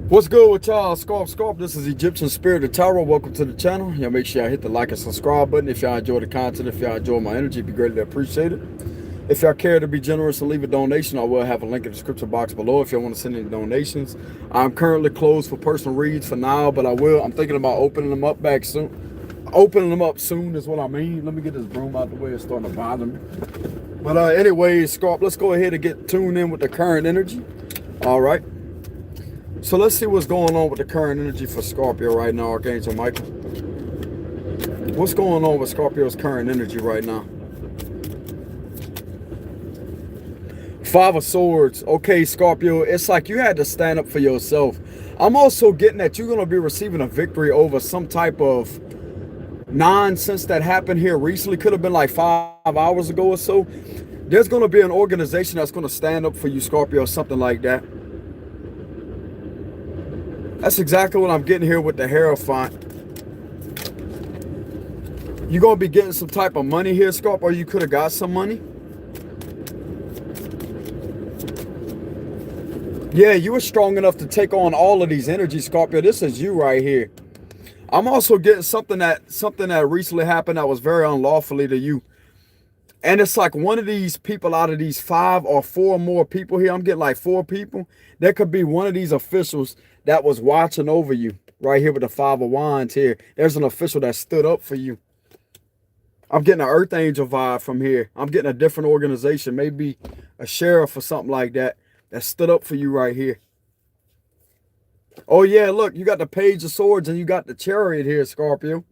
What's good with y'all? Scorp. This is Egyptian Spirit of Tarot. Welcome to the channel. Y'all make sure y'all hit the like and subscribe button. If y'all enjoy the content, if y'all enjoy my energy, it'd be greatly appreciated. If y'all care to be generous and leave a donation, I will have a link in the description box below if y'all want to send any donations. I'm currently closed for personal reads for now, but I'm thinking about opening them up back soon. Opening them up soon is what I mean. Let me get this broom out the way. It's starting to bother me. But anyways, Scorp, let's go ahead and get tuned in with the current energy. All right. So let's see what's going on with the current energy for Scorpio right now, Archangel Michael. What's going on with Scorpio's current energy right now? Five of Swords. Okay, Scorpio, it's like you had to stand up for yourself. I'm also getting that you're going to be receiving a victory over some type of nonsense that happened here recently. Could have been like 5 hours ago or so. There's going to be an organization that's going to stand up for you, Scorpio, or something like that. That's exactly what I'm getting here with the Hierophant. You're going to be getting some type of money here, Scorpio, or you could have got some money. Yeah, you were strong enough to take on all of these energies, Scorpio. This is you right here. I'm also getting something that recently happened that was very unlawfully to you. And it's like one of these people out of these 5 or 4 more people here. I'm getting like 4 people. There could be one of these officials that was watching over you right here with the 5 of Wands here. There's an official that stood up for you. I'm getting an Earth Angel vibe from here. I'm getting a different organization, maybe a sheriff or something like that stood up for you right here. Oh yeah, look, you got the Page of Swords and you got the Chariot here, Scorpio.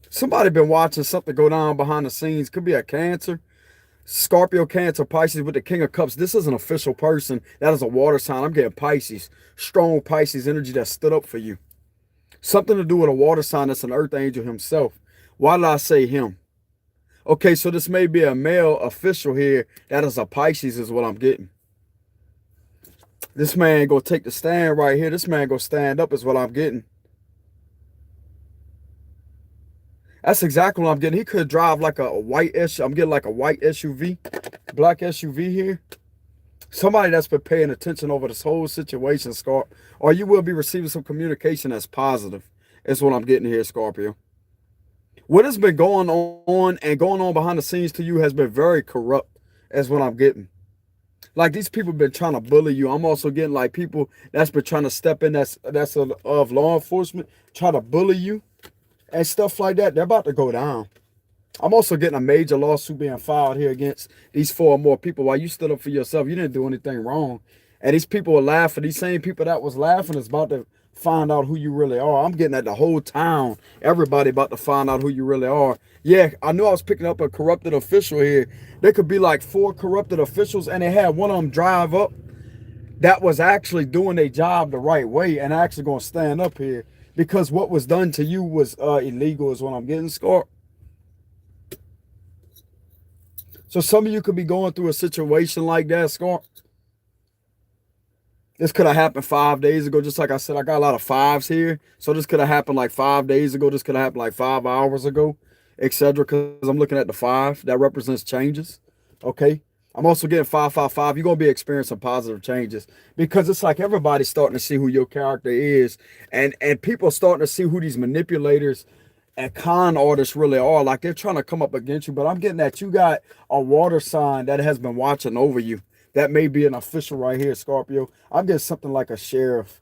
Somebody been watching something go down behind the scenes. Could be a Cancer. Scorpio, Cancer, Pisces with the King of Cups. This is an official person. That is a water sign. I'm getting Pisces. Strong Pisces energy that stood up for you. Something to do with a water sign that's an Earth Angel himself. Why did I say him? Okay, so this may be a male official here. That is a Pisces is what I'm getting. This man gonna take the stand right here. This man gonna stand up is what I'm getting. That's exactly what I'm getting. He could drive like a white SUV. I'm getting like a white SUV, black SUV here. Somebody that's been paying attention over this whole situation, Scorp. Or you will be receiving some communication that's positive. Is what I'm getting here, Scorpio. What has been going on and going on behind the scenes to you has been very corrupt, is what I'm getting. Like these people have been trying to bully you. I'm also getting like people that's been trying to step in that's of law enforcement, try to bully you and stuff like that. They're about to go down. I'm also getting a major lawsuit being filed here against these 4 or more people. While you stood up for yourself, you didn't do anything wrong. And these people are laughing. These same people that was laughing is about to find out who you really are. I'm getting at the whole town. Everybody about to find out who you really are. Yeah, I knew I was picking up a corrupted official here. There could be like 4 corrupted officials and they had one of them drive up that was actually doing their job the right way and actually going to stand up here. Because what was done to you was illegal is what I'm getting, Scorp. So some of you could be going through a situation like that, Scorp. This could have happened 5 days ago. Just like I said, I got a lot of 5s here. So this could have happened like 5 days ago. This could have happened like 5 hours ago, etc. Because I'm looking at the 5. That represents changes. Okay. I'm also getting 555. You're going to be experiencing positive changes because it's like everybody's starting to see who your character is. And people are starting to see who these manipulators and con artists really are. Like they're trying to come up against you. But I'm getting that you got a water sign that has been watching over you. That may be an official right here, Scorpio. I'm getting something like a sheriff.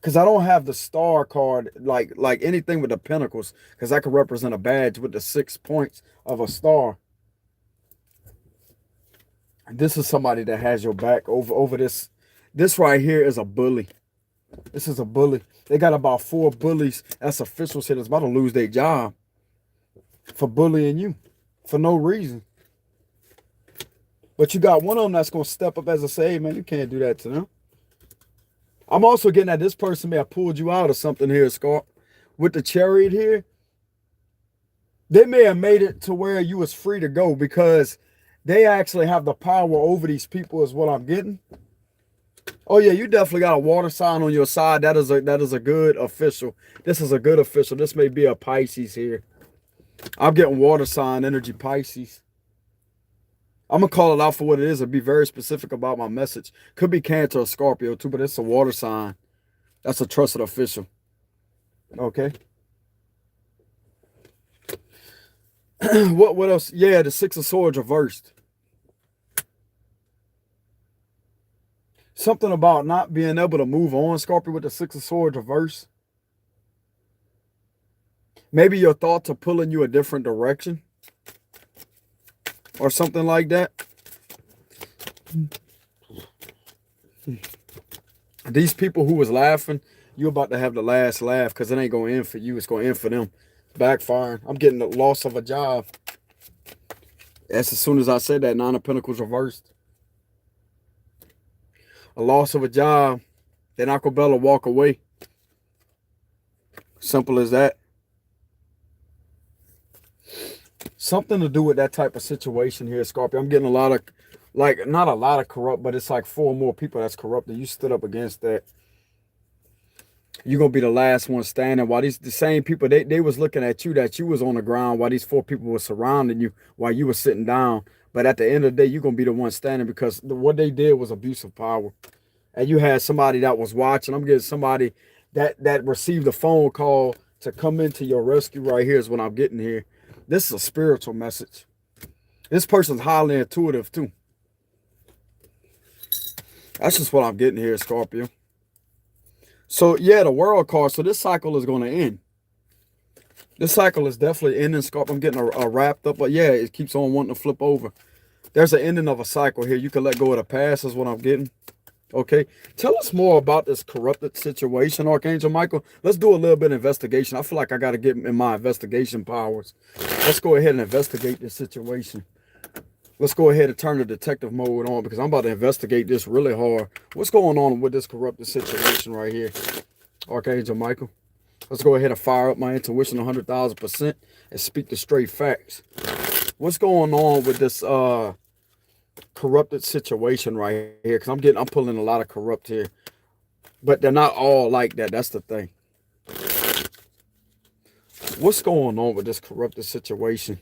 Because I don't have the star card like anything with the pentacles. Because that could represent a badge with the 6 points of a star. This is somebody that has your back over this. This right here is a bully. This is a bully. They got about 4 bullies. That's officials here that's about to lose their job for bullying you for no reason. But you got one of them that's going to step up as I say, hey, man, you can't do that to them. I'm also getting that this person may have pulled you out of something here, Scorp. With the Chariot here, they may have made it to where you was free to go because they actually have the power over these people is what I'm getting. Oh yeah, you definitely got a water sign on your side. That is a good official. This is a good official. This may be a Pisces here. I'm getting water sign energy, Pisces. I'm going to call it out for what it is and be very specific about my message. Could be Cancer or Scorpio too, but it's a water sign. That's a trusted official. Okay. What else? Yeah, the Six of Swords reversed. Something about not being able to move on, Scorpio, with the Six of Swords reversed. Maybe your thoughts are pulling you a different direction or something like that. These people who was laughing, you about to have the last laugh because it ain't going to end for you. It's going to end for them. It's backfiring. I'm getting the loss of a job. That's as soon as I said that, Nine of Pentacles reversed. A loss of a job. Then Aquabella walk away. Simple as that. Something to do with that type of situation here, Scorpio. I'm getting a lot of, like, not a lot of corrupt, but it's like 4 more people that's corrupted. You stood up against that. You're going to be the last one standing. While the same people, they was looking at you, that you was on the ground while these 4 people were surrounding you while you were sitting down. But at the end of the day, you're going to be the one standing because what they did was abuse of power. And you had somebody that was watching. I'm getting somebody that received a phone call to come into your rescue right here is what I'm getting here. This is a spiritual message. This person's highly intuitive too. That's just what I'm getting here, Scorpio. So yeah, the World card. So this cycle is going to end. This cycle is definitely ending, Scorpio. I'm getting a wrapped up, but yeah, it keeps on wanting to flip over. There's an ending of a cycle here. You can let go of the past is what I'm getting. Okay, tell us more about this corrupted situation, Archangel Michael. Let's do a little bit of investigation. I feel like I got to get in my investigation powers. Let's go ahead and investigate this situation. Let's go ahead and turn the detective mode on because I'm about to investigate this really hard. What's going on with this corrupted situation right here, Archangel Michael? Let's go ahead and fire up my intuition 100,000% and speak the straight facts. What's going on with this corrupted situation right here? Because I'm pulling a lot of corrupt here, but they're not all like that. That's the thing. What's going on with this corrupted situation?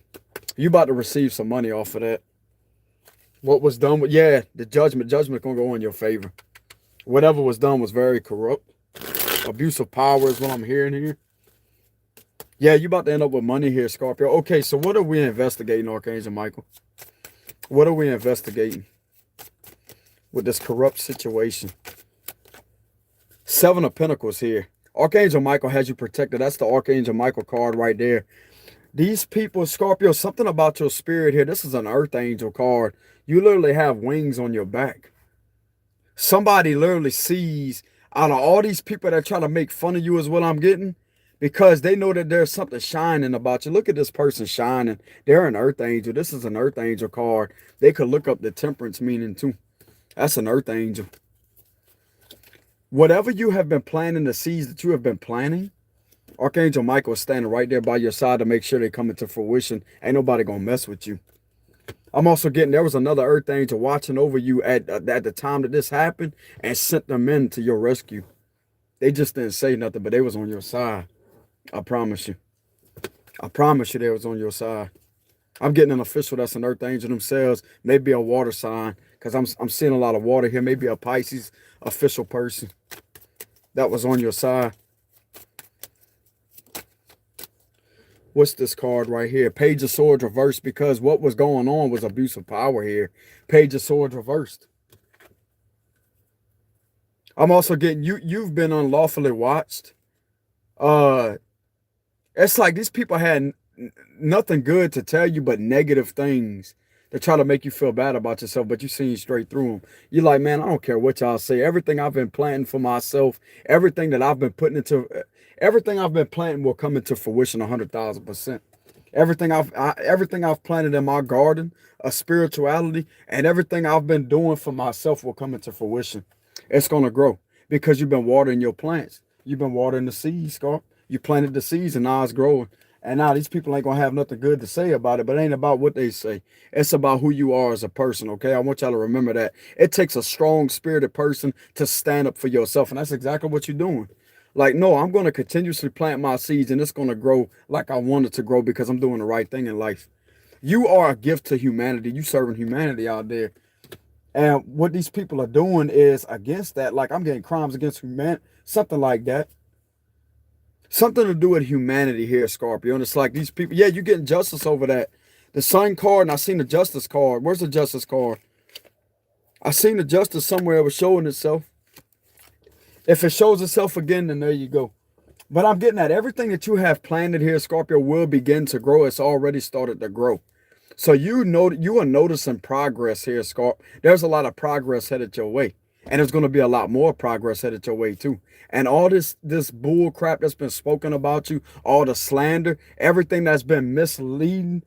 You about to receive some money off of that. What was done with, yeah, the judgment gonna go in your favor. Whatever was done was very corrupt. Abuse of power is what I'm hearing here. Yeah, you about to end up with money here, Scorpio. Okay, so what are we investigating, Archangel Michael? What are we investigating with this corrupt situation? 7 of Pentacles here. Archangel Michael has you protected. That's the Archangel Michael card right there. These people, Scorpio, something about your spirit here. This is an Earth Angel card. You literally have wings on your back. Somebody literally sees, out of all these people that try to make fun of you is what I'm getting, because they know that there's something shining about you. Look at this person shining. They're an Earth Angel. This is an Earth Angel card. They could look up the temperance meaning too. That's an Earth Angel. Whatever you have been planting, the seeds that you have been planting, Archangel Michael is standing right there by your side to make sure they come into fruition. Ain't nobody gonna mess with you. I'm also getting, there was another Earth Angel watching over you at the time that this happened and sent them in to your rescue. They just didn't say nothing, but they was on your side. I promise you. I promise you they was on your side. I'm getting an official that's an Earth Angel themselves. Maybe a water sign, because I'm seeing a lot of water here. Maybe a Pisces official person that was on your side. What's this card right here? Page of Swords reversed, because what was going on was abuse of power here. Page of Swords reversed. I'm also getting, you've been unlawfully watched. It's like these people had nothing good to tell you but negative things. They try to make you feel bad about yourself, but you seen straight through them. You're like, man, I don't care what y'all say. Everything I've been planting for myself, everything that I've been putting into, everything I've been planting will come into fruition 100,000%. Everything I've planted in my garden, a spirituality, and everything I've been doing for myself will come into fruition. It's going to grow because you've been watering your plants. You've been watering the seeds, Scarp. You planted the seeds and now it's growing. And now these people ain't going to have nothing good to say about it, but it ain't about what they say. It's about who you are as a person, okay? I want y'all to remember that. It takes a strong-spirited person to stand up for yourself, and that's exactly what you're doing. Like, no, I'm going to continuously plant my seeds, and it's going to grow like I want it to grow because I'm doing the right thing in life. You are a gift to humanity. You serving humanity out there. And what these people are doing is against that. Like, I'm getting crimes against humanity, something like that. Something to do with humanity here, Scorpio. And it's like these people, yeah, you're getting justice over that. The Sun card, and I seen the Justice card. Where's the Justice card? I seen the Justice somewhere. It was showing itself. If it shows itself again, then there you go. But I'm getting at everything that you have planted here, Scorpio, will begin to grow. It's already started to grow. So you know, you are noticing progress here, Scorp. There's a lot of progress headed your way. And there's going to be a lot more progress headed your way too. And all this bull crap that's been spoken about you, all the slander, everything that's been misleading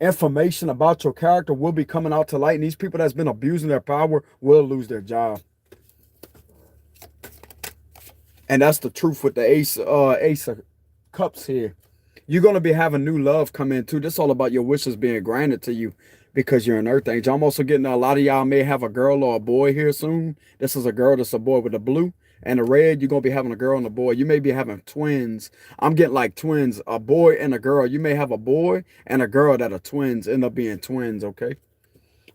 information about your character will be coming out to light. And these people that's been abusing their power will lose their job. And that's the truth with the Ace of Cups here. You're going to be having new love come in too. This is all about your wishes being granted to you because you're an Earth Angel. I'm also getting a lot of y'all may have a girl or a boy here soon. This is a girl. This is a boy with the blue and the red. You're going to be having a girl and a boy. You may be having twins. I'm getting like twins, a boy and a girl. You may have a boy and a girl that are twins, end up being twins, okay?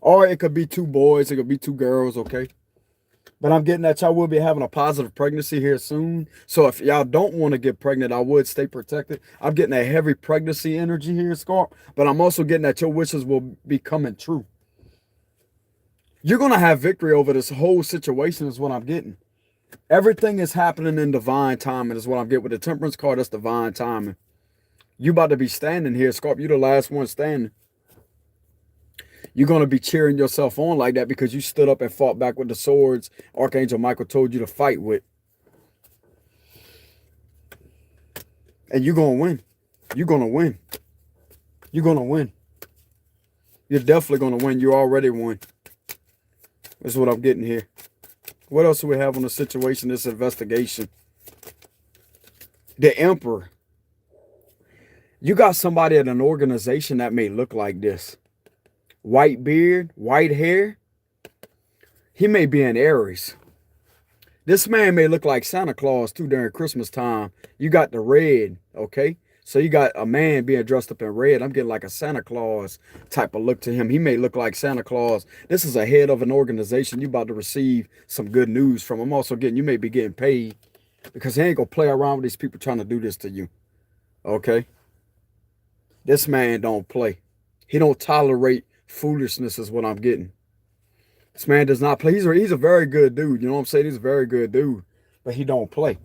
Or it could be two boys. It could be two girls, okay? But I'm getting that y'all will be having a positive pregnancy here soon. So if y'all don't want to get pregnant, I would stay protected. I'm getting a heavy pregnancy energy here, Scorp. But I'm also getting that your wishes will be coming true. You're going to have victory over this whole situation is what I'm getting. Everything is happening in divine timing is what I'm getting. With the Temperance card, that's divine timing. You about to be standing here, Scorp. You're the last one standing. You're going to be cheering yourself on like that because you stood up and fought back with the swords Archangel Michael told you to fight with. And you're going to win. You're going to win. You're going to win. You're definitely going to win. You already won. That's what I'm getting here. What else do we have on the situation, this investigation? The Emperor. You got somebody at an organization that may look like this. White beard, white hair. He may be an Aries. This man may look like Santa Claus too during Christmas time. You got the red, okay? So you got a man being dressed up in red. I'm getting like a Santa Claus type of look to him. He may look like Santa Claus. This is a head of an organization. You about to receive some good news from. I'm also getting, you may be getting paid because he ain't gonna play around with these people trying to do this to you, okay? This man don't play. He don't tolerate foolishness is what I'm getting. This man does not play. He's a very good dude. You know what I'm saying? He's a very good dude. But he don't play.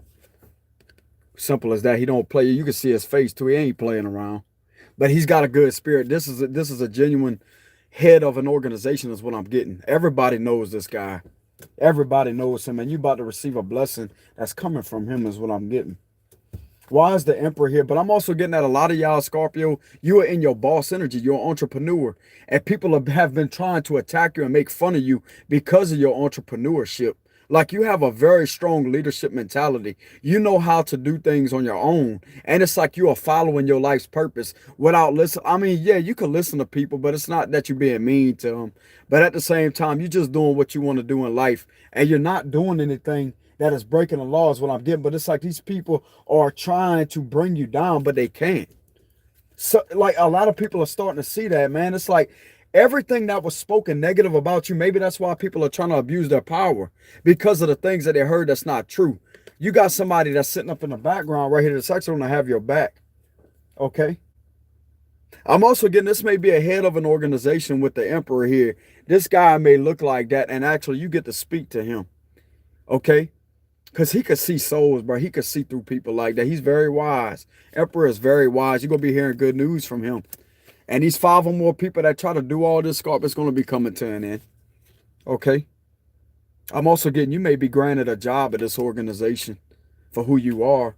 Simple as that. He don't play. You can see his face too. He ain't playing around. But he's got a good spirit. This is a genuine head of an organization is what I'm getting. Everybody knows this guy. Everybody knows him. And you about to receive a blessing that's coming from him is what I'm getting. Why is the Emperor here? But I'm also getting at a lot of y'all, Scorpio, you are in your boss energy. You're an entrepreneur. And people have been trying to attack you and make fun of you because of your entrepreneurship. Like you have a very strong leadership mentality. You know how to do things on your own. And it's like you are following your life's purpose without listening. I mean, yeah, you can listen to people, but it's not that you're being mean to them. But at the same time, you're just doing what you want to do in life. And you're not doing anything that is breaking the law is what I'm getting. But it's like these people are trying to bring you down, but they can't. So like a lot of people are starting to see that, man. It's like everything that was spoken negative about you, maybe that's why people are trying to abuse their power because of the things that they heard that's not true. You got somebody that's sitting up in the background right here that's actually going to have your back. Okay. I'm also getting this may be a head of an organization with the Emperor here. This guy may look like that, and actually you get to speak to him. Okay. Because he could see souls, bro. He could see through people like that. He's very wise. Emperor is very wise. You're going to be hearing good news from him. And these 5 or more people that try to do all this, Scorp, it's going to be coming to an end. Okay? I'm also getting, you may be granted a job at this organization for who you are.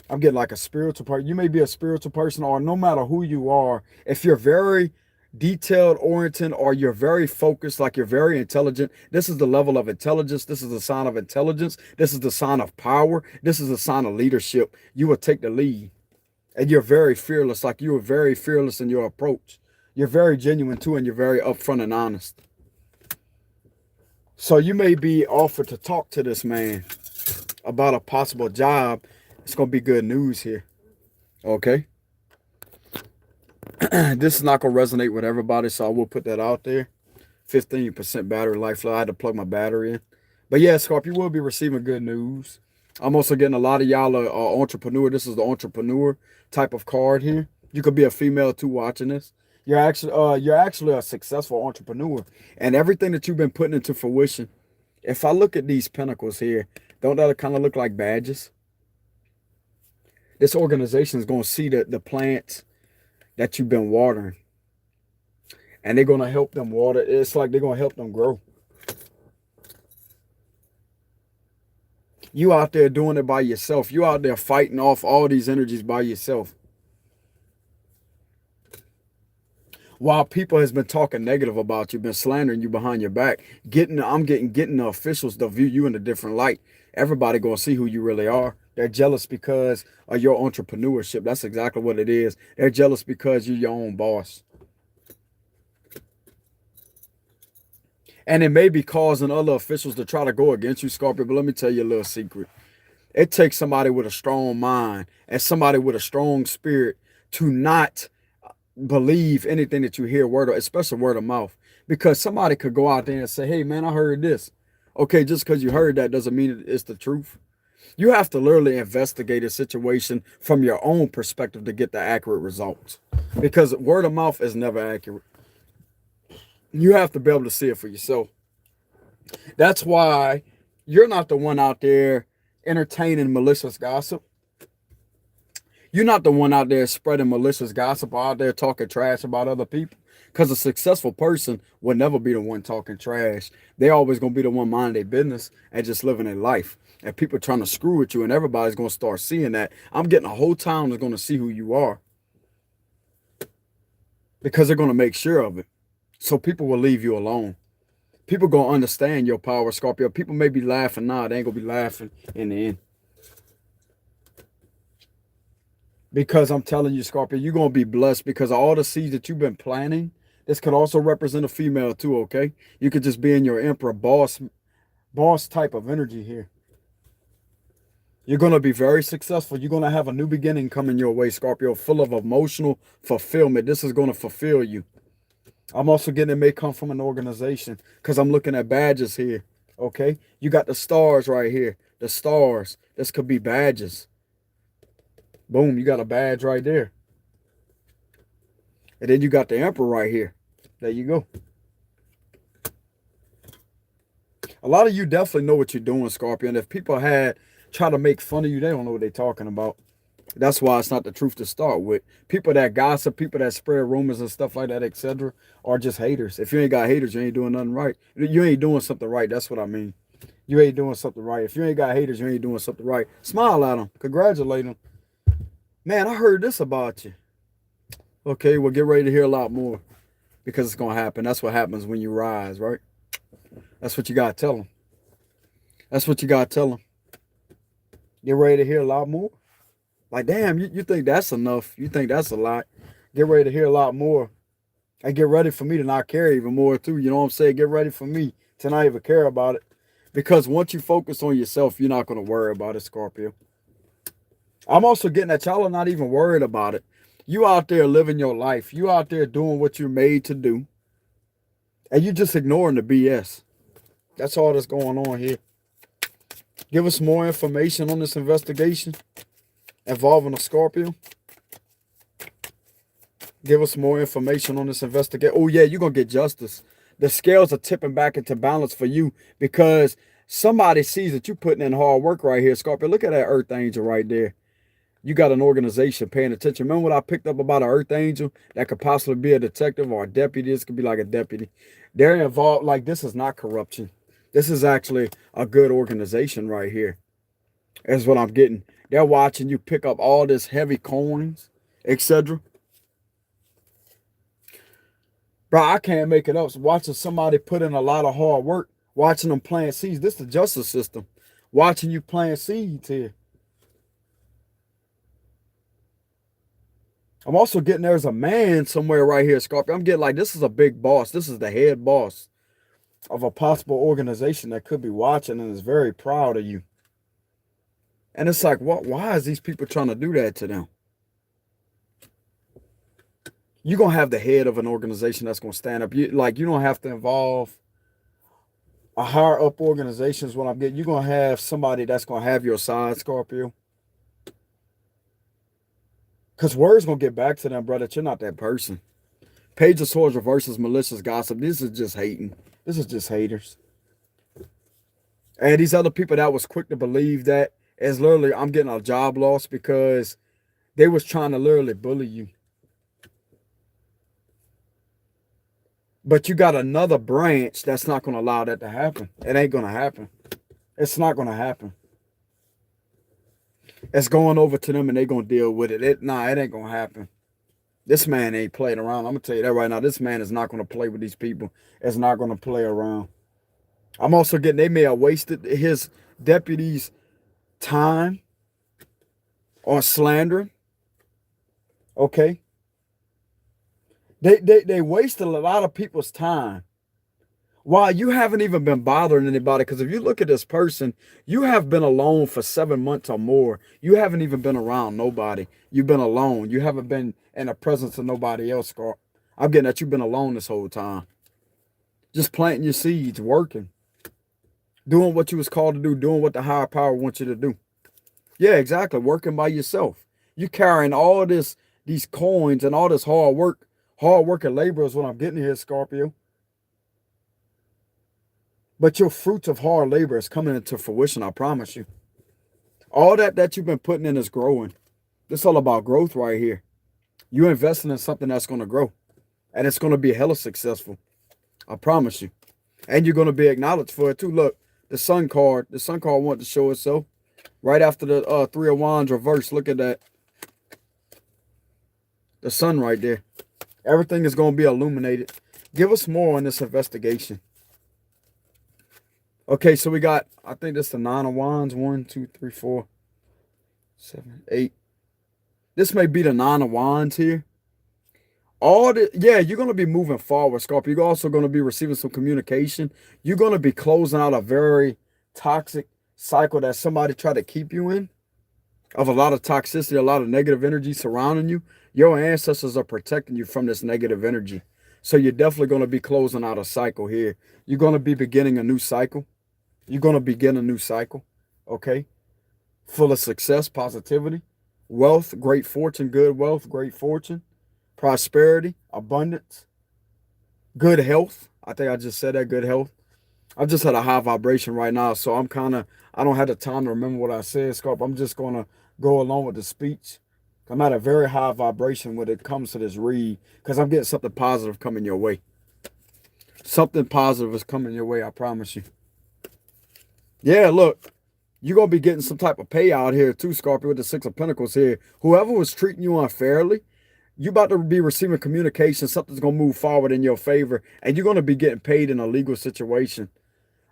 I'm getting like a spiritual person. You may be a spiritual person, or no matter who you are, if you're very detailed oriented or you're very focused, like you're very intelligent, this is the level of intelligence. This is the sign of intelligence. This is the sign of power. This is the sign of leadership. You will take the lead. And you're very fearless, like you are very fearless in your approach. You're very genuine too, and you're very upfront and honest. So you may be offered to talk to this man about a possible job. It's going to be good news here. Okay? This is not going to resonate with everybody, so I will put that out there. 15% battery life. I had to plug my battery in. But yeah, Scorpio, you will be receiving good news. I'm also getting a lot of y'all are entrepreneur. This is the entrepreneur type of card here. You could be a female too watching this. You're actually a successful entrepreneur, and everything that you've been putting into fruition. If I look at these pentacles here, don't that kind of look like badges? This organization is going to see the plants that you've been watering, and they're going to help them water. It's like they're going to help them grow. You out there doing it by yourself. You out there fighting off all these energies by yourself. While people has been talking negative about you, been slandering you behind your back, getting the officials to view you in a different light. Everybody gonna see who you really are. They're jealous because of your entrepreneurship. That's exactly what it is. They're jealous because you're your own boss. And it may be causing other officials to try to go against you, Scorpio, but let me tell you a little secret. It takes somebody with a strong mind and somebody with a strong spirit to not believe anything that you hear, especially word of mouth, because somebody could go out there and say, hey man, I heard this. Okay, just because you heard that doesn't mean it's the truth. You have to literally investigate a situation from your own perspective to get the accurate results, because word of mouth is never accurate. You have to be able to see it for yourself. That's why you're not the one out there entertaining malicious gossip. You're not the one out there spreading malicious gossip or out there talking trash about other people. Because a successful person will never be the one talking trash. They always going to be the one minding their business and just living their life. And people trying to screw with you, and everybody's going to start seeing that. I'm getting a whole town that's going to see who you are, because they're going to make sure of it. So people will leave you alone. People going to understand your power, Scorpio. People may be laughing now. They ain't going to be laughing in the end. Because I'm telling you, Scorpio, you're going to be blessed because of all the seeds that you've been planting. This could also represent a female too, okay? You could just be in your emperor boss type of energy here. You're going to be very successful. You're going to have a new beginning coming your way, Scorpio, full of emotional fulfillment. This is going to fulfill you. I'm also getting it may come from an organization, because I'm looking at badges here, okay? You got the stars right here. The stars. This could be badges. Boom, you got a badge right there. And then you got the emperor right here. There you go. A lot of you definitely know what you're doing, Scorpio. And if people try to make fun of you, they don't know what they're talking about. That's why it's not the truth to start with. People that gossip, people that spread rumors and stuff like that, etc., are just haters. If you ain't got haters, you ain't doing nothing right. You ain't doing something right. That's what I mean. You ain't doing something right. If you ain't got haters, you ain't doing something right. Smile at them. Congratulate them. Man, I heard this about you. Okay, well, get ready to hear a lot more, because it's going to happen. That's what happens when you rise, right? That's what you got to tell them. That's what you got to tell them. Get ready to hear a lot more. Like, damn, you think that's enough. You think that's a lot. Get ready to hear a lot more. And get ready for me to not care even more, too. You know what I'm saying? Get ready for me to not even care about it. Because once you focus on yourself, you're not going to worry about it, Scorpio. I'm also getting that y'all are not even worried about it. You out there living your life. You out there doing what you're made to do. And you just ignoring the BS. That's all that's going on here. Give us more information on this investigation involving a Scorpio. Give us more information on this investigation. Oh yeah, you're going to get justice. The scales are tipping back into balance for you, because somebody sees that you're putting in hard work right here, Scorpio. Look at that Earth Angel right there. You got an organization paying attention. Remember what I picked up about an Earth Angel that could possibly be a detective or a deputy? This could be like a deputy. They're involved. Like, this is not corruption. This is actually a good organization right here. That's what I'm getting. They're watching you pick up all this heavy coins, etc. Bro, I can't make it up. So watching somebody put in a lot of hard work, watching them plant seeds. This is the justice system. Watching you plant seeds here. I'm also getting there's a man somewhere right here, Scorpio. I'm getting like this is a big boss. This is the head boss of a possible organization that could be watching and is very proud of you. And it's like, what? Why is these people trying to do that to them? You're going to have the head of an organization that's going to stand up. You don't have to involve a higher up organization is what I'm getting. You're going to have somebody that's going to have your side, Scorpio. Because word's going to get back to them, brother, that you're not that person. Page of Swords reverses malicious gossip. This is just hating. This is just haters. And these other people that was quick to believe that is literally, I'm getting a job loss because they was trying to literally bully you. But you got another branch that's not going to allow that to happen. It ain't going to happen. It's not going to happen. It's going over to them and they going to deal with it. It ain't going to happen. This man ain't playing around. I'm going to tell you that right now. This man is not going to play with these people. It's not going to play around. I'm also getting, they may have wasted his deputy's time on slandering. Okay. They wasted a lot of people's time while you haven't even been bothering anybody. Because if you look at this person, you have been alone for 7 months or more. You haven't even been around nobody. You've been alone. You haven't been in the presence of nobody else, Scarp. I'm getting that you've been alone this whole time. Just planting your seeds, working. Doing what you was called to do. Doing what the higher power wants you to do. Yeah, exactly. Working by yourself. You carrying all these coins and all this hard work. Hard work and labor is what I'm getting here, Scorpio. But your fruits of hard labor is coming into fruition, I promise you. All that you've been putting in is growing. This is all about growth right here. You're investing in something that's going to grow. And it's going to be hella successful. I promise you. And you're going to be acknowledged for it too. Look, the Sun card wanted to show itself. Right after the Three of Wands reverse. Look at that. The Sun right there. Everything is going to be illuminated. Give us more on this investigation. Okay, so we got, I think that's the Nine of Wands. 1, 2, 3, 4, 7, 8. This may be the Nine of Wands here. You're going to be moving forward, Scorpio. You're also going to be receiving some communication. You're going to be closing out a very toxic cycle that somebody tried to keep you in. Of a lot of toxicity, a lot of negative energy surrounding you. Your ancestors are protecting you from this negative energy. So you're definitely going to be closing out a cycle here. You're going to be beginning a new cycle. You're going to begin a new cycle. Okay? Full of success, positivity, wealth, great fortune, good wealth, great fortune, prosperity, abundance, good health. I think I just said that, good health. I just had a high vibration right now, so I don't have the time to remember what I said, Scorp. I'm just going to go along with the speech. I'm at a very high vibration when it comes to this read, because I'm getting something positive coming your way. Something positive is coming your way, I promise you. Yeah, look, you're going to be getting some type of payout here too, Scorpio, with the Six of Pentacles here. Whoever was treating you unfairly, you're about to be receiving communication. Something's going to move forward in your favor, and you're going to be getting paid in a legal situation.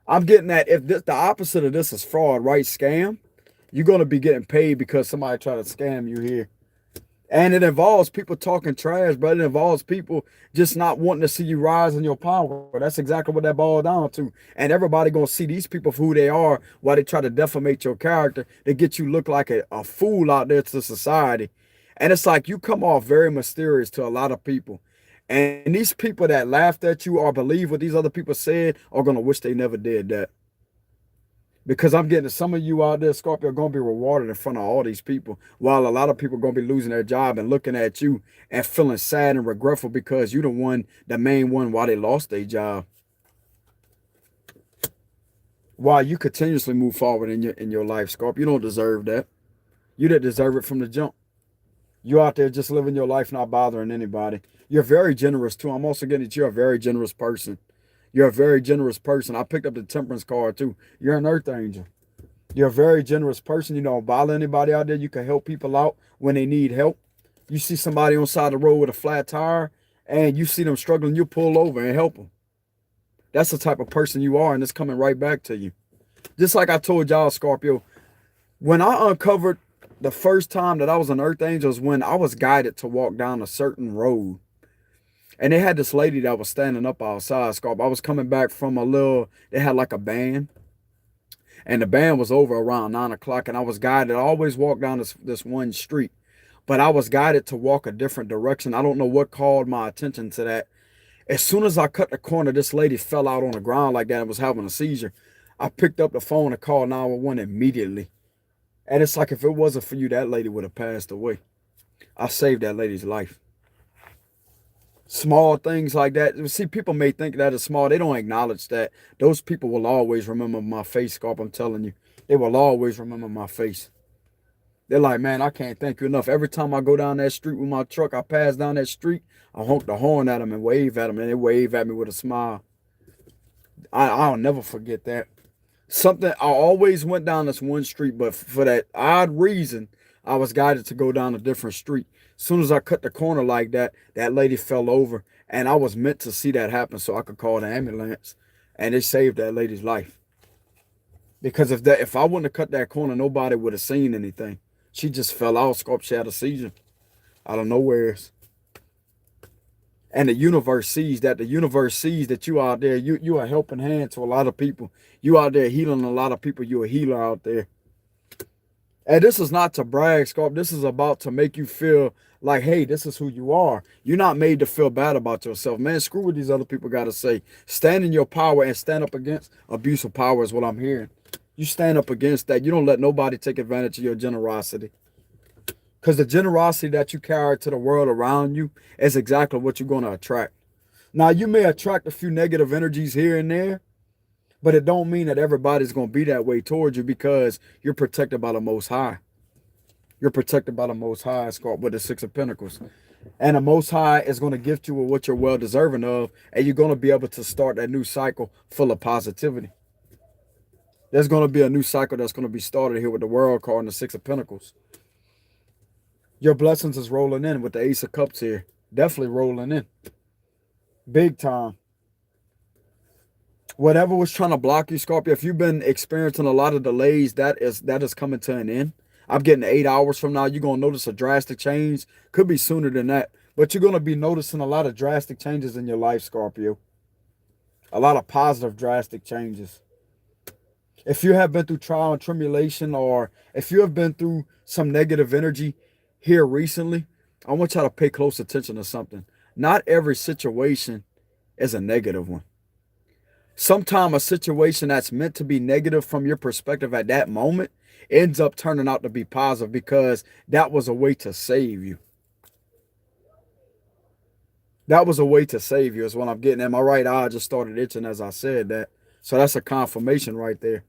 I'm getting that if the opposite of this is fraud, right, scam, you're going to be getting paid because somebody tried to scam you here. And it involves people talking trash, but it involves people just not wanting to see you rise in your power. That's exactly what that boils down to. And everybody going to see these people for who they are while they try to defamate your character. They get you look like a fool out there to society. And it's like you come off very mysterious to a lot of people. And these people that laughed at you or believe what these other people said are going to wish they never did that. Because I'm getting some of you out there, Scorpio, are going to be rewarded in front of all these people, while a lot of people are going to be losing their job and looking at you and feeling sad and regretful because you the main one why they lost their job. While you continuously move forward in your life, Scorpio, you don't deserve that. You didn't deserve it from the jump. You out there just living your life, not bothering anybody. You're very generous too. I'm also getting that you're a very generous person. You're a very generous person. I picked up the Temperance card too. You're an Earth Angel. You're a very generous person. You don't bother anybody out there. You can help people out when they need help. You see somebody on the side of the road with a flat tire and you see them struggling, you pull over and help them. That's the type of person you are, and it's coming right back to you. Just like I told y'all, Scorpio, when I uncovered the first time that I was an Earth Angel is when I was guided to walk down a certain road. And they had this lady that was standing up outside, Scorp. I was coming back from they had like a band. And the band was over around 9 o'clock. And I was guided. I always walk down this one street. but I was guided to walk a different direction. I don't know what called my attention to that. As soon as I cut the corner, this lady fell out on the ground like that and was having a seizure. I picked up the phone and called 911 immediately. And it's like if it wasn't for you, that lady would have passed away. I saved that lady's life. Small things like that. See, people may think that is small. They don't acknowledge that. Those people will always remember my face, Scorp. I'm telling you. They will always remember my face. They're like, man, I can't thank you enough. Every time I go down that street with my truck, I pass down that street, I honk the horn at them and wave at them, and they wave at me with a smile. I'll never forget that. Something, I always went down this one street, but for that odd reason, I was guided to go down a different street. As soon as I cut the corner like that, that lady fell over, and I was meant to see that happen so I could call the ambulance, and it saved that lady's life. Because if I wouldn't have cut that corner, nobody would have seen anything. She just fell out. Scorp, she had a seizure out of nowhere. And the universe sees that. The universe sees that you out there. You are a helping hand to a lot of people. You out there healing a lot of people. You're a healer out there. And this is not to brag, Scorp. This is about to make you feel like, hey, this is who you are. You're not made to feel bad about yourself. Man, screw what these other people got to say. Stand in your power and stand up against abuse of power is what I'm hearing. You stand up against that. You don't let nobody take advantage of your generosity. Because the generosity that you carry to the world around you is exactly what you're going to attract. Now, you may attract a few negative energies here and there, but it don't mean that everybody's going to be that way towards you because you're protected by the Most High. You're protected by the Most High, Scorp, with the Six of Pentacles. And the Most High is going to gift you with what you're well deserving of, and you're going to be able to start that new cycle full of positivity. There's going to be a new cycle that's going to be started here with the World card and the Six of Pentacles. Your blessings is rolling in with the Ace of Cups here. Definitely rolling in. Big time. Whatever was trying to block you, Scorpio, if you've been experiencing a lot of delays, that is coming to an end. I'm getting 8 hours from now. You're going to notice a drastic change. Could be sooner than that. But you're going to be noticing a lot of drastic changes in your life, Scorpio. A lot of positive drastic changes. If you have been through trial and tribulation, or if you have been through some negative energy here recently, I want y'all to pay close attention to something. Not every situation is a negative one. Sometimes a situation that's meant to be negative from your perspective at that moment ends up turning out to be positive because that was a way to save you. That was a way to save you is what I'm getting at. My right eye just started itching as I said that. So that's a confirmation right there.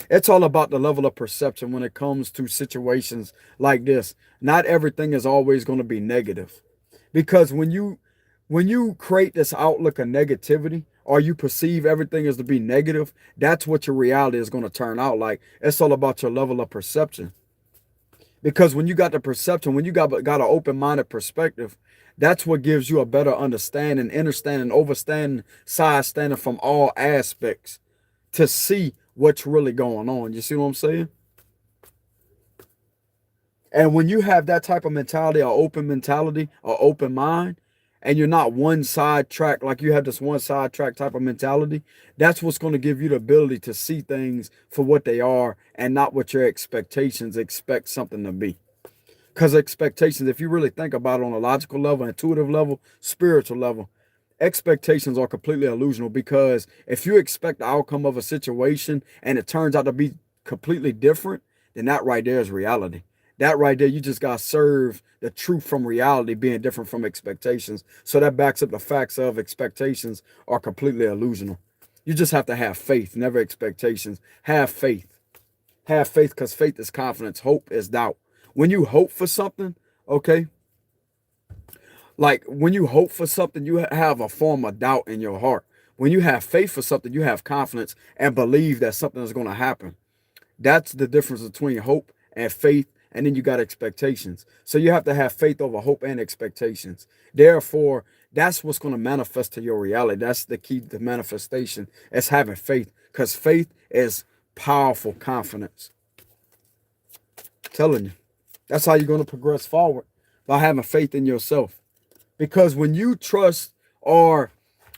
It's all about the level of perception when it comes to situations like this. Not everything is always going to be negative. Because when you create this outlook of negativity, or you perceive everything as to be negative, that's what your reality is going to turn out like. It's all about your level of perception. Because when you got the perception, when you got an open-minded perspective, that's what gives you a better understanding, understanding, overstanding, side standing from all aspects to see what's really going on. You see what I'm saying? And when you have that type of mentality, or open mind, and you're not one side track, like you have this one side track type of mentality, that's what's going to give you the ability to see things for what they are and not what your expectations expect something to be. Because expectations, if you really think about it on a logical level, intuitive level, spiritual level, expectations are completely illusional. Because if you expect the outcome of a situation and it turns out to be completely different, then that right there is reality. That right there, you just got served the truth from reality being different from expectations. So that backs up the facts of expectations are completely illusional. You just have to have faith, never expectations. Have faith. Have faith, because faith is confidence. Hope is doubt. When you hope for something, okay, like when you hope for something, you have a form of doubt in your heart. When you have faith for something, you have confidence and believe that something is going to happen. That's the difference between hope and faith. And then you got expectations. So you have to have faith over hope and expectations. Therefore, that's what's going to manifest to your reality. That's the key to manifestation. It's having faith. Because faith is powerful confidence. I'm telling you. That's how you're going to progress forward. By having faith in yourself. Because when you trust or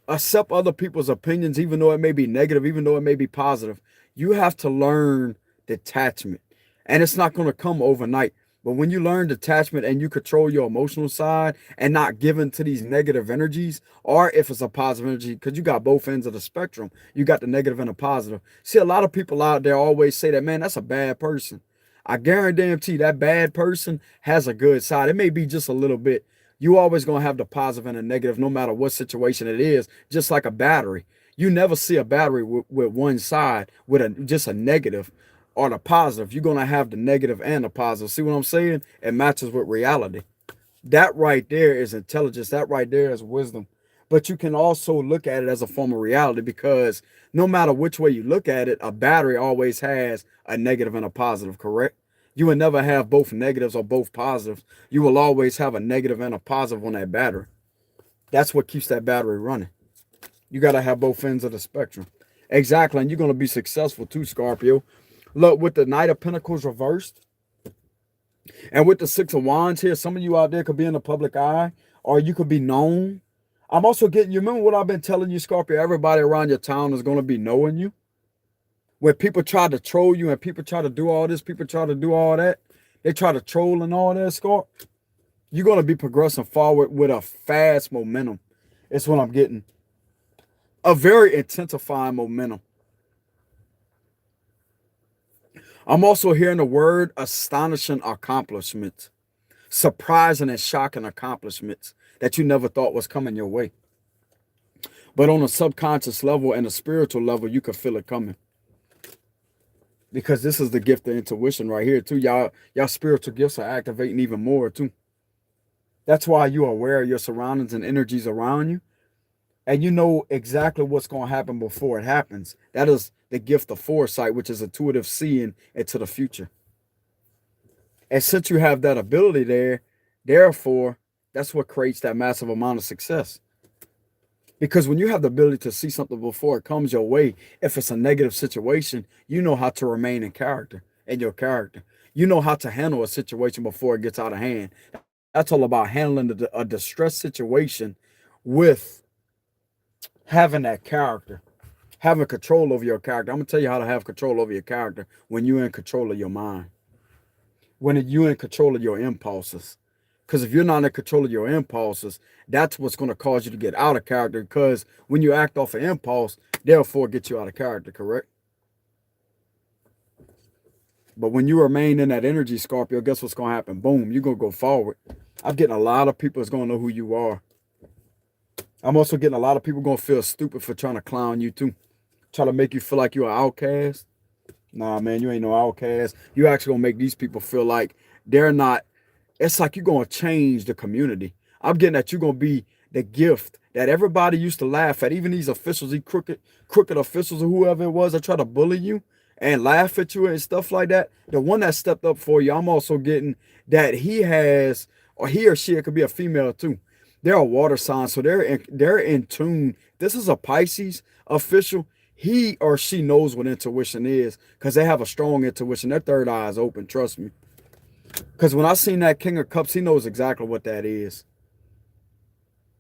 accept other people's opinions, even though it may be negative, even though it may be positive, you have to learn detachment. And it's not going to come overnight. But when you learn detachment and you control your emotional side and not given to these negative energies, or if it's a positive energy, because you got both ends of the spectrum, you got the negative and the positive. See, a lot of people out there always say that, man, that's a bad person. I guarantee that bad person has a good side. It may be just a little bit. You always going to have the positive and the negative no matter what situation it is, just like a battery. You never see a battery with one side with just a negative or the positive. You're going to have the negative and the positive. See what I'm saying? It matches with reality. That right there is intelligence. That right there is wisdom. But you can also look at it as a form of reality, because no matter which way you look at it, a battery always has a negative and a positive, correct? You will never have both negatives or both positives. You will always have a negative and a positive on that battery. That's what keeps that battery running. You got to have both ends of the spectrum. Exactly. And you're going to be successful too, Scorpio. Look, with the Knight of Pentacles reversed and with the Six of Wands here, some of you out there could be in the public eye, or you could be known. I'm also getting, you remember what I've been telling you, Scorpio? Everybody around your town is going to be knowing you. When people try to troll you and people try to do all this, people try to do all that, they try to troll and all that, Scorp, you're going to be progressing forward with a fast momentum. It's what I'm getting. A very intensifying momentum. I'm also hearing the word astonishing accomplishments, surprising and shocking accomplishments that you never thought was coming your way. But on a subconscious level and a spiritual level, you can feel it coming. Because this is the gift of intuition right here too. Y'all spiritual gifts are activating even more too. That's why you are aware of your surroundings and energies around you. And you know exactly what's going to happen before it happens. That is the gift of foresight, which is intuitive seeing into the future. And since you have that ability there, therefore, that's what creates that massive amount of success. Because when you have the ability to see something before it comes your way, if it's a negative situation, you know how to remain in character, in your character. You know how to handle a situation before it gets out of hand. That's all about handling a distressed situation with having that character, having control over your character. I'm going to tell you how to have control over your character when you're in control of your mind, when you're in control of your impulses. Because if you're not in control of your impulses, that's what's going to cause you to get out of character. Because when you act off an impulse, therefore get you out of character, correct? But when you remain in that energy, Scorpio, guess what's going to happen? Boom, you're going to go forward. I'm getting a lot of people that's going to know who you are. I'm also getting a lot of people going to feel stupid for trying to clown you too. Try to make you feel like you're an outcast. Nah, man, you ain't no outcast. You actually going to make these people feel like they're not. It's like you're going to change the community. I'm getting that you're going to be the gift that everybody used to laugh at. Even these officials, these crooked officials or whoever it was that try to bully you and laugh at you and stuff like that. The one that stepped up for you, I'm also getting that he has, or he or she, it could be a female too. They're a water sign, so they're in tune. This is a Pisces official. He or she knows what intuition is because they have a strong intuition. Their third eye is open, trust me. Because when I seen that King of Cups, he knows exactly what that is.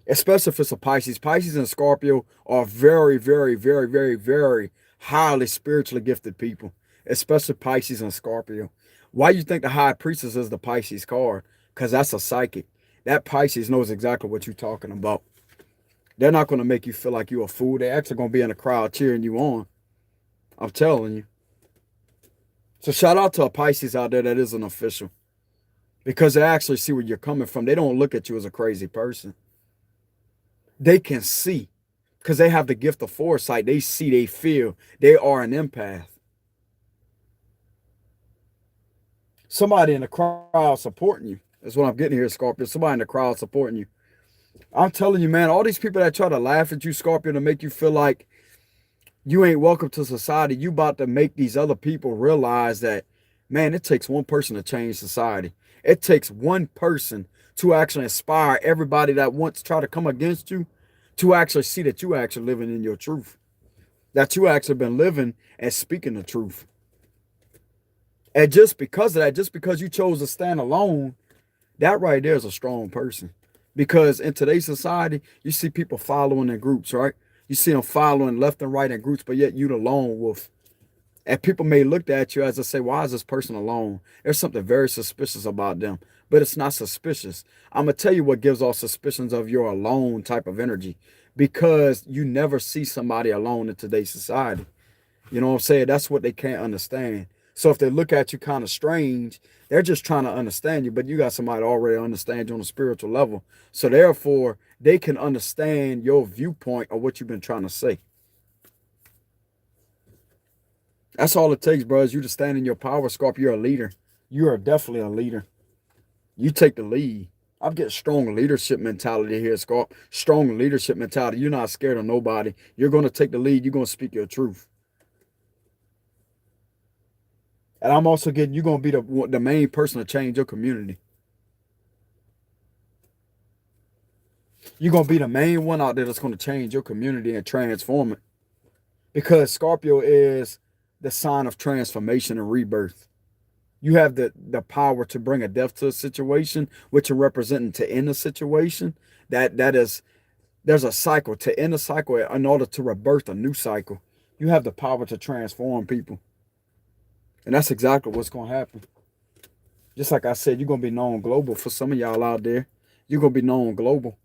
Especially if it's a Pisces. Pisces and Scorpio are very, very, very, very, very highly spiritually gifted people. Especially Pisces and Scorpio. Why you think the High Priestess is the Pisces card? Because that's a psychic. That Pisces knows exactly what you're talking about. They're not going to make you feel like you're a fool. They're actually going to be in the crowd cheering you on. I'm telling you. So shout out to a Pisces out there that is an official. Because they actually see where you're coming from. They don't look at you as a crazy person. They can see. Because they have the gift of foresight. They see, they feel. They are an empath. Somebody in the crowd supporting you. That's what I'm getting here, Scorpio. Somebody in the crowd supporting you. I'm telling you, man, all these people that try to laugh at you, Scorpio, to make you feel like you ain't welcome to society, you about to make these other people realize that, man, it takes one person to change society. It takes one person to actually inspire everybody that wants to try to come against you to actually see that you actually living in your truth. That you actually been living and speaking the truth. And just because of that, just because you chose to stand alone, that right there is a strong person. Because in today's society, you see people following in groups, right? You see them following left and right in groups, but yet you the lone wolf. And people may look at you as I say, why is this person alone? There's something very suspicious about them. But it's not suspicious. I'm going to tell you what gives off suspicions of your alone type of energy. Because you never see somebody alone in today's society. You know what I'm saying? That's what they can't understand. So if they look at you kind of strange, they're just trying to understand you. But you got somebody already understand you on a spiritual level. So therefore, they can understand your viewpoint of what you've been trying to say. That's all it takes, bro, is you to stand in your power, Scorpio. You're a leader. You are definitely a leader. You take the lead. I'm getting strong leadership mentality here, Scorp. Strong leadership mentality. You're not scared of nobody. You're going to take the lead. You're going to speak your truth. And I'm also getting, you're going to be the main person to change your community. You're going to be the main one out there that's going to change your community and transform it. Because Scorpio is the sign of transformation and rebirth. You have the power to bring a death to a situation, which you're representing to end a situation. There's a cycle. To end a cycle in order to rebirth a new cycle. You have the power to transform people. And that's exactly what's going to happen. Just like I said, you're going to be known global. For some of y'all out there, you're going to be known global.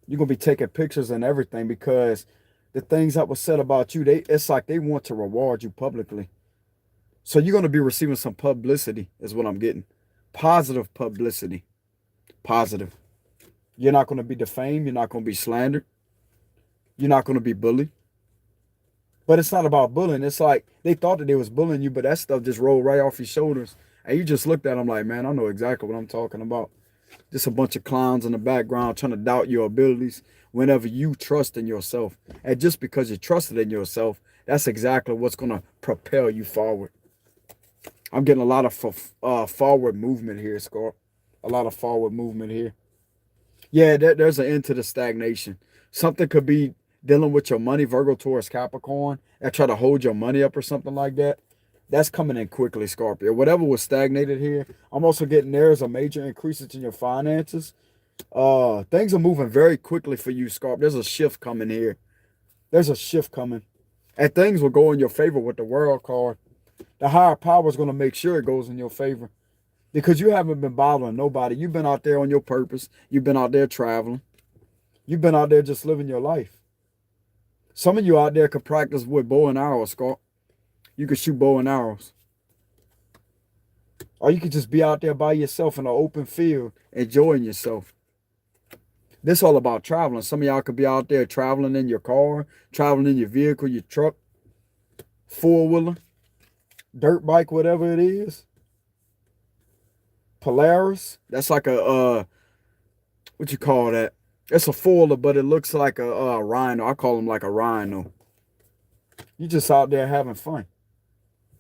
You're going to be taking pictures and everything because the things that were said about you, it's like they want to reward you publicly. So you're going to be receiving some publicity is what I'm getting. Positive publicity. Positive. You're not going to be defamed. You're not going to be slandered. You're not going to be bullied. But it's not about bullying. It's like they thought that they was bullying you, but that stuff just rolled right off your shoulders. And you just looked at them like, man, I know exactly what I'm talking about. Just a bunch of clowns in the background trying to doubt your abilities whenever you trust in yourself. And just because you trusted in yourself, that's exactly what's going to propel you forward. I'm getting a lot of forward movement here, Scorp. A lot of forward movement here. Yeah, there's an end to the stagnation. Something could be dealing with your money, Virgo, Taurus, Capricorn, and try to hold your money up or something like that. That's coming in quickly, Scorpio. Whatever was stagnated here, I'm also getting there's a major increase in your finances. Things are moving very quickly for you, Scorpio. There's a shift coming here. There's a shift coming. And things will go in your favor with the World card. The higher power is going to make sure it goes in your favor. Because you haven't been bothering nobody. You've been out there on your purpose. You've been out there traveling. You've been out there just living your life. Some of you out there could practice with bow and arrows, Scott. You could shoot bow and arrows. Or you could just be out there by yourself in an open field, enjoying yourself. This is all about traveling. Some of y'all could be out there traveling in your car, traveling in your vehicle, your truck, four-wheeler, dirt bike, whatever it is. Polaris. That's like a, what you call that? It's a foiler, but it looks like a rhino. I call them like a rhino. You just out there having fun.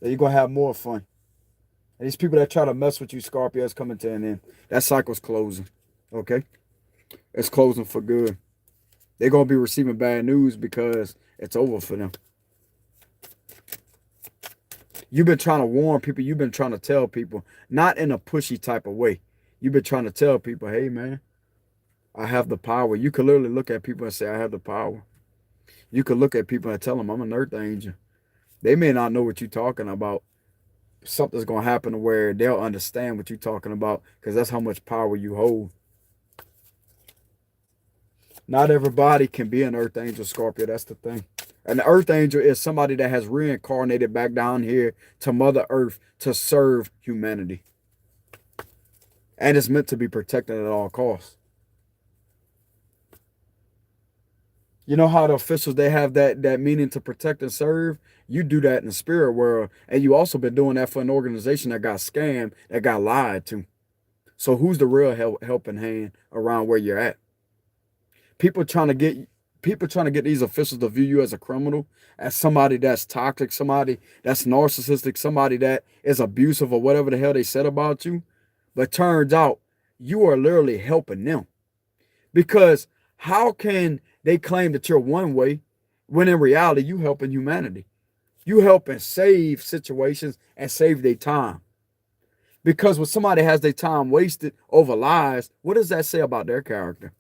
And you're going to have more fun. And these people that try to mess with you, Scorpio, is coming to an end. That cycle's closing. Okay? It's closing for good. They're going to be receiving bad news because it's over for them. You've been trying to warn people. You've been trying to tell people. Not in a pushy type of way. You've been trying to tell people, hey, man, I have the power. You could literally look at people and say, I have the power. You could look at people and tell them, I'm an earth angel. They may not know what you're talking about. Something's going to happen to where they'll understand what you're talking about because that's how much power you hold. Not everybody can be an earth angel, Scorpio. That's the thing. An earth angel is somebody that has reincarnated back down here to Mother Earth to serve humanity. And it's meant to be protected at all costs. You know how the officials, they have that meaning to protect and serve? You do that in the spirit world. And you also been doing that for an organization that got scammed, that got lied to. So who's the real helping hand around where you're at? People trying to get these officials to view you as a criminal, as somebody that's toxic, somebody that's narcissistic, somebody that is abusive or whatever the hell they said about you. But turns out you are literally helping them. Because how can they claim that you're one way when in reality you helping humanity? You helping save situations and save their time. Because when somebody has their time wasted over lies, what does that say about their character?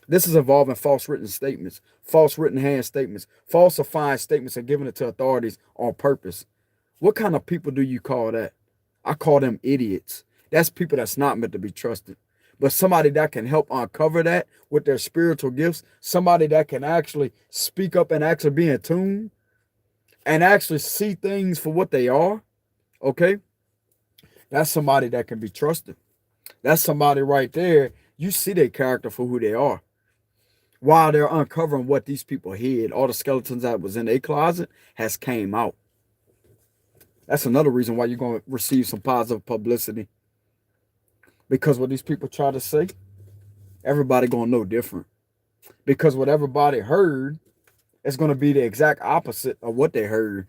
This is involving false written statements, false written hand statements, falsifying statements and giving it to authorities on purpose. What kind of people do you call that? I call them idiots. That's people that's not meant to be trusted. But somebody that can help uncover that with their spiritual gifts, somebody that can actually speak up and actually be in tune and actually see things for what they are, okay? That's somebody that can be trusted. That's somebody right there. You see their character for who they are. While they're uncovering what these people hid, all the skeletons that was in their closet has came out. That's another reason why you're going to receive some positive publicity. Because what these people try to say, everybody going to know different. Because what everybody heard is going to be the exact opposite of what they heard.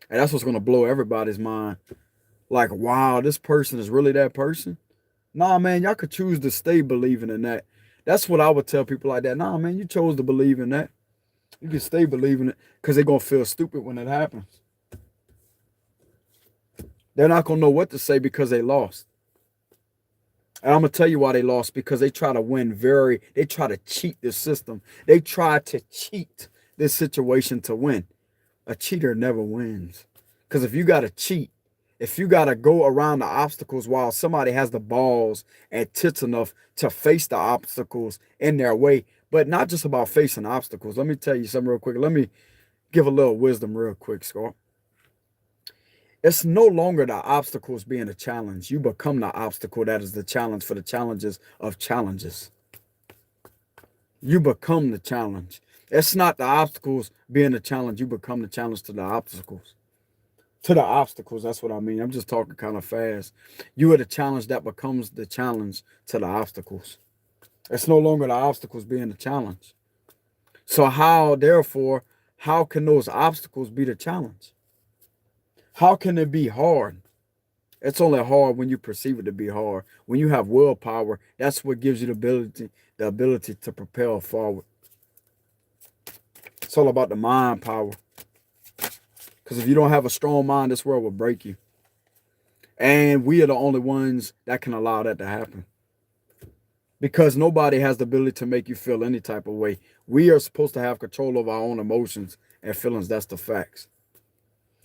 And that's what's going to blow everybody's mind. Like, wow, this person is really that person? Nah, man, y'all could choose to stay believing in that. That's what I would tell people like that. Nah, man, you chose to believe in that. You can stay believing it because they're going to feel stupid when it happens. They're not going to know what to say because they lost. And I'm going to tell you why they lost, because they try to win they try to cheat this system. They try to cheat this situation to win. A cheater never wins. Because if you got to cheat, if you got to go around the obstacles while somebody has the balls and tits enough to face the obstacles in their way, but not just about facing obstacles. Let me tell you something real quick. Let me give a little wisdom real quick, Scorp. It's no longer the obstacles being a challenge. You become the obstacle that is the challenge for the challenges of challenges. You become the challenge. It's not the obstacles being the challenge. You become the challenge to the obstacles. To the obstacles, that's what I mean. I'm just talking kind of fast. You are the challenge that becomes the challenge to the obstacles. It's no longer the obstacles being the challenge. So therefore, how can those obstacles be the challenge? How can it be hard? It's only hard when you perceive it to be hard. When you have willpower, that's what gives you the ability to propel forward. It's all about the mind power. Because if you don't have a strong mind, this world will break you. And we are the only ones that can allow that to happen. Because nobody has the ability to make you feel any type of way. We are supposed to have control of our own emotions and feelings. That's the facts.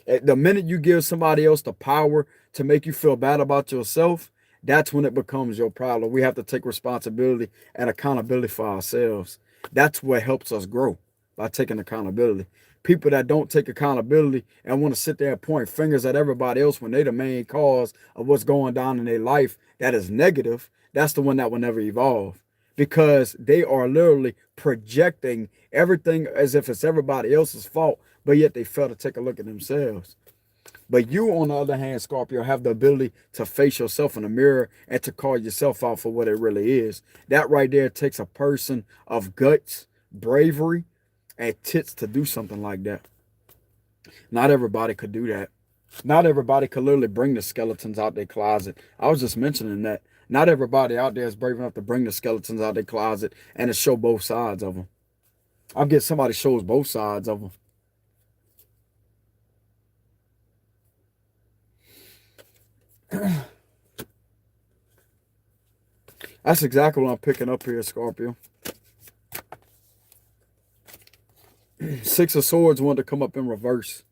The minute you give somebody else the power to make you feel bad about yourself, that's when it becomes your problem. We have to take responsibility and accountability for ourselves. That's what helps us grow, by taking accountability. People that don't take accountability and want to sit there and point fingers at everybody else when they're the main cause of what's going down in their life that is negative, that's the one that will never evolve. Because they are literally projecting everything as if it's everybody else's fault, but yet they fail to take a look at themselves. But you, on the other hand, Scorpio, have the ability to face yourself in the mirror and to call yourself out for what it really is. That right there takes a person of guts, bravery, and tits to do something like that. Not everybody could do that. Not everybody could literally bring the skeletons out their closet. I was just mentioning that. Not everybody out there is brave enough to bring the skeletons out their closet and to show both sides of them. I'll get somebody shows both sides of them. That's exactly what I'm picking up here, Scorpio. Six of Swords wanted to come up in reverse.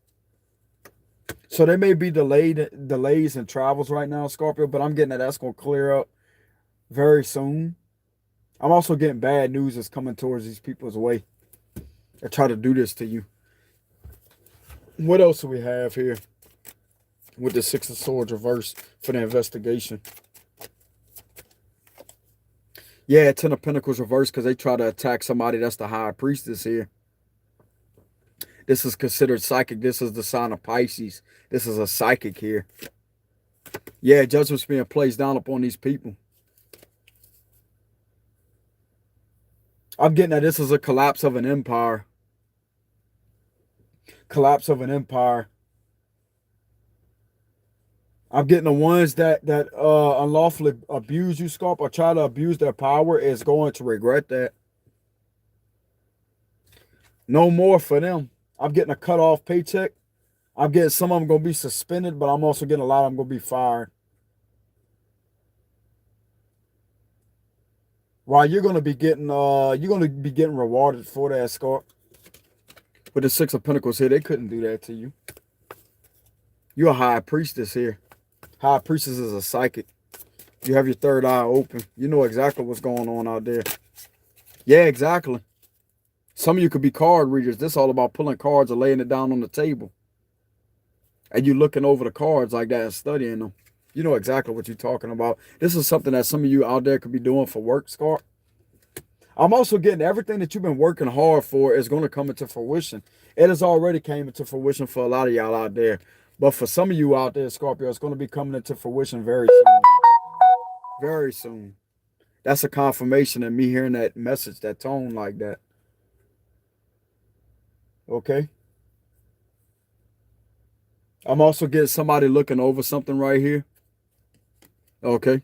So there may be delays in travels right now, Scorpio, but I'm getting that's going to clear up very soon. I'm also getting bad news that's coming towards these people's way. They try to do this to you. What else do we have here with the Six of Swords reverse for the investigation? Yeah, Ten of Pentacles reverse because they try to attack somebody that's the High Priestess here. This is considered psychic. This is the sign of Pisces. This is a psychic here. Yeah, judgment's being placed down upon these people. I'm getting that this is a collapse of an empire. Collapse of an empire. I'm getting the ones that unlawfully abuse you, Scorp, or try to abuse their power is going to regret that. No more for them. I'm getting a cut-off paycheck. I'm getting some of them going to be suspended, but I'm also getting a lot of them going to be fired. While you're gonna be getting rewarded for that, Scorp. With the Six of Pentacles here, they couldn't do that to you. You're a high priestess here. High priestess is a psychic. You have your third eye open. You know exactly what's going on out there. Yeah, exactly. Some of you could be card readers. This is all about pulling cards or laying it down on the table. And you looking over the cards like that and studying them. You know exactly what you're talking about. This is something that some of you out there could be doing for work, Scarp. I'm also getting everything that you've been working hard for is going to come into fruition. It has already came into fruition for a lot of y'all out there. But for some of you out there, Scorpio, it's going to be coming into fruition very soon. Very soon. That's a confirmation of me hearing that message, that tone like that. Okay? I'm also getting somebody looking over something right here. Okay?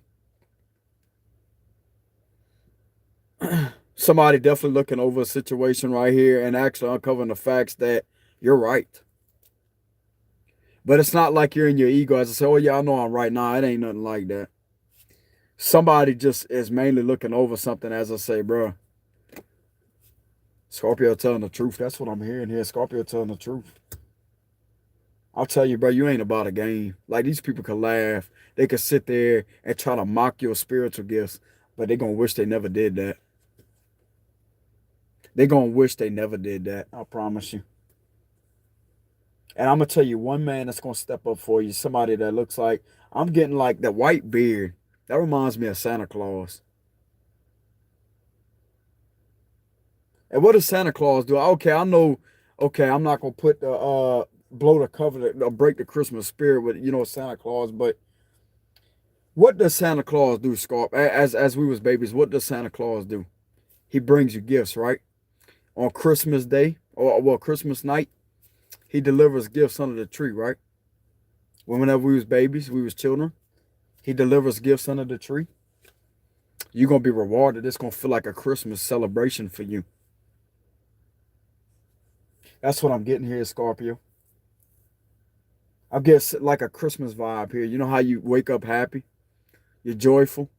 Somebody definitely looking over a situation right here and actually uncovering the facts that you're right. But it's not like you're in your ego as I say, oh yeah, I know I'm right. Nah, it ain't nothing like that. Somebody just is mainly looking over something as I say, bro. Scorpio telling the truth. That's what I'm hearing here. Scorpio telling the truth. I'll tell you, bro, you ain't about a game. Like, these people can laugh. They can sit there and try to mock your spiritual gifts, but they gonna wish they never did that. They gonna wish they never did that. I promise you. And I'm gonna tell you one man that's gonna step up for you. Somebody that looks like, I'm getting like the white beard. That reminds me of Santa Claus. And what does Santa Claus do? Okay, I know. Okay, I'm not gonna put the blow the cover or break the Christmas spirit with Santa Claus, but what does Santa Claus do, Scarp? As we was babies, what does Santa Claus do? He brings you gifts, right? On Christmas Day or well Christmas night, he delivers gifts under the tree, right? Whenever we was babies, we was children, he delivers gifts under the tree. You're gonna be rewarded. It's gonna feel like a Christmas celebration for you. That's what I'm getting here, Scorpio. I guess like a Christmas vibe here. You know how you wake up happy? You're joyful.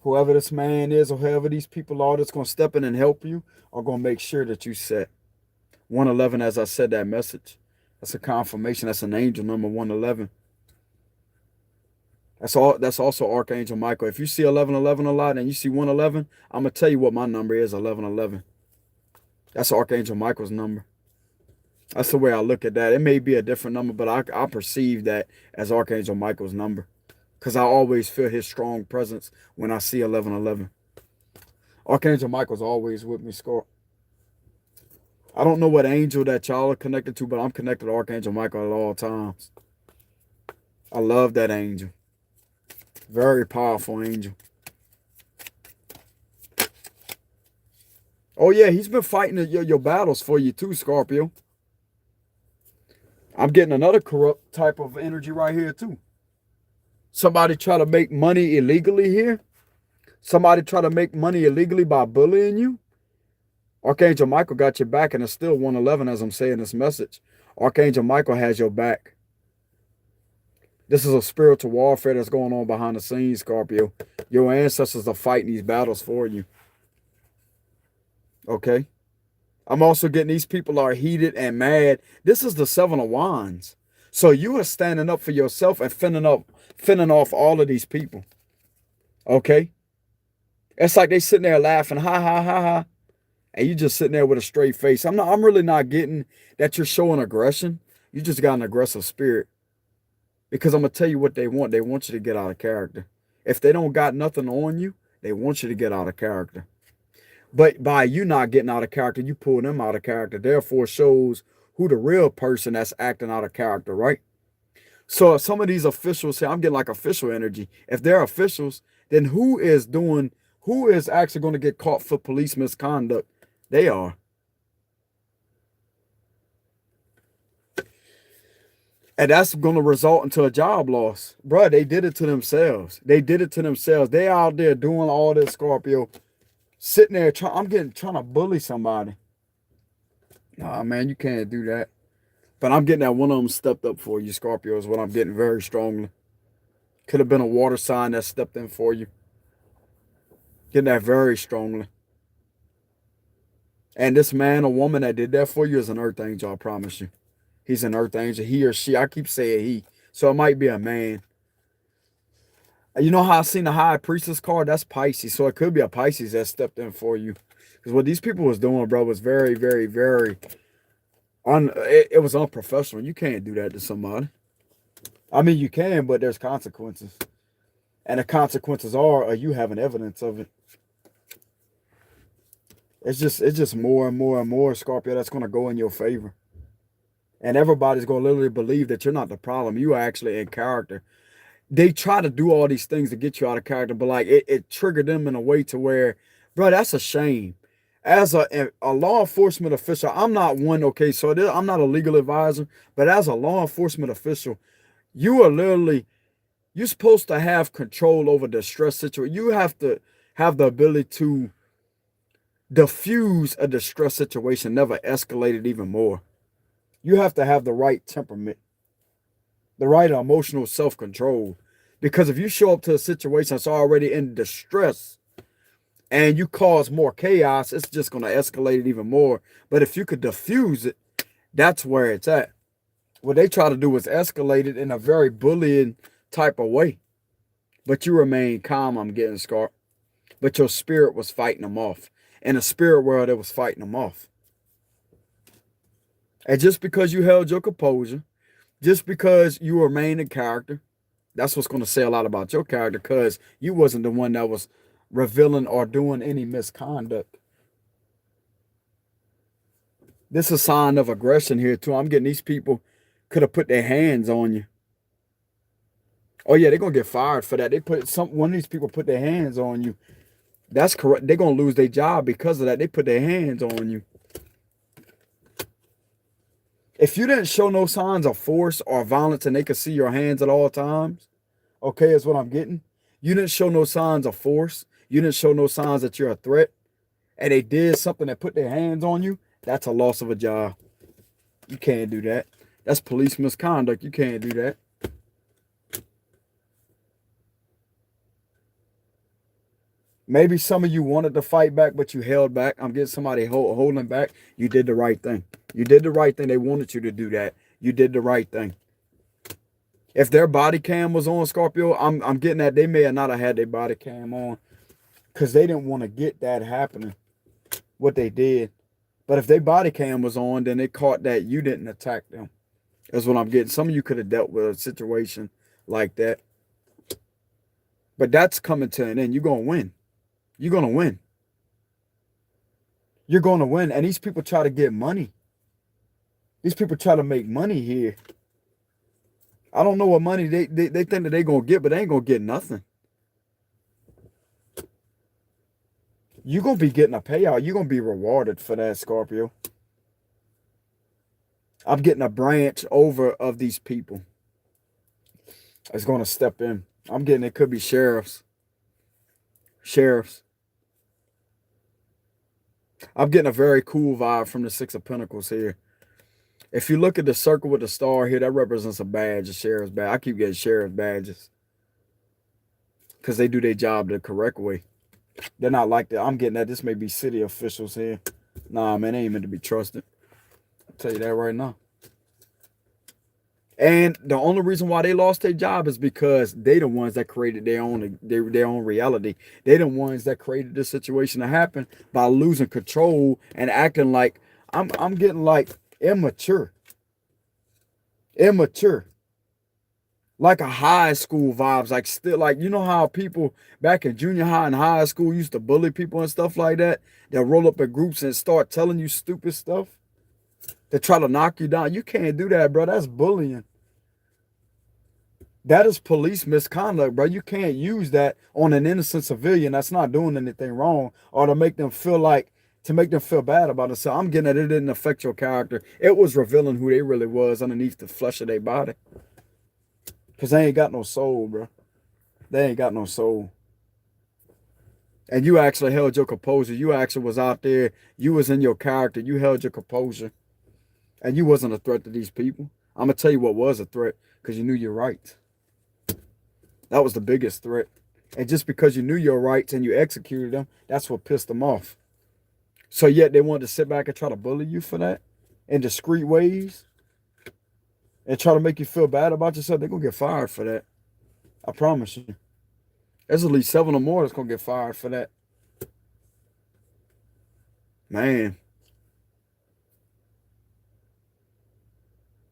Whoever this man is or whoever these people are that's going to step in and help you are going to make sure that you set. 111, as I said, that message. That's a confirmation. That's an angel number 111. That's also Archangel Michael. If you see 1111 a lot and you see 111, I'm going to tell you what my number is, 1111. That's Archangel Michael's number. That's the way I look at that. It may be a different number, but I perceive that as Archangel Michael's number. Because I always feel his strong presence when I see 1111. Archangel Michael's always with me, Scorp. I don't know what angel that y'all are connected to, but I'm connected to Archangel Michael at all times. I love that angel. Very powerful angel. Oh yeah, he's been fighting your battles for you too, Scorpio. I'm getting another corrupt type of energy right here too. Somebody try to make money illegally here. Somebody try to make money illegally by bullying you. Archangel Michael got your back, and it's still 111 as I'm saying this message. Archangel Michael has your back. This is a spiritual warfare that's going on behind the scenes, Scorpio. Your ancestors are fighting these battles for you. Okay? I'm also getting these people are heated and mad. This is the Seven of Wands. So you are standing up for yourself and fending off all of these people. Okay? It's like they sitting there laughing, ha, ha, ha, ha. And you just sitting there with a straight face. I'm really not getting that you're showing aggression. You just got an aggressive spirit. Because I'm going to tell you what they want. They want you to get out of character. If they don't got nothing on you, they want you to get out of character. But by you not getting out of character, you pull them out of character. Therefore shows who the real person that's acting out of character, right? So if some of these officials say, I'm getting like official energy. If they're officials, then who is actually going to get caught for police misconduct? They are. And that's going to result into a job loss. Bruh, they did it to themselves. They did it to themselves. They out there doing all this, Scorpio. Sitting there, trying to bully somebody. Nah, man, you can't do that. But I'm getting that one of them stepped up for you, Scorpio, is what I'm getting very strongly. Could have been a water sign that stepped in for you. Getting that very strongly. And this man or woman that did that for you is an earth angel, I promise you. He's an earth angel. He or she. I keep saying he. So it might be a man. You know how I seen the high priestess card? That's Pisces. So it could be a Pisces that stepped in for you. Because what these people was doing, bro, was very, very, very it was unprofessional. You can't do that to somebody. I mean, you can, but there's consequences. And the consequences are you having evidence of it. It's just more and more and more, Scorpio, that's going to go in your favor. And everybody's going to literally believe that you're not the problem. You are actually in character. They try to do all these things to get you out of character, but like it triggered them in a way to where, bro, that's a shame. As a law enforcement official, I'm not one, okay, so I'm not a legal advisor, but as a law enforcement official, you are literally, you're supposed to have control over the stress situation. You have to have the ability to diffuse a distress situation, never escalate it even more. You have to have the right temperament, the right emotional self-control. Because if you show up to a situation that's already in distress and you cause more chaos, it's just going to escalate it even more. But if you could diffuse it, that's where it's at. What they try to do is escalate it in a very bullying type of way. But you remain calm, I'm getting scarred. But your spirit was fighting them off. In the spirit world, it was fighting them off. And just because you held your composure, just because you remain in character, that's what's going to say a lot about your character, because you wasn't the one that was revealing or doing any misconduct. This is a sign of aggression here too. I'm getting these people could have put their hands on you. Oh yeah, they're going to get fired for that. One of these people put their hands on you. That's correct. They're going to lose their job because of that. They put their hands on you. If you didn't show no signs of force or violence and they could see your hands at all times, okay, is what I'm getting. You didn't show no signs of force. You didn't show no signs that you're a threat. And they did something that put their hands on you. That's a loss of a job. You can't do that. That's police misconduct. You can't do that. Maybe some of you wanted to fight back, but you held back. I'm getting somebody holding back. You did the right thing. You did the right thing. They wanted you to do that. You did the right thing. If their body cam was on, Scorpio, I'm getting that they may have not have had their body cam on because they didn't want to get that happening, what they did. But if their body cam was on, then they caught that you didn't attack them. That's what I'm getting. Some of you could have dealt with a situation like that. But that's coming to an end. You're going to win. You're going to win. You're going to win. And these people try to get money. These people try to make money here. I don't know what money they think that they're going to get, but they ain't going to get nothing. You're going to be getting a payout. You're going to be rewarded for that, Scorpio. I'm getting a branch over of these people. It's going to step in. I'm getting it could be sheriffs. Sheriffs. I'm getting a very cool vibe from the Six of Pentacles here. If you look at the circle with the star here, that represents a badge, a sheriff's badge. I keep getting sheriff's badges because they do their job the correct way. They're not like that. I'm getting that. This may be city officials here. Nah, man, they ain't meant to be trusted. I'll tell you that right now. And the only reason why they lost their job is because they the ones that created their own reality. They the ones that created this situation to happen by losing control and acting like I'm getting like immature. Immature. Like a high school vibes, like still like, you know how people back in junior high and high school used to bully people and stuff like that? They'll roll up in groups and start telling you stupid stuff to try to knock you down. You can't do that, bro. That's bullying. That is police misconduct, bro. You can't use that on an innocent civilian that's not doing anything wrong, or to make them feel bad about it. So I'm getting that it didn't affect your character. It was revealing who they really was underneath the flesh of their body. Because they ain't got no soul, bro. They ain't got no soul. And you actually held your composure. You actually was out there. You was in your character. You held your composure. And you wasn't a threat to these people. I'm going to tell you what was a threat, because you knew you're right. That was the biggest threat. And just because you knew your rights and you executed them, that's what pissed them off. So yet they wanted to sit back and try to bully you for that in discreet ways and try to make you feel bad about yourself. They're going to get fired for that. I promise you. There's at least 7 or more that's going to get fired for that. Man.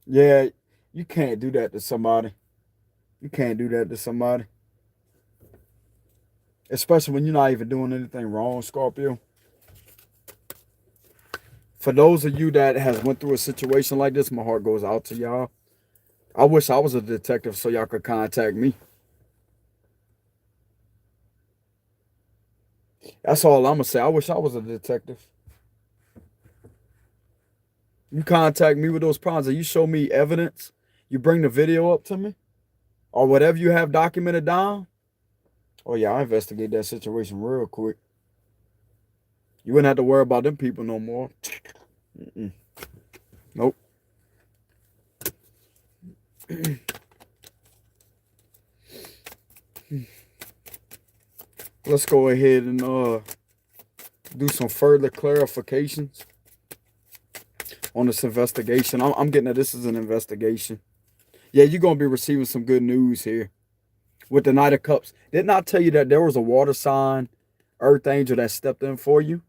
Yeah, you can't do that to somebody. You can't do that to somebody. Especially when you're not even doing anything wrong, Scorpio. For those of you that has went through a situation like this, my heart goes out to y'all. I wish I was a detective so y'all could contact me. That's all I'm going to say. I wish I was a detective. You contact me with those problems and you show me evidence, you bring the video up to me, or whatever you have documented down, oh yeah, I'll investigate that situation real quick. You wouldn't have to worry about them people no more. Nope. Let's go ahead and do some further clarifications on this investigation. I'm getting that this is an investigation. Yeah, you're going to be receiving some good news here with the Knight of Cups. Didn't I tell you that there was a water sign, Earth Angel, that stepped in for you?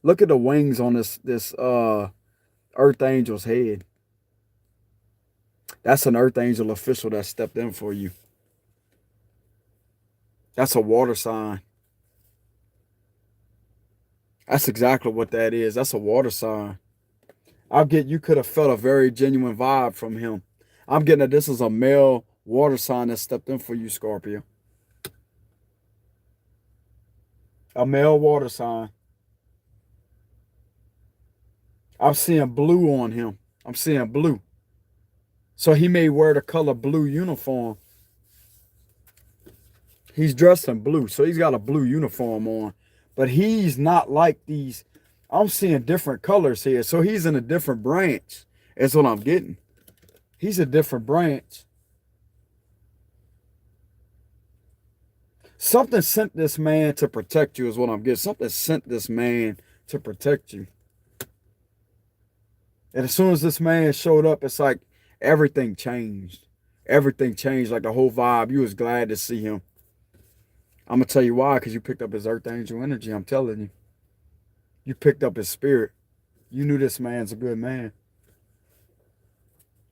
Look at the wings on this Earth Angel's head. That's an Earth Angel official that stepped in for you. That's a water sign. That's exactly what that is. That's a water sign. You could have felt a very genuine vibe from him. I'm getting that this is a male water sign that stepped in for you, Scorpio. A male water sign. I'm seeing blue on him. I'm seeing blue. So he may wear the color blue uniform. He's dressed in blue, so he's got a blue uniform on. But he's not like these. I'm seeing different colors here. So he's in a different branch. That's what I'm getting. He's a different branch. Something sent this man to protect you is what I'm getting. Something sent this man to protect you. And as soon as this man showed up, it's like everything changed. Everything changed, like the whole vibe. You was glad to see him. I'm going to tell you why, because you picked up his Earth Angel energy. I'm telling you. You picked up his spirit. You knew this man's a good man.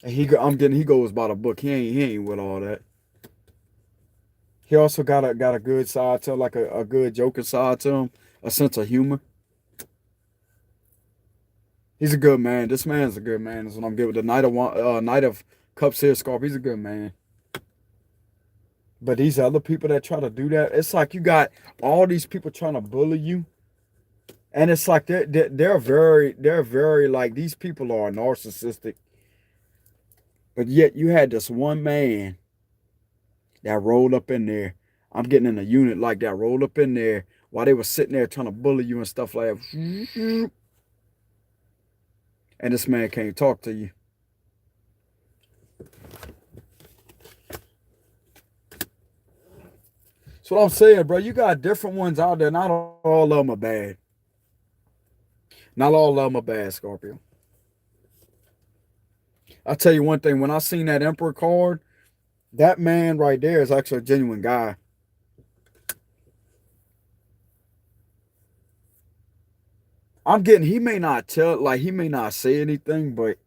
And he goes by the book. He ain't with all that. He also got a good side to him, like a good joker side to him, a sense of humor. He's a good man. This man's a good man. That's what I'm getting with the Knight of Cups here, Scorpio. He's a good man. But these other people that try to do that, it's like you got all these people trying to bully you. And it's like they're very like, these people are narcissistic. But yet you had this one man that rolled up in there. I'm getting in a unit like that, rolled up in there while they were sitting there trying to bully you and stuff like that. And this man can't talk to you. That's what I'm saying, bro. You got different ones out there. Not all of them are bad. Not all of them are bad, Scorpio. I'll tell you one thing. When I seen that Emperor card, that man right there is actually a genuine guy. I'm getting, he may not say anything, but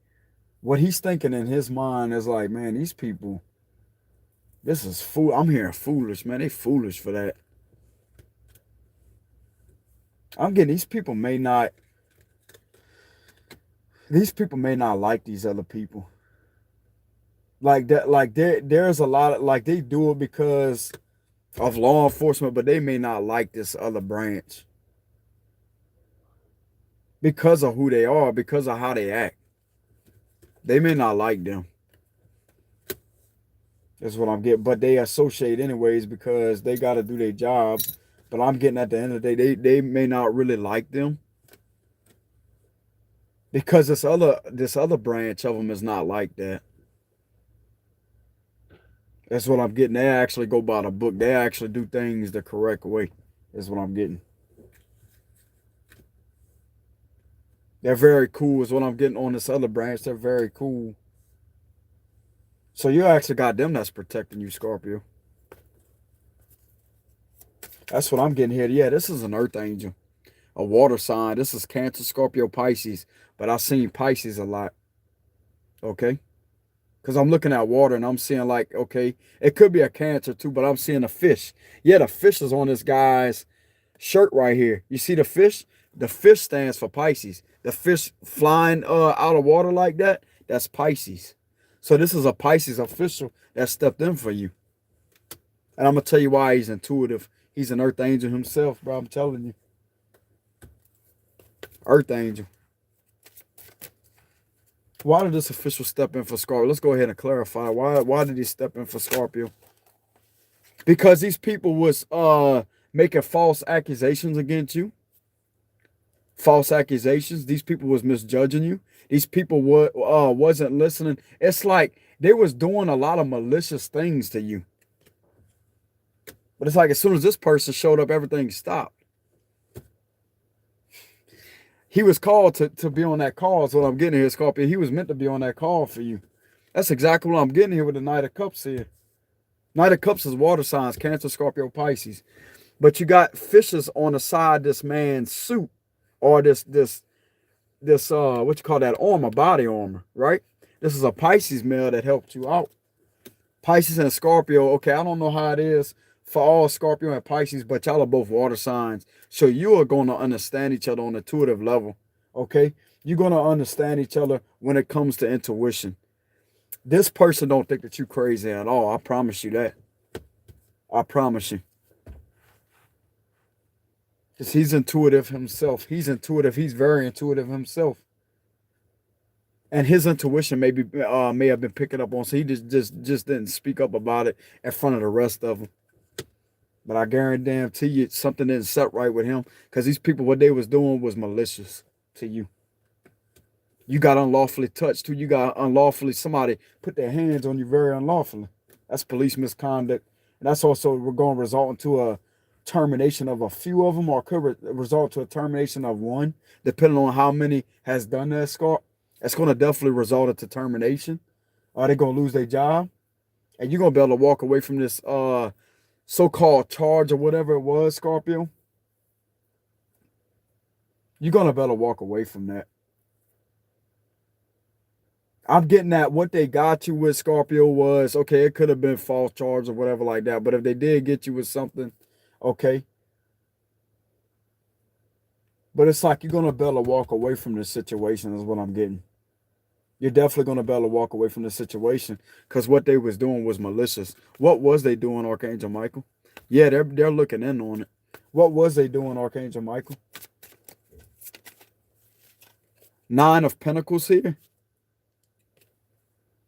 what he's thinking in his mind is like, man, these people, this is fool. I'm hearing foolish, man. They foolish for that. I'm getting, these people may not like these other people. Like that, like there's a lot of, like, they do it because of law enforcement, but they may not like this other branch. Because of who they are, because of how they act. They may not like them. That's what I'm getting. But they associate anyways because they got to do their job. But I'm getting, at the end of the day, they may not really like them. Because this other branch of them is not like that. That's what I'm getting. They actually go by the book. They actually do things the correct way. Is what I'm getting. They're very cool is what I'm getting on this other branch. They're very cool. So you actually got them that's protecting you, Scorpio. That's what I'm getting here. Yeah, this is an earth angel. A water sign. This is Cancer, Scorpio, Pisces. But I've seen Pisces a lot. Okay? Because I'm looking at water and I'm seeing like, okay, it could be a Cancer too, but I'm seeing a fish. Yeah, the fish is on this guy's shirt right here. You see the fish? The fish stands for Pisces. The fish flying out of water like that, that's Pisces. So this is a Pisces official that stepped in for you. And I'm going to tell you why he's intuitive. He's an earth angel himself, bro. I'm telling you. Earth angel. Why did this official step in for Scorpio? Let's go ahead and clarify. Why did he step in for Scorpio? Because these people was making false accusations against you. False accusations. These people was misjudging you. These people wasn't listening. It's like they was doing a lot of malicious things to you. But it's like as soon as this person showed up, everything stopped. He was called to be on that call is what I'm getting here, Scorpio. He was meant to be on that call for you. That's exactly what I'm getting here with the Knight of Cups here. Knight of Cups is water signs, Cancer, Scorpio, Pisces. But you got fishes on the side of this man's suit. Or this what you call that armor, body armor, right? This is a Pisces male that helped you out. Pisces and Scorpio, okay, I don't know how it is for all Scorpio and Pisces, but y'all are both water signs. So you are going to understand each other on an intuitive level, okay? You're going to understand each other when it comes to intuition. This person don't think that you're crazy at all. I promise you that. I promise you. Because he's intuitive himself. He's intuitive. He's very intuitive himself. And his intuition may have been picking up on, so he just didn't speak up about it in front of the rest of them. But I guarantee you something didn't set right with him, because these people, what they was doing was malicious to you. You got unlawfully touched too. You got unlawfully, somebody put their hands on you very unlawfully. That's police misconduct. And that's also going to result into a termination of a few of them, or could result to a termination of one, depending on how many has done that, Scorp. It's going to definitely result into termination. Or they're going to lose their job. And you're going to be able to walk away from this so-called charge or whatever it was, Scorpio. You're going to be able to walk away from that. I'm getting at what they got you with, Scorpio, was, okay, it could have been false charge or whatever like that. But if they did get you with something, okay. But it's like you're going to be able to walk away from this situation is what I'm getting. You're definitely going to be able to walk away from the situation, because what they was doing was malicious. What was they doing, Archangel Michael? Yeah, they're looking in on it. What was they doing, Archangel Michael? Nine of Pentacles here.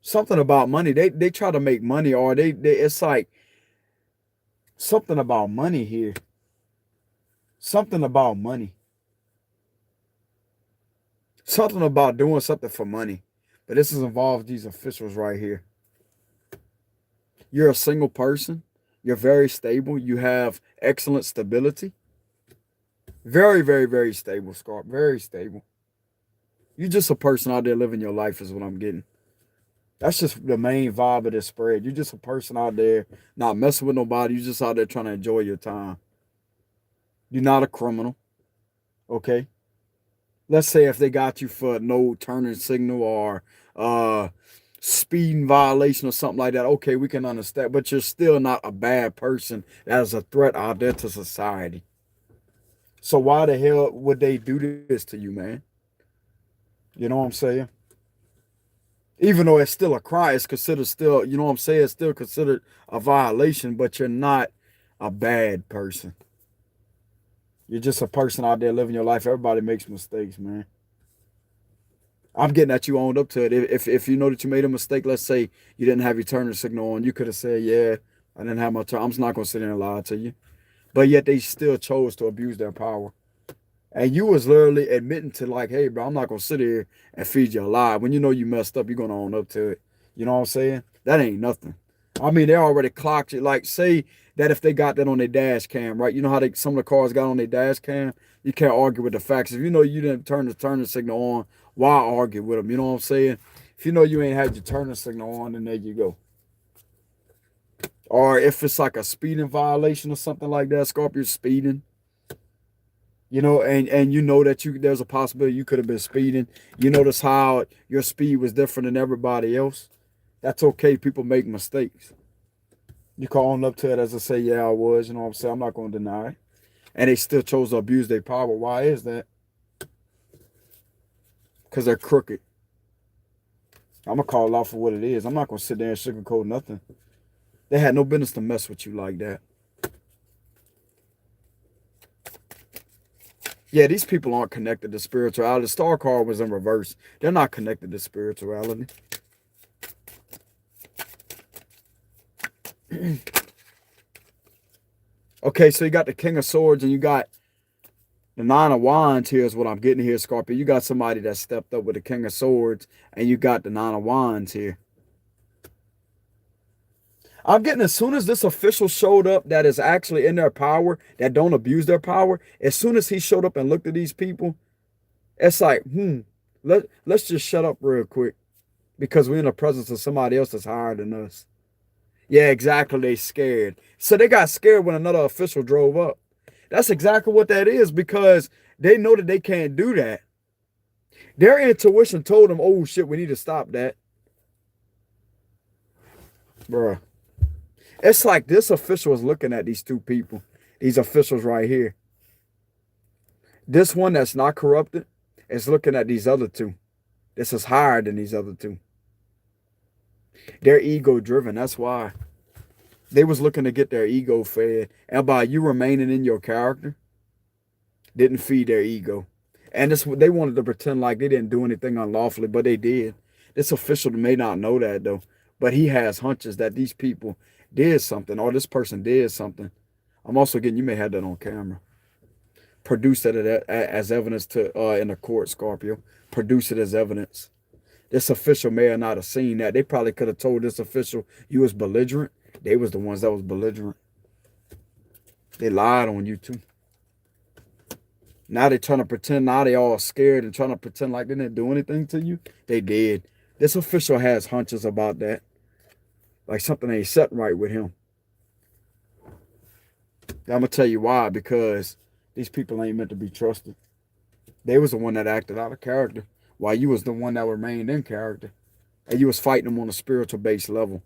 Something about money. They try to make money, or they it's like something about money here. Something about money. Something about doing something for money. But this is involved these officials right here. You're a single person. You're very stable. You have excellent stability. Very, very, very stable, Scarp. Very stable. You're just a person out there living your life is what I'm getting. That's just the main vibe of this spread. You're just a person out there not messing with nobody. You're just out there trying to enjoy your time. You're not a criminal. Okay? Let's say if they got you for no turning signal or speeding violation or something like that, okay, we can understand. But you're still not a bad person that is a threat out there to society. So why the hell would they do this to you, man? You know what I'm saying? Even though it's still a crime, it's considered still, you know what I'm saying? It's still considered a violation, but you're not a bad person. You're just a person out there living your life. Everybody makes mistakes, man. I'm getting that you owned up to it. If you know that you made a mistake, let's say you didn't have your turning signal on, you could have said, yeah, I didn't have my turn. I'm just not going to sit there and lie to you. But yet they still chose to abuse their power. And you was literally admitting to like, hey, bro, I'm not going to sit here and feed you a lie. When you know you messed up, you're going to own up to it. You know what I'm saying? That ain't nothing. I mean, they already clocked it. Like, say that if they got that on their dash cam, right? You know how some of the cars got on their dash cam? You can't argue with the facts. If you know you didn't turn the turning signal on, why argue with them? You know what I'm saying? If you know you ain't had your turning signal on, then there you go. Or if it's like a speeding violation or something like that, Scorpio speeding. You know, and you know that there's a possibility you could have been speeding. You notice how your speed was different than everybody else. That's okay. People make mistakes. You can own up to it as I say, yeah, I was. You know what I'm saying? I'm not going to deny it. And they still chose to abuse their power. Why is that? Because they're crooked. I'm going to call it out for what it is. I'm not going to sit there and sugarcoat nothing. They had no business to mess with you like that. Yeah, these people aren't connected to spirituality. The star card was in reverse. They're not connected to spirituality. Okay, so you got the King of Swords and you got the Nine of Wands here is what I'm getting here, Scorpio. You got somebody that stepped up with the King of Swords and you got the Nine of Wands here. I'm getting as soon as this official showed up that is actually in their power, that don't abuse their power, as soon as he showed up and looked at these people, it's like, let's just shut up real quick because we're in the presence of somebody else that's higher than us. Yeah, exactly. They scared. So they got scared when another official drove up. That's exactly what that is because they know that they can't do that. Their intuition told them, oh, shit, we need to stop that. Bruh. It's like this official is looking at these two people, these officials right here. This one that's not corrupted is looking at these other two. This is higher than these other two. They're ego driven. That's why. They was looking to get their ego fed. And by you remaining in your character, didn't feed their ego. And they wanted to pretend like they didn't do anything unlawfully, but they did. This official may not know that though. But he has hunches that these people did something or this person did something. I'm also getting, you may have that on camera. Produce it as evidence to in the court, Scorpio. Produce it as evidence. This official may or not have seen that. They probably could have told this official you was belligerent. They was the ones that was belligerent. They lied on you too. Now they trying to pretend, now they all scared and trying to pretend like they didn't do anything to you. They did. This official has hunches about that. Like something ain't set right with him. I'm going to tell you why. Because these people ain't meant to be trusted. They was the one that acted out of character. While you was the one that remained in character. And you was fighting them on a spiritual based level.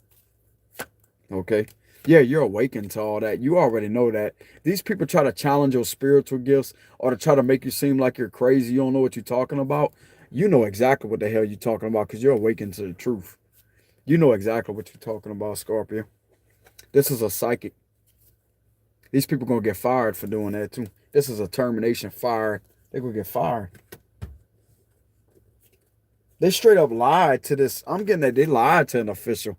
Okay? Yeah, you're awakened to all that. You already know that. These people try to challenge your spiritual gifts or to try to make you seem like you're crazy. You don't know what you're talking about. You know exactly what the hell you're talking about because you're awakened to the truth. You know exactly what you're talking about, Scorpio. This is a psychic. These people going to get fired for doing that too. This is a termination fire. They're going to get fired. They straight up lied to this. I'm getting that they lied to an official.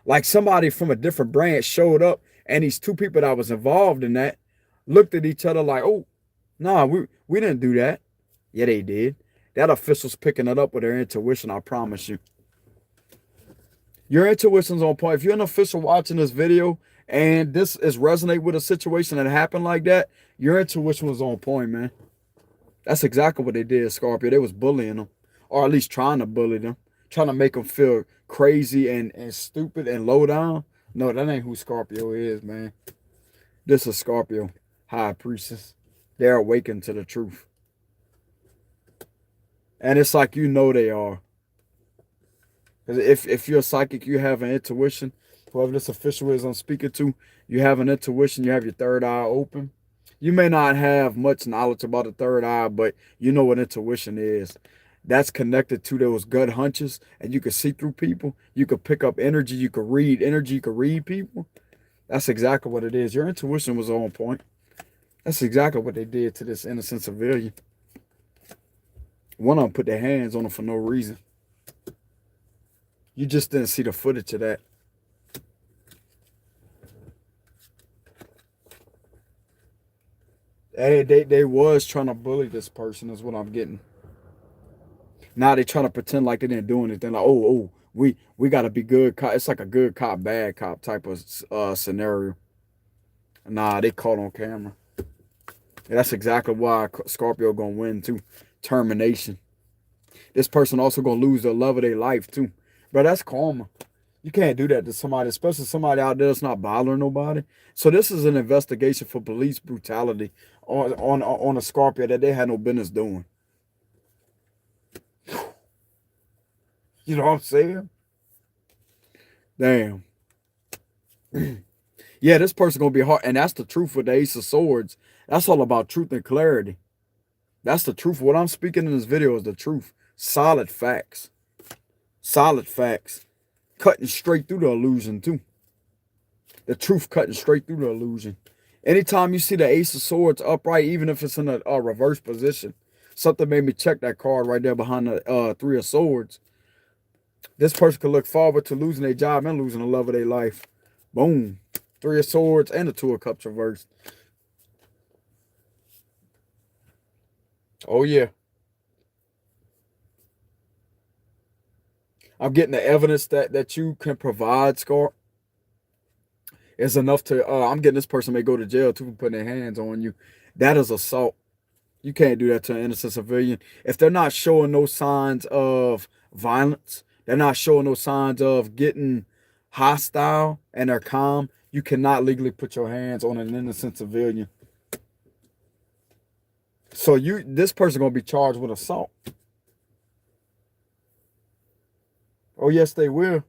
Like somebody from a different branch showed up and these two people that was involved in that looked at each other like, oh, nah, we didn't do that. Yeah, they did. That official's picking it up with their intuition, I promise you. Your intuition's on point. If you're an official watching this video and this is resonate with a situation that happened like that, your intuition was on point, man. That's exactly what they did, Scorpio. They was bullying them, or at least trying to bully them, trying to make them feel crazy and stupid and low down. No, that ain't who Scorpio is, man. This is Scorpio, high priestess. They're awakened to the truth. And it's like you know they are. If you're a psychic, you have an intuition. Whoever this official is I'm speaking to, you have an intuition. You have your third eye open. You may not have much knowledge about the third eye, but you know what intuition is. That's connected to those gut hunches, and you can see through people. You can pick up energy. You can read energy. You can read people. That's exactly what it is. Your intuition was on point. That's exactly what they did to this innocent civilian. One of them put their hands on him for no reason. You just didn't see the footage of that. They was trying to bully this person is what I'm getting. Now they trying to pretend like they didn't do anything. Like, oh, we got to be good cop. It's like a good cop, bad cop type of scenario. Nah, they caught on camera. And that's exactly why Scorpio gonna win too. Termination. This person also gonna lose the love of their life too. But that's karma. You can't do that to somebody, especially somebody out there that's not bothering nobody. So this is an investigation for police brutality on a Scorpio that they had no business doing. You know what I'm saying? Damn. Yeah, this person gonna be hard, and that's the truth with the Ace of Swords. That's all about truth and clarity. That's the truth. What I'm speaking in this video is the truth. Solid facts. Solid facts. Cutting straight through the illusion too. The truth cutting straight through the illusion. Anytime you see the Ace of Swords upright, even if it's in a reverse position, something made me check that card right there behind the Three of Swords. This person could look forward to losing their job and losing the love of their life. Boom. Three of Swords and the Two of Cups reversed. Oh, yeah. I'm getting the evidence that you can provide, Scar, is enough to, I'm getting this person may go to jail too for putting their hands on you. That is assault. You can't do that to an innocent civilian. If they're not showing no signs of violence, they're not showing no signs of getting hostile, and they're calm, you cannot legally put your hands on an innocent civilian. So this person gonna be charged with assault. Oh, yes, they will.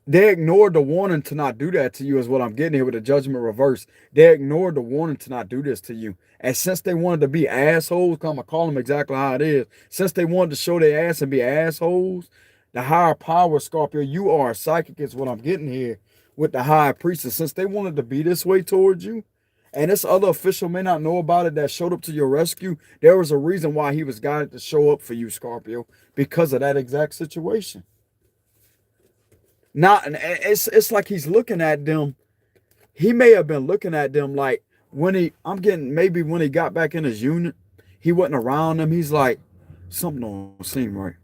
They ignored the warning to not do that to you is what I'm getting here with the judgment reverse. They ignored the warning to not do this to you. And since they wanted to be assholes, I'm going to call them exactly how it is. Since they wanted to show their ass and be assholes, the higher power, Scorpio, you are a psychic is what I'm getting here with the high priestess. Since they wanted to be this way towards you, and this other official may not know about it that showed up to your rescue, there was a reason why he was guided to show up for you, Scorpio, because of that exact situation. Not, it's like he's looking at them. He may have been looking at them like maybe when he got back in his unit, he wasn't around them. He's like, something don't seem right.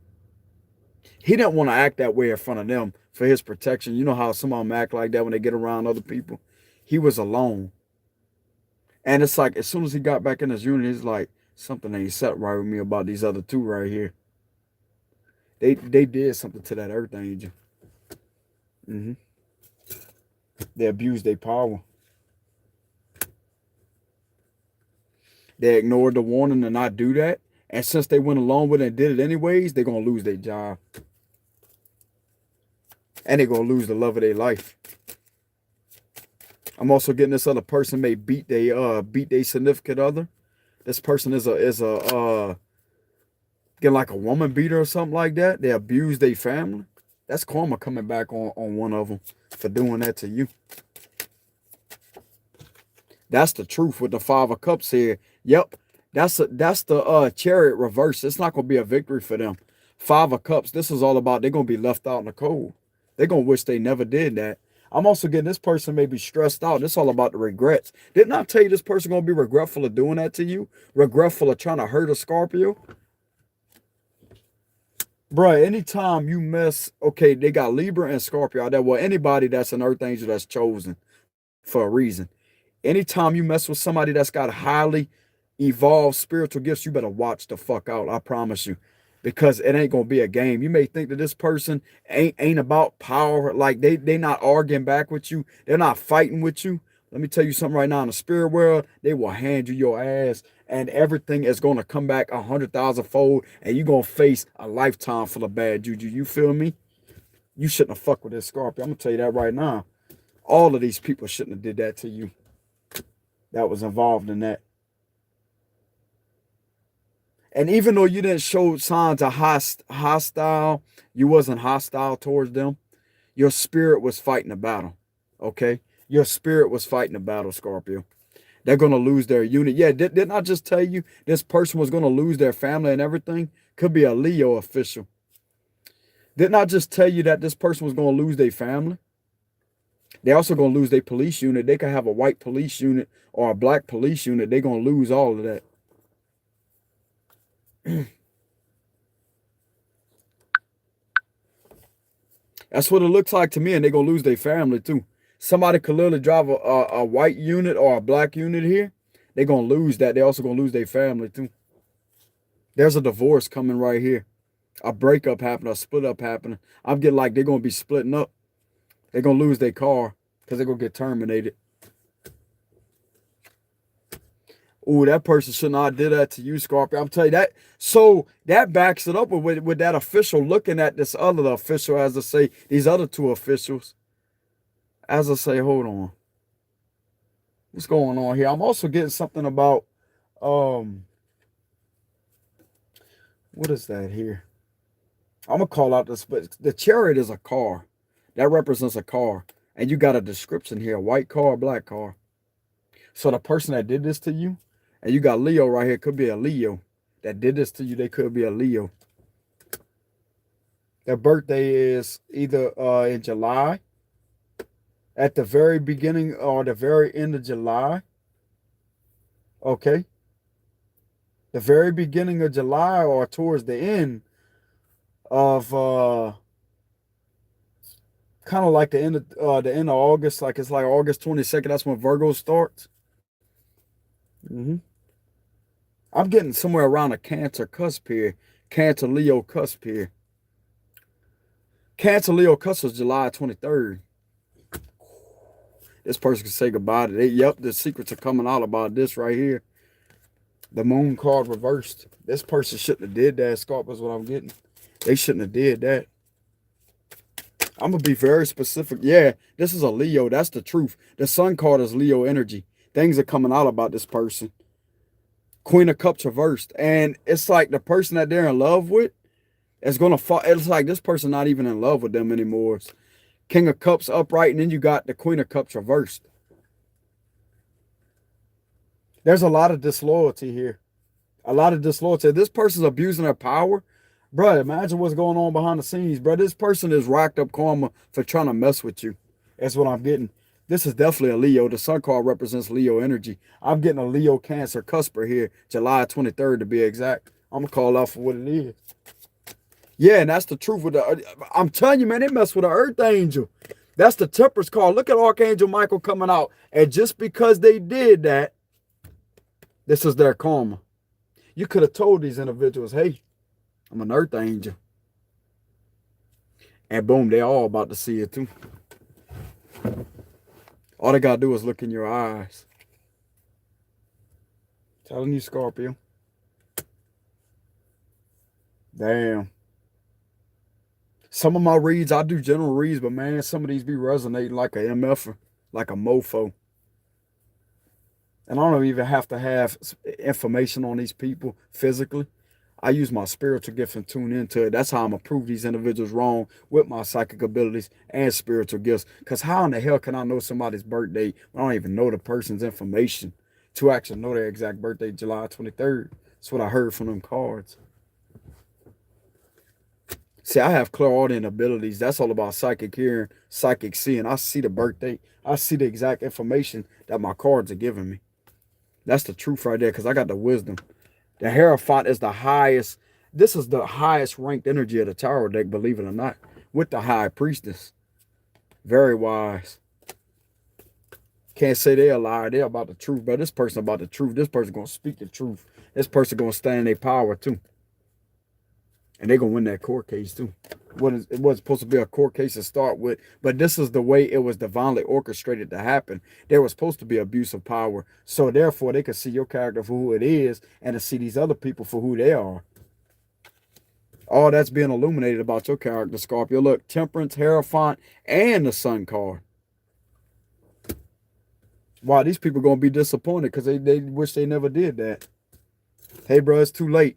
He didn't want to act that way in front of them for his protection. You know how some of them act like that when they get around other people. He was alone. And it's like, as soon as he got back in his unit, he's like, something ain't set right with me about these other two right here. They did something to that Earth Angel. They abused their power. They ignored the warning to not do that. And since they went along with it and did it anyways, they're going to lose their job. And they're going to lose the love of their life. I'm also getting this other person may beat their significant other. This person is getting like a woman beater or something like that. They abuse their family. That's karma coming back on one of them for doing that to you. That's the truth with the Five of Cups here. Yep, that's the Chariot reverse. It's not gonna be a victory for them. Five of Cups. This is all about they're gonna be left out in the cold. They're gonna wish they never did that. I'm also getting this person may be stressed out. It's all about the regrets. Didn't I tell you this person gonna be regretful of doing that to you? Regretful of trying to hurt a Scorpio? Bruh, anytime you mess, okay, they got Libra and Scorpio out there. Well, anybody that's an Earth Angel that's chosen for a reason. Anytime you mess with somebody that's got highly evolved spiritual gifts, you better watch the fuck out. I promise you. Because it ain't gonna be a game. You may think that this person ain't about power. Like they not arguing back with you. They're not fighting with you. Let me tell you something right now. In the spirit world, they will hand you your ass, and everything is gonna come back 100,000 fold, and you're gonna face a lifetime full of bad juju. You feel me? You shouldn't have fucked with this Scorpio. I'm gonna tell you that right now. All of these people shouldn't have did that to you. That was involved in that. And even though you didn't show signs of hostile, you wasn't hostile towards them, your spirit was fighting a battle, okay? Your spirit was fighting a battle, Scorpio. They're going to lose their unit. Yeah, didn't I just tell you this person was going to lose their family and everything? Could be a Leo official. Didn't I just tell you that this person was going to lose their family? They're also going to lose their police unit. They could have a white police unit or a black police unit. They're going to lose all of that. That's what it looks like to me, and they're going to lose their family too. Somebody could literally drive a white unit or a black unit here. They're going to lose that. They're also going to lose their family too. There's a divorce coming right here. A breakup happening, a split up happening. I'm getting like they're going to be splitting up. They're going to lose their car because they're going to get terminated. Ooh, that person should not have did that to you, Scorpio. I'm telling you that. So that backs it up with that official looking at this other official, as I say, these other two officials. As I say, hold on. What's going on here? I'm also getting something about, what is that here? I'm going to call out this, but the Chariot is a car. That represents a car. And you got a description here, white car, black car. So the person that did this to you, and you got Leo right here, could be a Leo. That did this to you, they could be a Leo. Their birthday is either in July, at the very beginning or the very end of July. Okay. The very beginning of July or towards the end of kind of like the end of August, like it's like August 22nd. That's when Virgo starts. I'm getting somewhere around a Cancer cusp here. Cancer Leo cusp here. Cancer Leo cusp is July 23rd. This person can say goodbye to it. Yep, the secrets are coming out about this right here. The moon card reversed. This person shouldn't have did that. Scorpio is what I'm getting. They shouldn't have did that. I'm going to be very specific. Yeah, this is a Leo. That's the truth. The sun card is Leo energy. Things are coming out about this person. Queen of Cups reversed. And it's like the person that they're in love with is going to fall. It's like this person not even in love with them anymore. It's King of Cups upright, and then you got the Queen of Cups reversed. There's a lot of disloyalty here. A lot of disloyalty. This person's abusing their power. Bro, imagine what's going on behind the scenes, bro. This person is racked up karma for trying to mess with you. That's what I'm getting. This is definitely a Leo. The sun card represents Leo energy. I'm getting a Leo Cancer cusper here, July 23rd to be exact. I'm going to call out for what it is. Yeah, and that's the truth. With I'm telling you, man, they mess with an Earth Angel. That's the Temperance card. Look at Archangel Michael coming out. And just because they did that, this is their karma. You could have told these individuals, hey, I'm an Earth Angel. And boom, they're all about to see it too. All they got to do is look in your eyes. Telling you, Scorpio. Damn. Some of my reads, I do general reads, but man, some of these be resonating like a MF, like a mofo. And I don't even have to have information on these people physically. I use my spiritual gift and tune into it. That's how I'm going to prove these individuals wrong with my psychic abilities and spiritual gifts. Because how in the hell can I know somebody's birthday when I don't even know the person's information to actually know their exact birthday, July 23rd? That's what I heard from them cards. See, I have clairaudient abilities. That's all about psychic hearing, psychic seeing. I see the birthday. I see the exact information that my cards are giving me. That's the truth right there, because I got the wisdom. The Hierophant is the highest. This is the highest ranked energy of the tarot deck, believe it or not, with the High Priestess. Very wise. Can't say they're a liar. They're about the truth, but this person about the truth. This person going to speak the truth. This person going to stand in their power too. And they're going to win that court case too. It was supposed to be a court case to start with, but this is the way it was divinely orchestrated to happen. There was supposed to be abuse of power. So therefore, they could see your character for who it is and to see these other people for who they are. All that's being illuminated about your character, Scorpio. Look, Temperance, Hierophant, and the Sun card. Wow, these people going to be disappointed because they wish they never did that. Hey, bro, it's too late.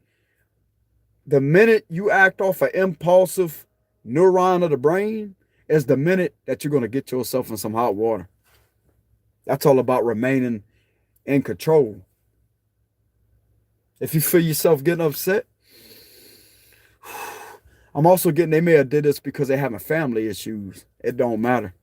The minute you act off an impulsive neuron of the brain is the minute that you're going to get yourself in some hot water. That's all about remaining in control. If you feel yourself getting upset, I'm also getting they may have did this because they're having family issues. It don't matter.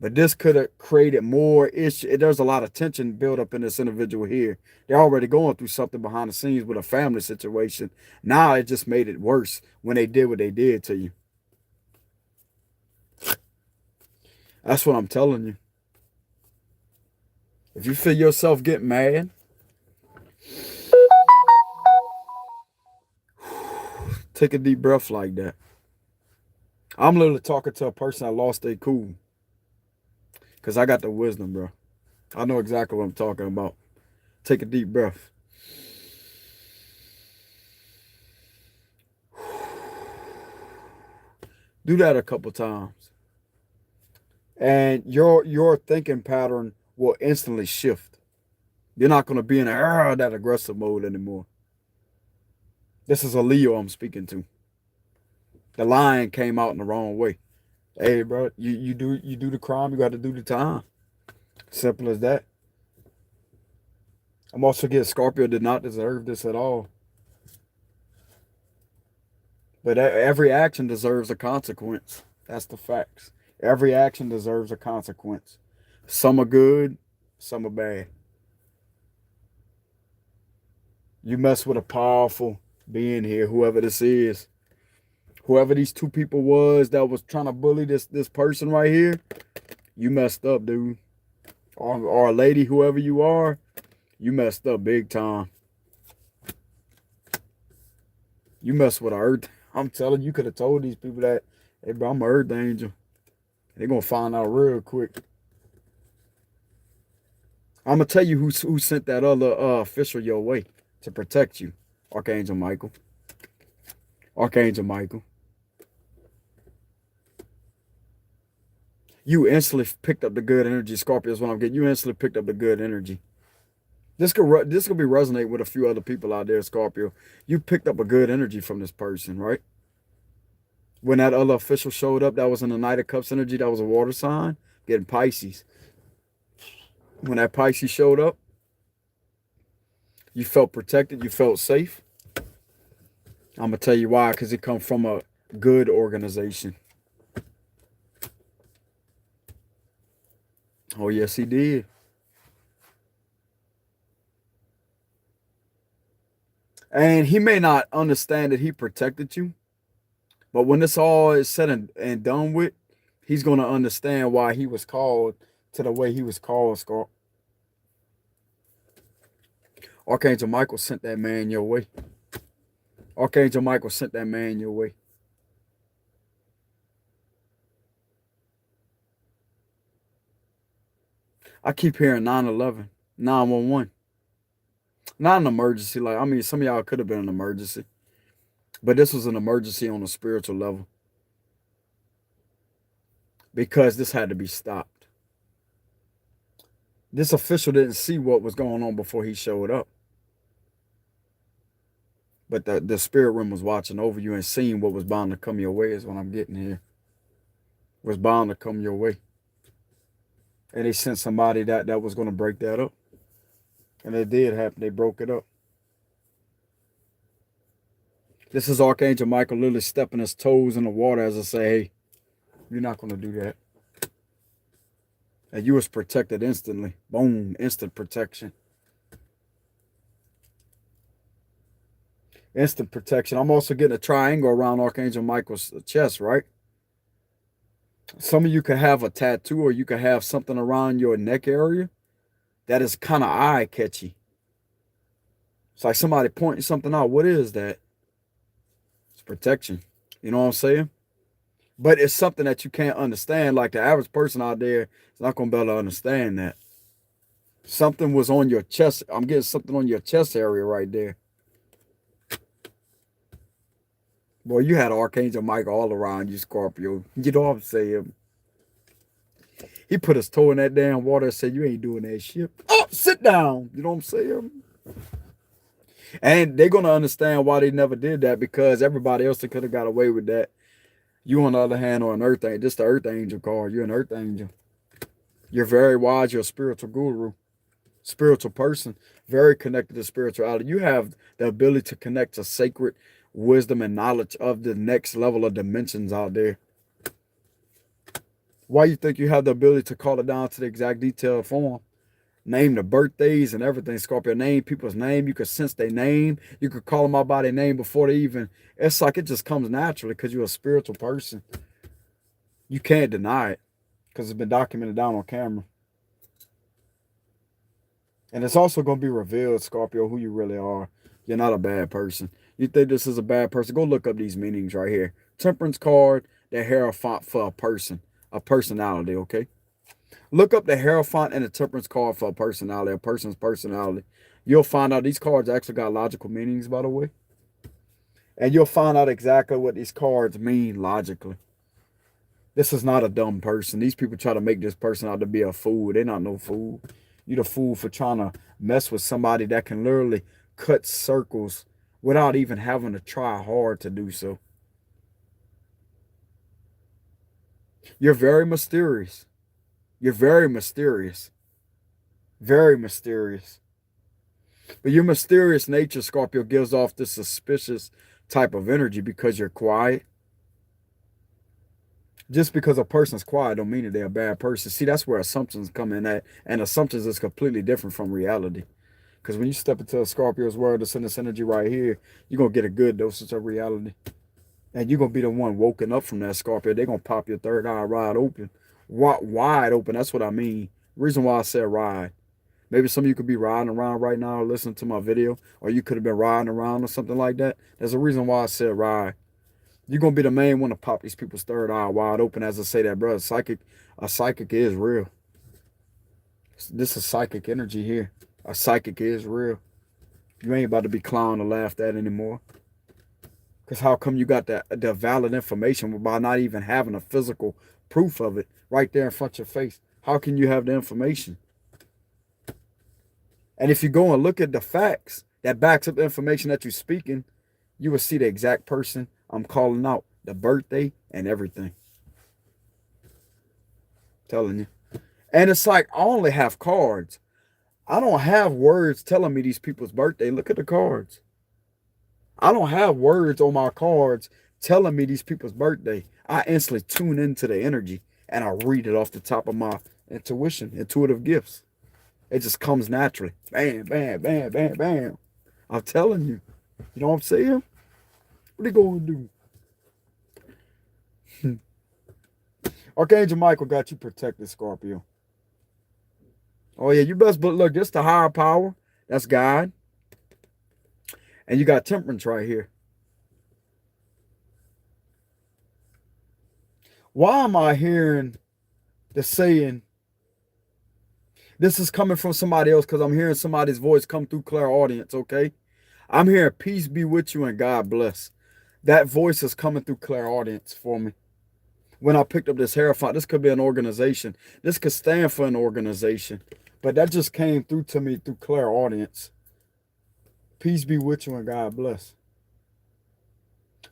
But this could have created more issue. There's a lot of tension built up in this individual here. They're already going through something behind the scenes with a family situation. Now it just made it worse when they did what they did to you. That's what I'm telling you. If you feel yourself getting mad, take a deep breath like that. I'm literally talking to a person that lost their cool. Because I got the wisdom, bro. I know exactly what I'm talking about. Take a deep breath. Do that a couple times. And your thinking pattern will instantly shift. You're not going to be in that aggressive mode anymore. This is a Leo I'm speaking to. The lion came out in the wrong way. Hey, bro, you do the crime, you got to do the time. Simple as that. I'm also getting Scorpio did not deserve this at all. But every action deserves a consequence. That's the facts. Every action deserves a consequence. Some are good, some are bad. You mess with a powerful being here, whoever this is. Whoever these two people was that was trying to bully this person right here, you messed up, dude. Or a lady, whoever you are, you messed up big time. You messed with Earth. I'm telling you, could have told these people that, hey, bro, I'm an Earth angel. They're going to find out real quick. I'm going to tell you who sent that other official your way to protect you. Archangel Michael. Archangel Michael. You instantly picked up the good energy. Scorpio is what I'm getting. You instantly picked up the good energy. This could be resonate with a few other people out there, Scorpio. You picked up a good energy from this person, right? When that other official showed up, that was in the Knight of Cups energy. That was a water sign. Getting Pisces. When that Pisces showed up, you felt protected. You felt safe. I'm going to tell you why. Because it comes from a good organization. Oh, yes, he did. And he may not understand that he protected you. But when this all is said and done with, he's going to understand why he was called to the way he was called, Scorp. Archangel Michael sent that man your way. Archangel Michael sent that man your way. I keep hearing 911, 911. Not an emergency. Like, I mean, some of y'all could have been an emergency. But this was an emergency on a spiritual level. Because this had to be stopped. This official didn't see what was going on before he showed up. But the spirit realm was watching over you and seeing what was bound to come your way is what I'm getting here. Was bound to come your way. And they sent somebody that was going to break that up. And it did happen. They broke it up. This is Archangel Michael literally stepping his toes in the water as I say, hey, you're not going to do that. And you was protected instantly. Boom, instant protection. Instant protection. I'm also getting a triangle around Archangel Michael's chest, right? Some of you could have a tattoo or you could have something around your neck area that is kind of eye-catchy. It's like somebody pointing something out. What is that? It's protection. You know what I'm saying? But it's something that you can't understand. Like the average person out there is not going to be able to understand that. Something was on your chest. I'm getting something on your chest area right there. Boy, you had Archangel Michael all around you, Scorpio. You know what I'm saying? He put his toe in that damn water and said, you ain't doing that shit. Oh, sit down. You know what I'm saying? And they're going to understand why they never did that because everybody else could have got away with that. You, on the other hand, are an earth angel. This is the earth angel card. You're an earth angel. You're very wise. You're a spiritual guru. Spiritual person. Very connected to spirituality. You have the ability to connect to sacred wisdom and knowledge of the next level of dimensions out there. Why you think you have the ability to call it down to the exact detailed form? Name the birthdays and everything, Scorpio. Name people's name. You could sense their name. You could call them out by their name before they even... It's like it just comes naturally because you're a spiritual person. You can't deny it. because it's been documented down on camera. And it's also going to be revealed, Scorpio, who you really are. You're not a bad person. You think this is a bad person? Go look up these meanings right here. Temperance card, the Hierophant for a person, a personality, okay? Look up the Hierophant and the Temperance card for a personality, a person's personality. You'll find out these cards actually got logical meanings, by the way. And you'll find out exactly what these cards mean logically. This is not a dumb person. These people try to make this person out to be a fool. They're not no fool. You're the fool for trying to mess with somebody that can literally cut circles without even having to try hard to do so. You're very mysterious. You're very mysterious. Very mysterious. But your mysterious nature, Scorpio, gives off this suspicious type of energy because you're quiet. Just because a person's quiet don't mean that they're a bad person. See, that's where assumptions come in at. And assumptions is completely different from reality. Because when you step into a Scorpio's world, it's in this energy right here, you're going to get a good dosage of reality. And you're going to be the one woken up from that, Scorpio. They're going to pop your third eye wide open. Wide open, that's what I mean. Reason why I said ride. Maybe some of you could be riding around right now listening to my video. Or you could have been riding around or something like that. There's a reason why I said ride. You're going to be the main one to pop these people's third eye wide open. As I say that, bro, a psychic is real. This is psychic energy here. A psychic is real. You ain't about to be clowned or laughed at anymore. Because how come you got the valid information by not even having a physical proof of it right there in front of your face? How can you have the information? And if you go and look at the facts that backs up the information that you're speaking, you will see the exact person I'm calling out, the birthday and everything. Telling you. And it's like, I only have cards. I don't have words telling me these people's birthday. Look at the cards. I don't have words on my cards telling me these people's birthday. I instantly tune into the energy and I read it off the top of my intuitive gifts. It just comes naturally. Bam, bam, bam, bam, bam. I'm telling you. You know what I'm saying? What are they going to do? Archangel Michael got you protected, Scorpio. Oh, yeah, you best, but look, this the higher power. That's God. And you got temperance right here. Why am I hearing the saying, this is coming from somebody else because I'm hearing somebody's voice come through clairaudience, okay? I'm hearing peace be with you and God bless. That voice is coming through clairaudience for me. When I picked up this Hierophant, this could be an organization. This could stand for an organization. But that just came through to me through clairaudience. Peace be with you and God bless.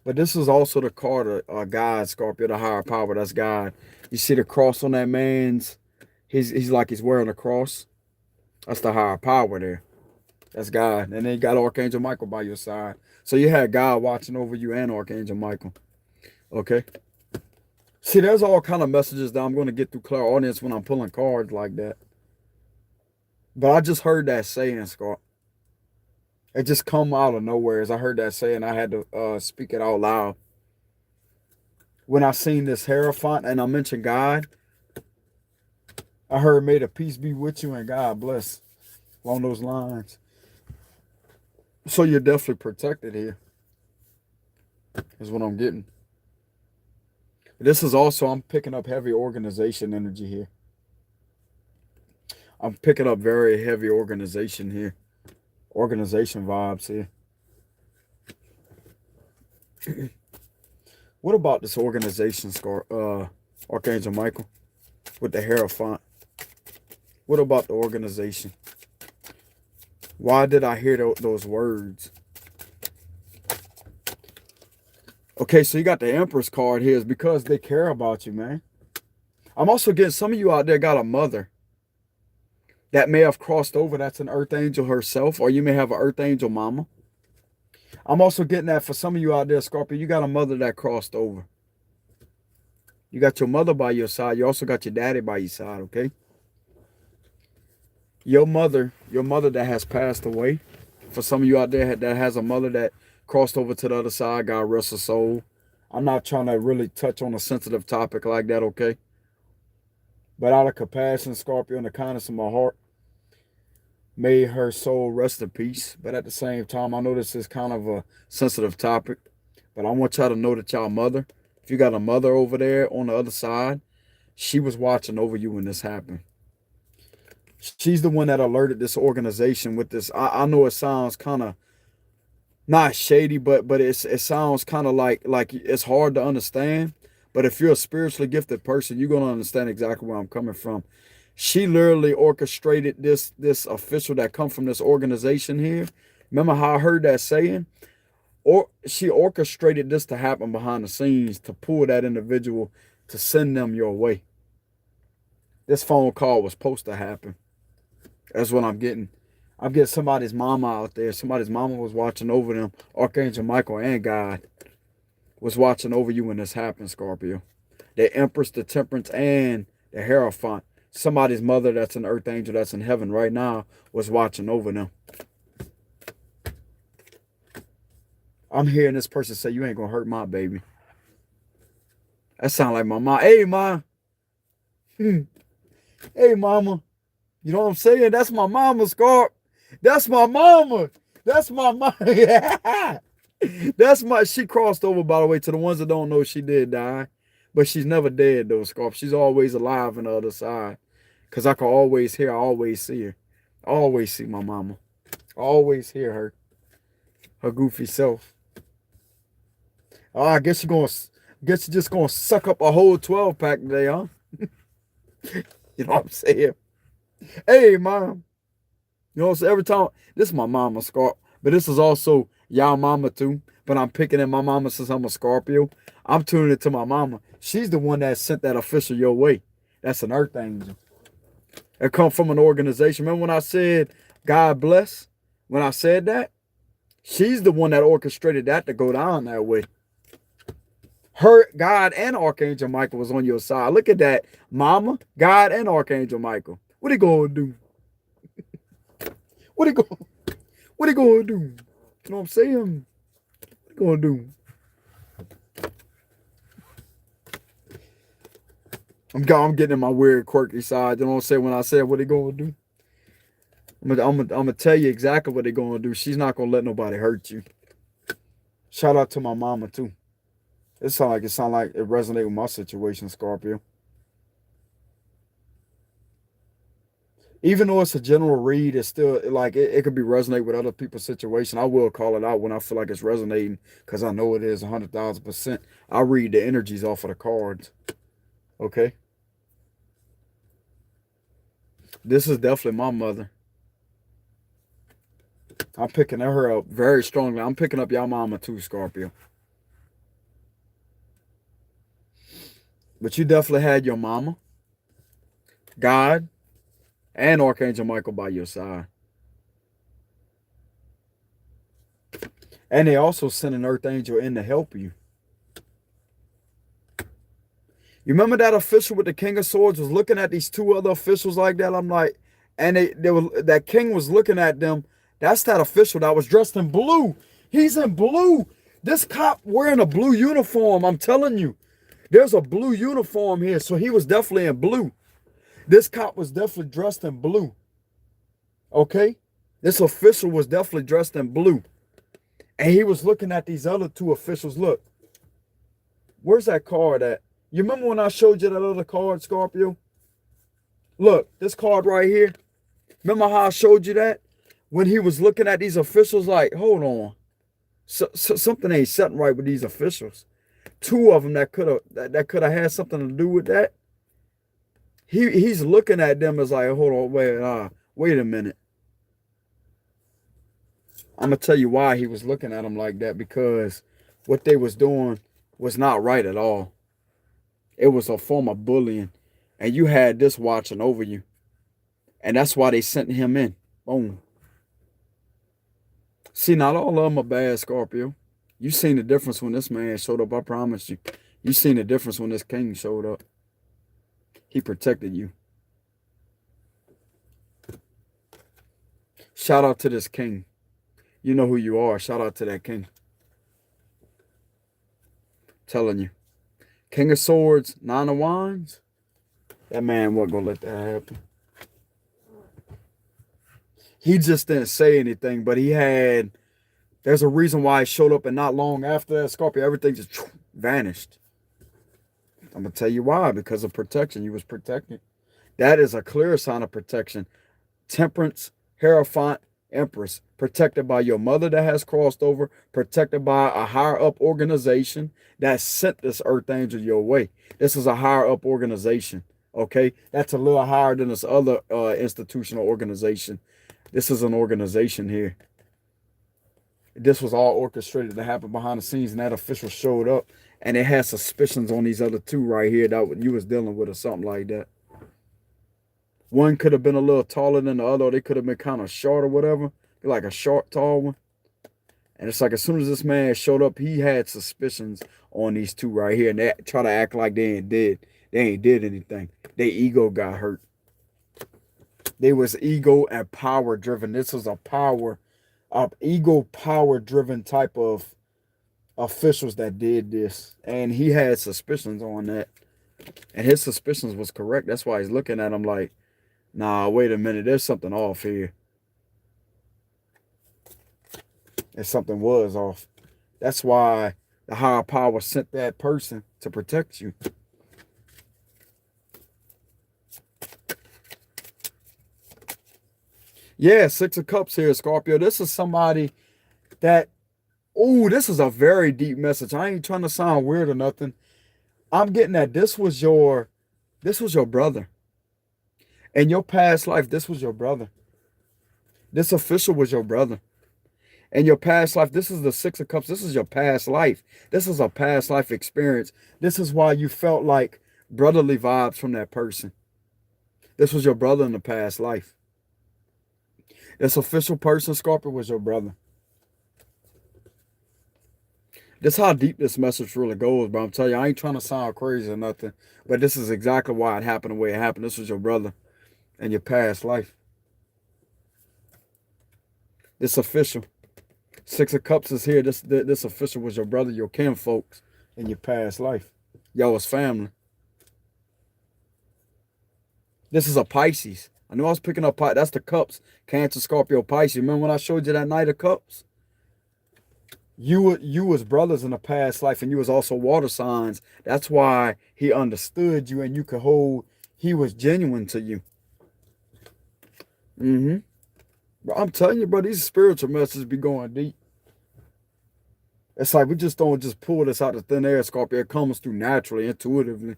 But this is also the card of God, Scorpio, the higher power. That's God. You see the cross on that man's, he's like he's wearing a cross. That's the higher power there. That's God. And then you got Archangel Michael by your side. So you had God watching over you and Archangel Michael. Okay. See, there's all kind of messages that I'm going to get through clairaudience when I'm pulling cards like that. But I just heard that saying, Scott. It just come out of nowhere. As I heard that saying, I had to speak it out loud. When I seen this Hierophant and I mentioned God, I heard, may the peace be with you and God bless. Along those lines. So you're definitely protected here. Is what I'm getting. This is also, I'm picking up heavy organization energy here. I'm picking up very heavy organization here. Organization vibes here. What about this organization, Archangel Michael, with the Hierophant? What about the organization? Why did I hear those words? Okay, so you got the Empress card here. It's because they care about you, man. I'm also getting some of you out there got a mother that may have crossed over. That's an Earth Angel herself, or you may have an Earth Angel mama. I'm also getting that for some of you out there, Scorpio. You got a mother that crossed over. You got your mother by your side. You also got your daddy by your side, okay? Your mother that has passed away. For some of you out there that has a mother that crossed over to the other side, God rest her soul. I'm not trying to really touch on a sensitive topic like that, okay? But out of compassion, Scorpio, and the kindness of my heart, may her soul rest in peace. But at the same time, I know this is kind of a sensitive topic. But I want y'all to know that y'all mother, if you got a mother over there on the other side, she was watching over you when this happened. She's the one that alerted this organization with this. I know it sounds kind of not shady, but it sounds kind of like it's hard to understand. But if you're a spiritually gifted person, you're gonna understand exactly where I'm coming from. She literally orchestrated this official that come from this organization here. Remember how I heard that saying? Or she orchestrated this to happen behind the scenes to pull that individual to send them your way. This phone call was supposed to happen. That's what I'm getting. I'm getting somebody's mama out there. Somebody's mama was watching over them. Archangel Michael and God was watching over you when this happened, Scorpio. The Empress, the Temperance, and the Hierophant. Somebody's mother that's an earth angel that's in heaven right now was watching over them. I'm hearing this person say, you ain't going to hurt my baby. That sound like my mom. Hey, ma. Hey, mama. You know what I'm saying? That's my mama, Scorp. That's my mama. That's my mama. That's my, she crossed over, by the way, to the ones that don't know, she did die. But she's never dead, though, Scorp. She's always alive on the other side. Because I can always hear, I always see her. I always see my mama. I always hear her. Her goofy self. Oh, I guess you're just gonna suck up a whole 12-pack today, huh? You know what I'm saying? Hey, mom. You know what I'm saying? Every time, this is my mama, Scorp. But this is also y'all mama too. But I'm picking at my mama since I'm a Scorpio. I'm tuning into my mama. She's the one that sent that official your way. That's an earth angel. It come from an organization. Remember when I said, God bless? When I said that? She's the one that orchestrated that to go down that way. Her, God, and Archangel Michael was on your side. Look at that. Mama, God, and Archangel Michael. What are you going to do? What are you going to do? You know what I'm saying? What are you going to do? I'm getting in my weird, quirky side. You know what I'm saying? When I said what are you going to do? I'm going to tell you exactly what they're going to do. She's not going to let nobody hurt you. Shout out to my mama, too. It sound like it resonates with my situation, Scorpio. Even though it's a general read, it's still like it could be resonate with other people's situation. I will call it out when I feel like it's resonating because I know it is 100,000%. I read the energies off of the cards. Okay. This is definitely my mother. I'm picking her up very strongly. I'm picking up y'all mama too, Scorpio. But you definitely had your mama, God, and Archangel Michael by your side. And they also sent an earth angel in to help you. You remember that official with the King of Swords was looking at these two other officials like that? I'm like, and that king was looking at them. That's that official that was dressed in blue. He's in blue. This cop wearing a blue uniform, I'm telling you. There's a blue uniform here, so he was definitely in blue. This cop was definitely dressed in blue. Okay? This official was definitely dressed in blue. And he was looking at these other two officials. Look. Where's that card at? You remember when I showed you that other card, Scorpio? Look, this card right here. Remember how I showed you that? When he was looking at these officials like, hold on. Something ain't setting right with these officials. Two of them that could have had something to do with that. He's looking at them as like, hold on, wait a minute. I'm gonna tell you why he was looking at them like that, because what they was doing was not right at all. It was a form of bullying, and you had this watching over you, and that's why they sent him in. Boom. See, not all of them are bad, Scorpio. You seen the difference when this man showed up, I promise you. You seen the difference when this king showed up. He protected you. Shout out to this king. You know who you are. Shout out to that king. Telling you. King of Swords, Nine of Wands. That man wasn't going to let that happen. He just didn't say anything, but there's a reason why he showed up, and not long after that, Scorpio, everything just vanished. I'm going to tell you why. Because of protection. You was protected. That is a clear sign of protection. Temperance, Hierophant, Empress. Protected by your mother that has crossed over. Protected by a higher up organization that sent this earth angel your way. This is a higher up organization. Okay? That's a little higher than this other institutional organization. This is an organization here. This was all orchestrated to happen behind the scenes, and that official showed up, and it had suspicions on these other two right here that you was dealing with or something like that. One could have been a little taller than the other, or they could have been kind of short or whatever, like a short, tall one. And it's like as soon as this man showed up, he had suspicions on these two right here, and they try to act like they ain't did anything. Their ego got hurt. They was ego and power driven. This was ego power driven type of officials that did this. And he had suspicions on that. And his suspicions was correct. That's why he's looking at him like, nah, wait a minute, there's something off here. And something was off. That's why the higher power sent that person to protect you. Yeah, Six of Cups here, Scorpio. This is somebody that, oh, this is a very deep message. I ain't trying to sound weird or nothing. I'm getting that this was your brother. In your past life, this was your brother. This official was your brother. In your past life, this is the Six of Cups. This is your past life. This is a past life experience. This is why you felt like brotherly vibes from that person. This was your brother in the past life. This official person, Scorpio, was your brother. This is how deep this message really goes, bro. I'm telling you, I ain't trying to sound crazy or nothing, but this is exactly why it happened the way it happened. This was your brother in your past life. This official. Six of Cups is here. This official was your brother, your kin folks in your past life. Y'all was family. This is a Pisces. I knew I was picking up Pisces. That's the Cups. Cancer, Scorpio, Pisces. Remember when I showed you that Knight of Cups? You was brothers in the past life, and you was also water signs. That's why he understood you, and you could hold. He was genuine to you. Bro, I'm telling you, bro, these spiritual messages be going deep. It's like we just don't just pull this out of thin air, Scorpio. It comes through naturally, intuitively.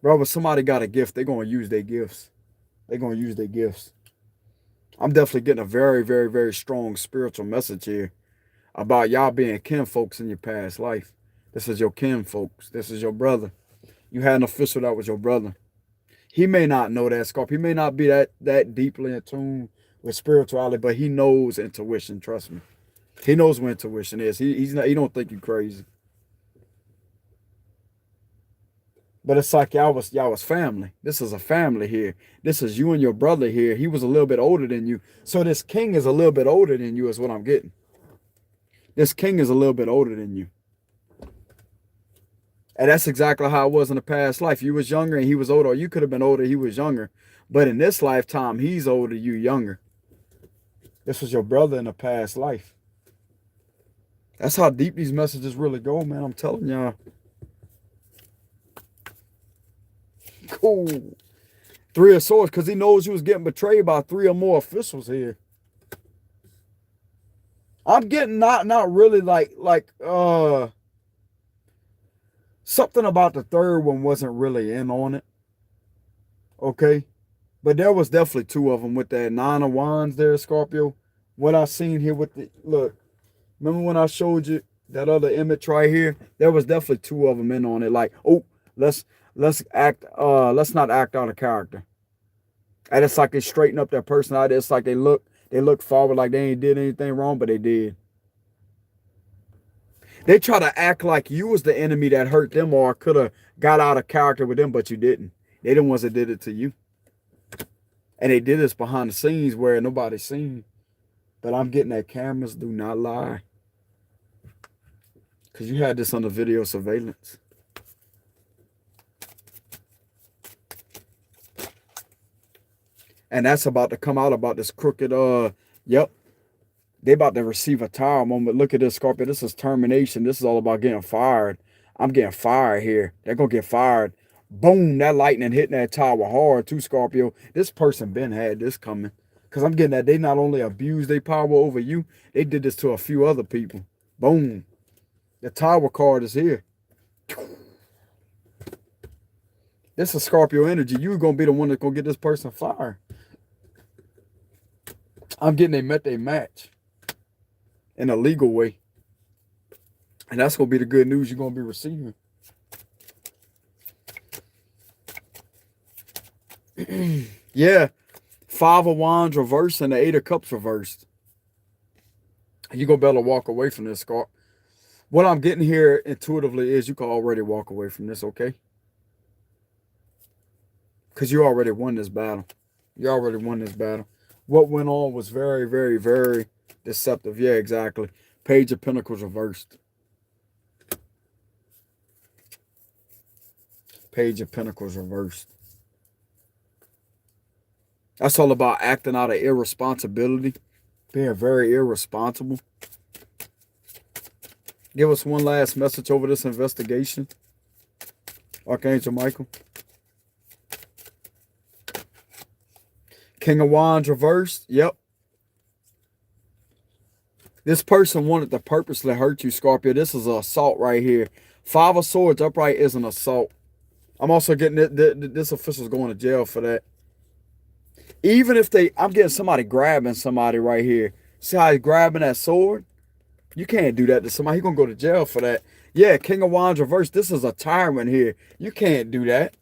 Bro, if somebody got a gift, they're going to use their gifts. They're going to use their gifts. I'm definitely getting a very, very, very strong spiritual message here about y'all being kin folks in your past life. This is your kin folks. This is your brother. You had an official that was your brother. He may not know that, Scorpio. He may not be that deeply in tune with spirituality, but he knows intuition. Trust me. He knows what intuition is. He don't think you crazy. But it's like y'all was family. This is a family here. This is you and your brother here. He was a little bit older than you. So this king is a little bit older than you is what I'm getting. This king is a little bit older than you. And that's exactly how it was in the past life. You was younger and he was older. Or you could have been older, he was younger. But in this lifetime, he's older, you younger. This was your brother in the past life. That's how deep these messages really go, man. I'm telling y'all. Cool. Three of Swords, because he knows you was getting betrayed by 3 or more officials here. I'm getting not really like something about the third one wasn't really in on it. Okay. But there was definitely 2 of them with that 9 of Wands there, Scorpio. What I seen here with the, look, remember when I showed you that other image right here? There was definitely 2 of them in on it. Like, oh, let's not act out of character. And it's like they straighten up their personality. It's like they look forward like they ain't did anything wrong, but they did. They try to act like you was the enemy that hurt them or could have got out of character with them, but you didn't. They the ones that did it to you. And they did this behind the scenes where nobody's seen. But I'm getting that cameras do not lie. Because you had this under video surveillance. And that's about to come out about this crooked, yep. They about to receive a tower moment. Look at this, Scorpio. This is termination. This is all about getting fired. I'm getting fired here. They're going to get fired. Boom, that lightning hitting that tower hard too, Scorpio. This person been had this coming. Because I'm getting that they not only abused their power over you, they did this to a few other people. Boom. The tower card is here. This is Scorpio energy. You're going to be the one that's going to get this person fired. I'm getting they met their match in a legal way. And that's going to be the good news you're going to be receiving. Yeah. 5 of Wands reversed and the 8 of Cups reversed. You're going to be able to walk away from this, Scorp. What I'm getting here intuitively is you can already walk away from this, okay? Because you already won this battle. You already won this battle. What went on was very, very, very deceptive. Yeah, exactly. Page of Pentacles reversed. Page of Pentacles reversed. That's all about acting out of irresponsibility. Being very irresponsible. Give us one last message over this investigation. Archangel Michael. King of Wands reversed. Yep. This person wanted to purposely hurt you, Scorpio. This is an assault right here. 5 of Swords upright is an assault. I'm also getting this official's going to jail for that. Even if I'm getting somebody grabbing somebody right here. See how he's grabbing that sword? You can't do that to somebody. He's going to go to jail for that. Yeah, King of Wands reversed. This is a tyrant here. You can't do that.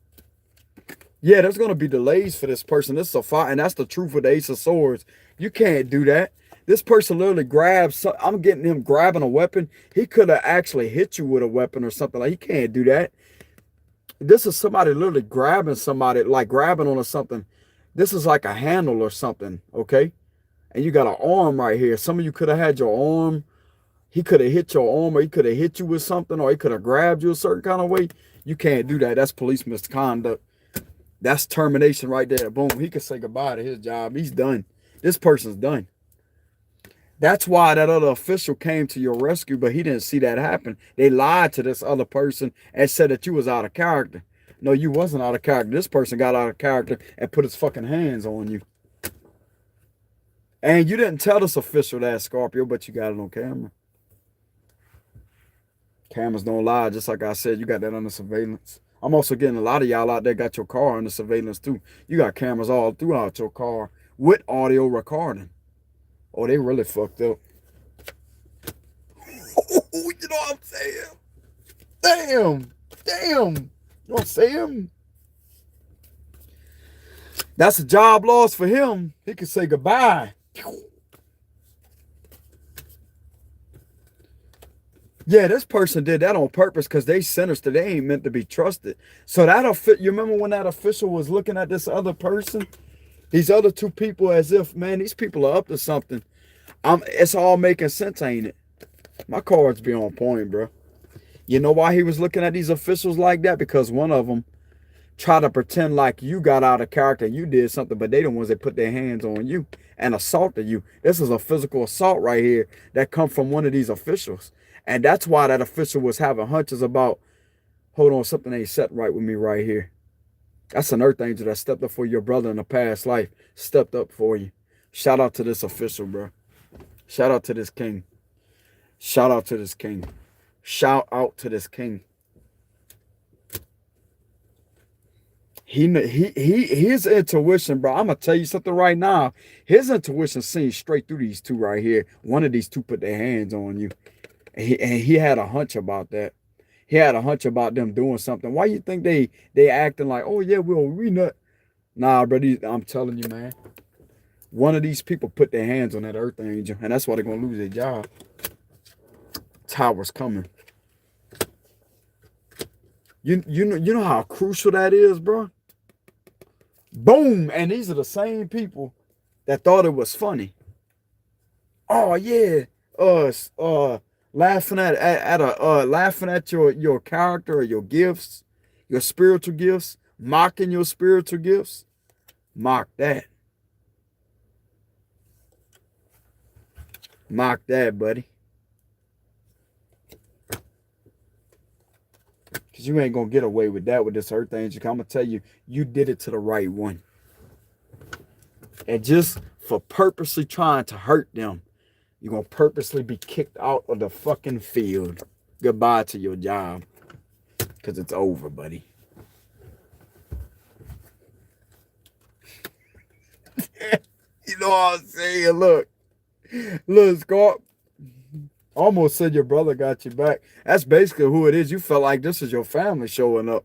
Yeah, there's going to be delays for this person. This is a fight, and that's the truth with the Ace of Swords. You can't do that. This person literally grabs, I'm getting him grabbing a weapon. He could have actually hit you with a weapon or something. Like, he can't do that. This is somebody literally grabbing somebody, like grabbing onto something. This is like a handle or something, okay? And you got an arm right here. Some of you could have had your arm. He could have hit your arm, or he could have hit you with something, or he could have grabbed you a certain kind of way. You can't do that. That's police misconduct. That's termination right there. Boom. He could say goodbye to his job. He's done. This person's done. That's why that other official came to your rescue, but he didn't see that happen. They lied to this other person and said that you was out of character. No, you wasn't out of character. This person got out of character and put his fucking hands on you. And you didn't tell this official that, Scorpio, but you got it on camera. Cameras don't lie. Just like I said, you got that under surveillance. I'm also getting a lot of y'all out there got your car under surveillance too. You got cameras all throughout your car with audio recording. Oh, they really fucked up. You know what I'm saying? Damn. Damn. You know what I'm saying? That's a job loss for him. He can say goodbye. Yeah, this person did that on purpose because they sinister. They ain't meant to be trusted. So you remember when that official was looking at this other person? These other two people as if, man, these people are up to something. It's all making sense, ain't it? My cards be on point, bro. You know why he was looking at these officials like that? Because one of them tried to pretend like you got out of character and you did something, but they the ones that put their hands on you and assaulted you. This is a physical assault right here that come from one of these officials. And that's why that official was having hunches about, hold on, something ain't set right with me right here. That's an earth angel that stepped up for your brother in a past life. Stepped up for you. Shout out to this official, bro. Shout out to this king. Shout out to this king. Shout out to this king. His intuition, bro. I'm gonna tell you something right now. His intuition seen straight through these two right here. One of these two put their hands on you. And he had a hunch about that. He had a hunch about them doing something. Why you think they acting like, oh yeah, well, we not? Nah, bro, I'm telling you, man. One of these people put their hands on that earth angel, and that's why they're gonna lose their job. Tower's coming. You know how crucial that is, bro? Boom! And these are the same people that thought it was funny. Oh yeah, laughing at your character or your gifts, your spiritual gifts, mocking your spiritual gifts. Mock that. Mock that, buddy. Because you ain't going to get away with that with this Earth Angel. I'm going to tell you, you did it to the right one. And just for purposely trying to hurt them, you're going to purposely be kicked out of the fucking field. Goodbye to your job. Because it's over, buddy. You know what I'm saying? Look, Scorp. Almost said your brother got you back. That's basically who it is. You felt like this is your family showing up.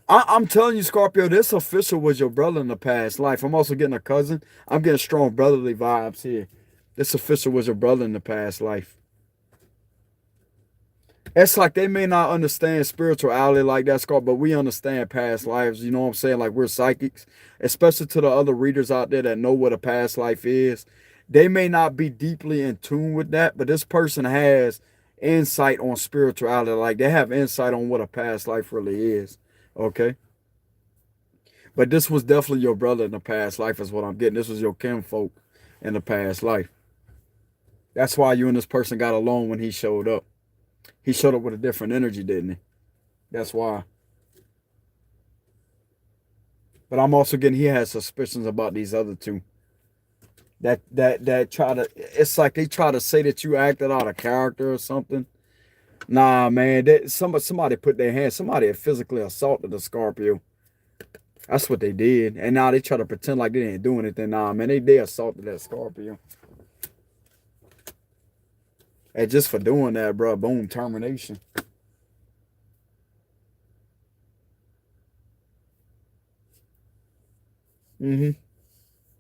I'm telling you, Scorpio, this official was your brother in the past life. I'm also getting a cousin. I'm getting strong brotherly vibes here. This official was your brother in the past life. It's like they may not understand spirituality like that, Scorpio, but we understand past lives. You know what I'm saying? Like we're psychics, especially to the other readers out there that know what a past life is. They may not be deeply in tune with that, but this person has insight on spirituality. Like they have insight on what a past life really is. Okay? But this was definitely your brother in the past life is what I'm getting. This was your kinfolk in the past life. That's why you and this person got along when he showed up. He showed up with a different energy, didn't he? That's why. But I'm also getting he has suspicions about these other two. That try to, it's like they try to say that you acted out of character or something. Nah, man, somebody put their hands, somebody had physically assaulted a Scorpio. That's what they did. And now they try to pretend like they didn't do anything. Nah, man, they assaulted that Scorpio. And just for doing that, bro, boom, termination.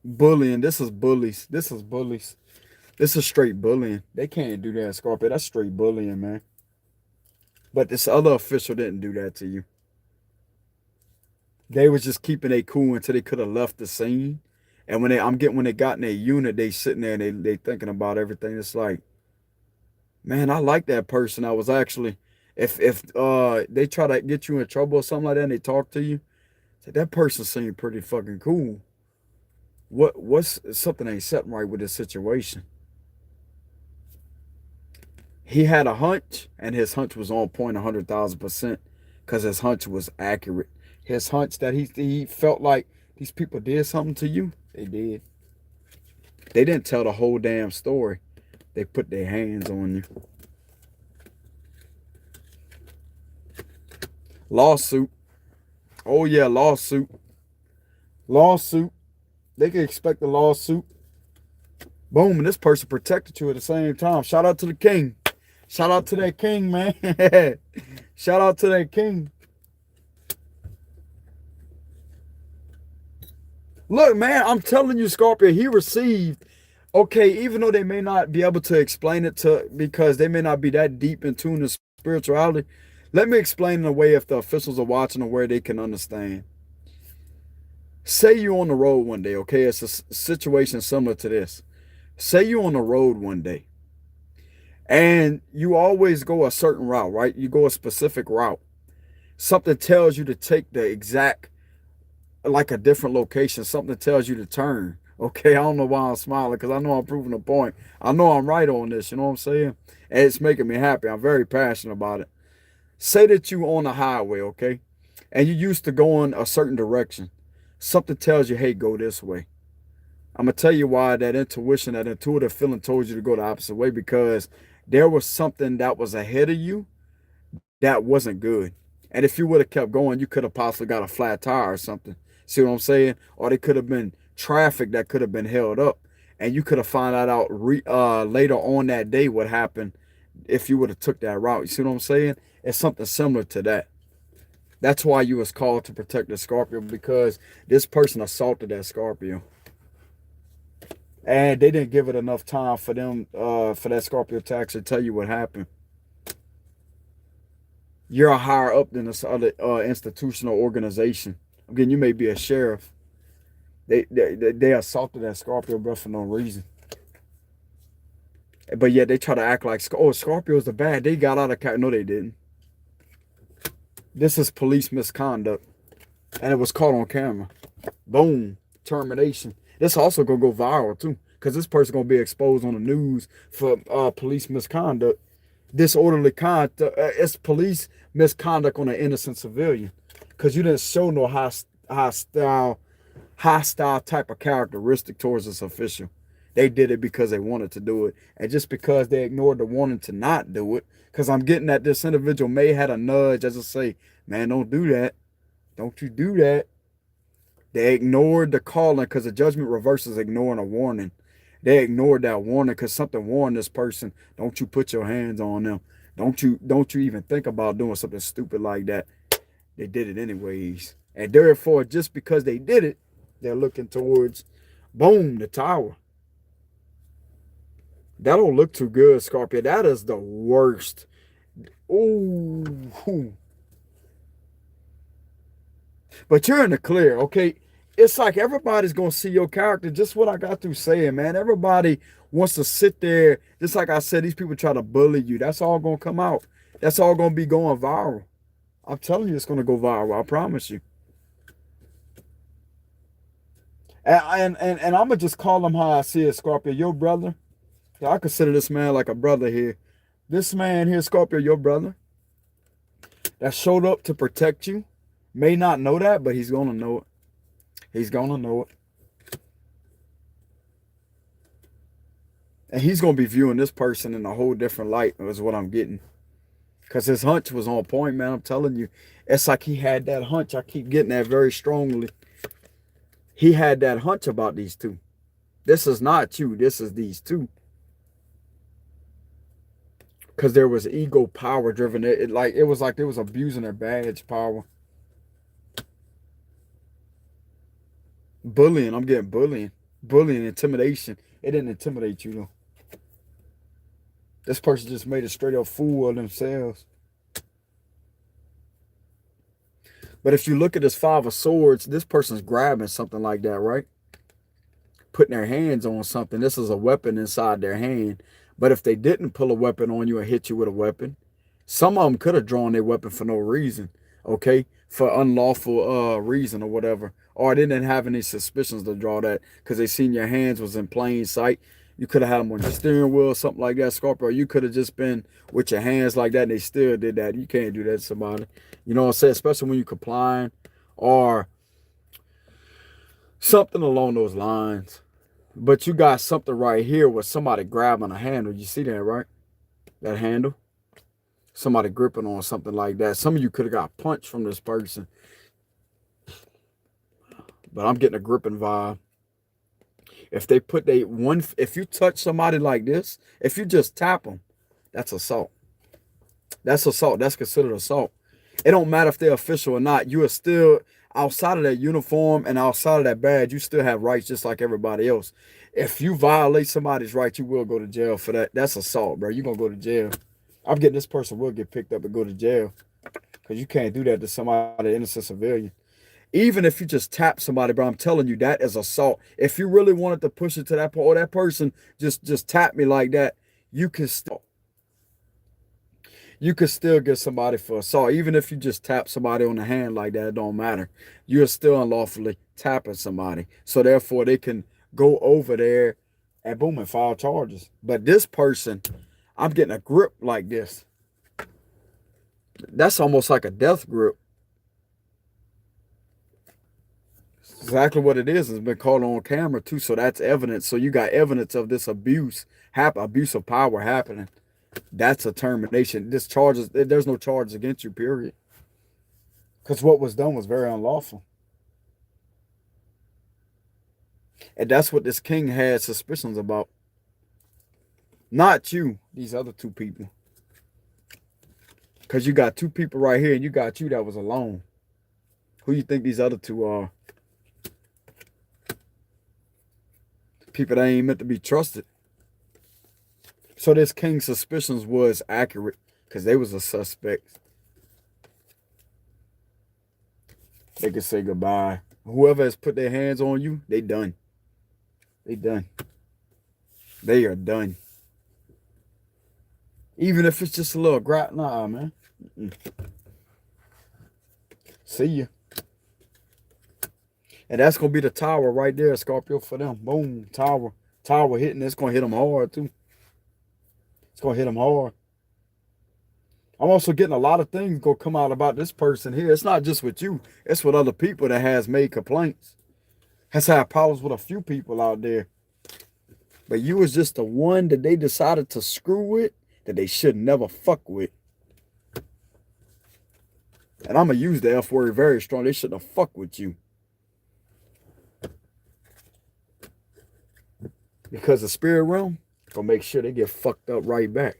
Bullying. This is bullies. This is bullies. This is straight bullying. They can't do that, Scorpio. That's straight bullying, man. But this other official didn't do that to you. They was just keeping it cool until they could have left the scene. And when they got in their unit, they sitting there and they thinking about everything. It's like, man, I like that person. I was actually, if they try to get you in trouble or something like that and they talk to you, say, that person seemed pretty fucking cool. What's something ain't set right with this situation? He had a hunch, and his hunch was on point 100,000%, because his hunch was accurate. His hunch that he felt like these people did something to you, they did. They didn't tell the whole damn story. They put their hands on you. Lawsuit. Oh yeah, lawsuit. Lawsuit. They can expect a lawsuit. Boom, and this person protected you at the same time. Shout out to the king. Shout out to that king, man. Shout out to that king. Look, man, I'm telling you, Scorpio, he received, okay, even though they may not be able to explain it because they may not be that deep in tune to spirituality, let me explain in a way if the officials are watching or where they can understand. Say you're on the road one day, okay? It's a situation similar to this. Say you're on the road one day and you always go a certain route, right? You go a specific route. Something tells you to take the exact, like a different location. Something tells you to turn. Okay, I don't know why I'm smiling because I know I'm proving a point. I know I'm right on this, you know what I'm saying? And it's making me happy. I'm very passionate about it. Say that you on a highway, okay? And you used to go in a certain direction. Something tells you, hey, go this way. I'm going to tell you why that intuition, that intuitive feeling told you to go the opposite way, because there was something that was ahead of you that wasn't good. And if you would have kept going, you could have possibly got a flat tire or something. See what I'm saying? Or there could have been traffic that could have been held up. And you could have found out later on that day what happened if you would have took that route. You see what I'm saying? It's something similar to that. That's why you was called to protect the Scorpio, because this person assaulted that Scorpio. And they didn't give it enough time for them, for that Scorpio to actually tell you what happened. You're higher up than this other institutional organization. Again, you may be a sheriff. They assaulted that Scorpio, bro, for no reason. But yet they try to act like, oh, Scorpios are bad. They got out of character. No, they didn't. This is police misconduct. And it was caught on camera. Boom. Termination. This also gonna go viral too, because this person gonna be exposed on the news for police misconduct, disorderly conduct. It's police misconduct on an innocent civilian, because you didn't show no hostile type of characteristic towards this official. They did it because they wanted to do it, and just because they ignored the warning to not do it, because I'm getting that this individual may had a nudge as to say, man, don't do that, don't you do that. They ignored the calling, because the judgment reverses ignoring a warning. They ignored that warning because something warned this person, don't you put your hands on them. Don't you even think about doing something stupid like that. They did it anyways. And therefore, just because they did it, they're looking towards, boom, the tower. That don't look too good, Scorpio. That is the worst. Ooh. But you're in the clear, okay? It's like everybody's going to see your character. Just what I got through saying, man. Everybody wants to sit there. Just like I said, these people try to bully you. That's all going to come out. That's all going to be going viral. I'm telling you, it's going to go viral. I promise you. And I'm going to just call him how I see it, Scorpio. Your brother. I consider this man like a brother here. This man here, Scorpio, your brother, that showed up to protect you, may not know that, but he's going to know it. He's going to know it. And he's going to be viewing this person in a whole different light, is what I'm getting. Because his hunch was on point, man. I'm telling you. It's like he had that hunch. I keep getting that very strongly. He had that hunch about these two. This is not you. This is these two. Because there was ego power driven. It was like they was abusing their badge power. Bullying. I'm getting bullying. Bullying, intimidation. It didn't intimidate you, though. This person just made a straight up fool of themselves. But if you look at this Five of Swords, this person's grabbing something like that, right? Putting their hands on something. This is a weapon inside their hand. But if they didn't pull a weapon on you and hit you with a weapon, some of them could have drawn their weapon for no reason, okay? For unlawful reason or whatever. Or they didn't have any suspicions to draw that because they seen your hands was in plain sight. You could have had them on your steering wheel or something like that, Scorpio. You could have just been with your hands like that and they still did that. You can't do that to somebody. You know what I'm saying? Especially when you're complying or something along those lines. But you got something right here with somebody grabbing a handle. You see that, right? That handle. Somebody gripping on something like that. Some of you could have got punched from this person. But I'm getting a gripping vibe. If they put if you touch somebody like this, if you just tap them, that's assault. That's assault. That's considered assault. It don't matter if they're official or not. You are still outside of that uniform and outside of that badge. You still have rights just like everybody else. If you violate somebody's rights, you will go to jail for that. That's assault, bro. You're going to go to jail. I'm getting this person will get picked up and go to jail because you can't do that to somebody, innocent civilian. Even if you just tap somebody, bro, I'm telling you, that is assault. If you really wanted to push it to that point, or that person just tap me like that, you can still get somebody for assault. Even if you just tap somebody on the hand like that, it don't matter. You're still unlawfully tapping somebody. So therefore, they can go over there and boom and file charges. But this person, I'm getting a grip like this. That's almost like a death grip. Exactly what it is. It's been caught on camera too, so that's evidence. So you got evidence of this abuse of power happening. That's a termination. This charges, there's no charges against you, period. Because what was done was very unlawful. And that's what this king had suspicions about. Not you, these other two people. Because you got two people right here, and you got you that was alone. Who you think these other two are? People that ain't meant to be trusted. So this king's suspicions was accurate because they was a suspect. They could say goodbye. Whoever has put their hands on you, they done. They done. They are done. Even if it's just a little nah, man. See ya. And that's going to be the tower right there, Scorpio, for them. Boom, tower. Tower hitting. It's going to hit them hard, too. It's going to hit them hard. I'm also getting a lot of things going to come out about this person here. It's not just with you. It's with other people that has made complaints. Has had problems with a few people out there. But you was just the one that they decided to screw with that they should never fuck with. And I'm going to use the F word very strong. They shouldn't have fucked with you. Because the spirit realm going to make sure they get fucked up right back.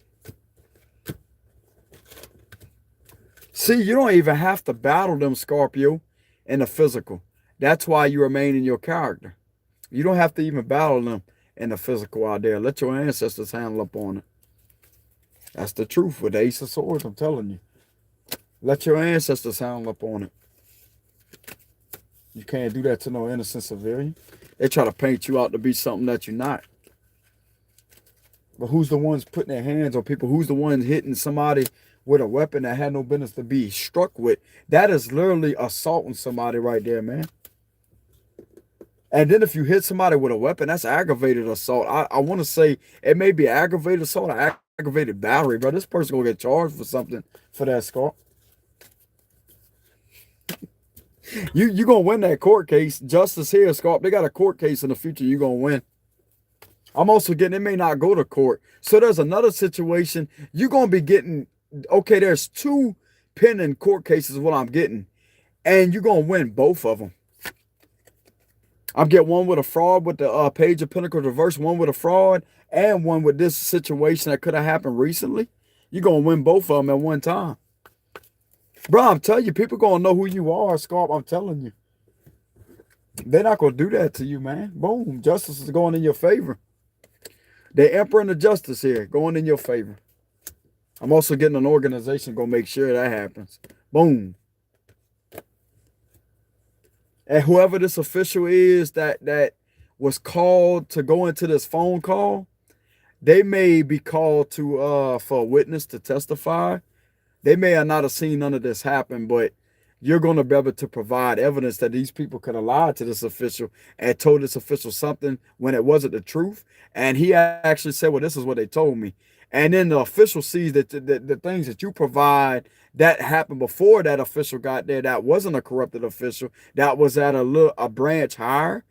See, you don't even have to battle them, Scorpio, in the physical. That's why you remain in your character. You don't have to even battle them in the physical out there. Let your ancestors handle up on it. That's the truth with the Ace of Swords, I'm telling you. Let your ancestors handle up on it. You can't do that to no innocent civilian. They try to paint you out to be something that you're not. But who's the ones putting their hands on people? Who's the ones hitting somebody with a weapon that had no business to be struck with? That is literally assaulting somebody right there, man. And then if you hit somebody with a weapon, that's aggravated assault. I want to say it may be aggravated assault or aggravated battery, bro. This person going to get charged for something for that, Scorp. You going to win that court case. Justice here, Scorp. They got a court case in the future. You're going to win. I'm also getting, it may not go to court. So there's another situation. You're going to be getting, okay, there's 2 pending court cases, what I'm getting. And you're going to win both of them. I'm getting one with a fraud with the Page of Pentacles reverse, one with a fraud, and one with this situation that could have happened recently. You're going to win both of them at one time. Bro, I'm telling you, people going to know who you are, Scorp. I'm telling you. They're not going to do that to you, man. Boom. Justice is going in your favor. The Emperor and the Justice here going in your favor. I'm also getting an organization going to make sure that happens. Boom. And whoever this official is that was called to go into this phone call, they may be called to for a witness to testify. They may not have seen none of this happen, but you're going to be able to provide evidence that these people could have lied to this official and told this official something when it wasn't the truth. And he actually said, well, this is what they told me. And then the official sees that the things that you provide that happened before that official got there, that wasn't a corrupted official, that was at a branch higher.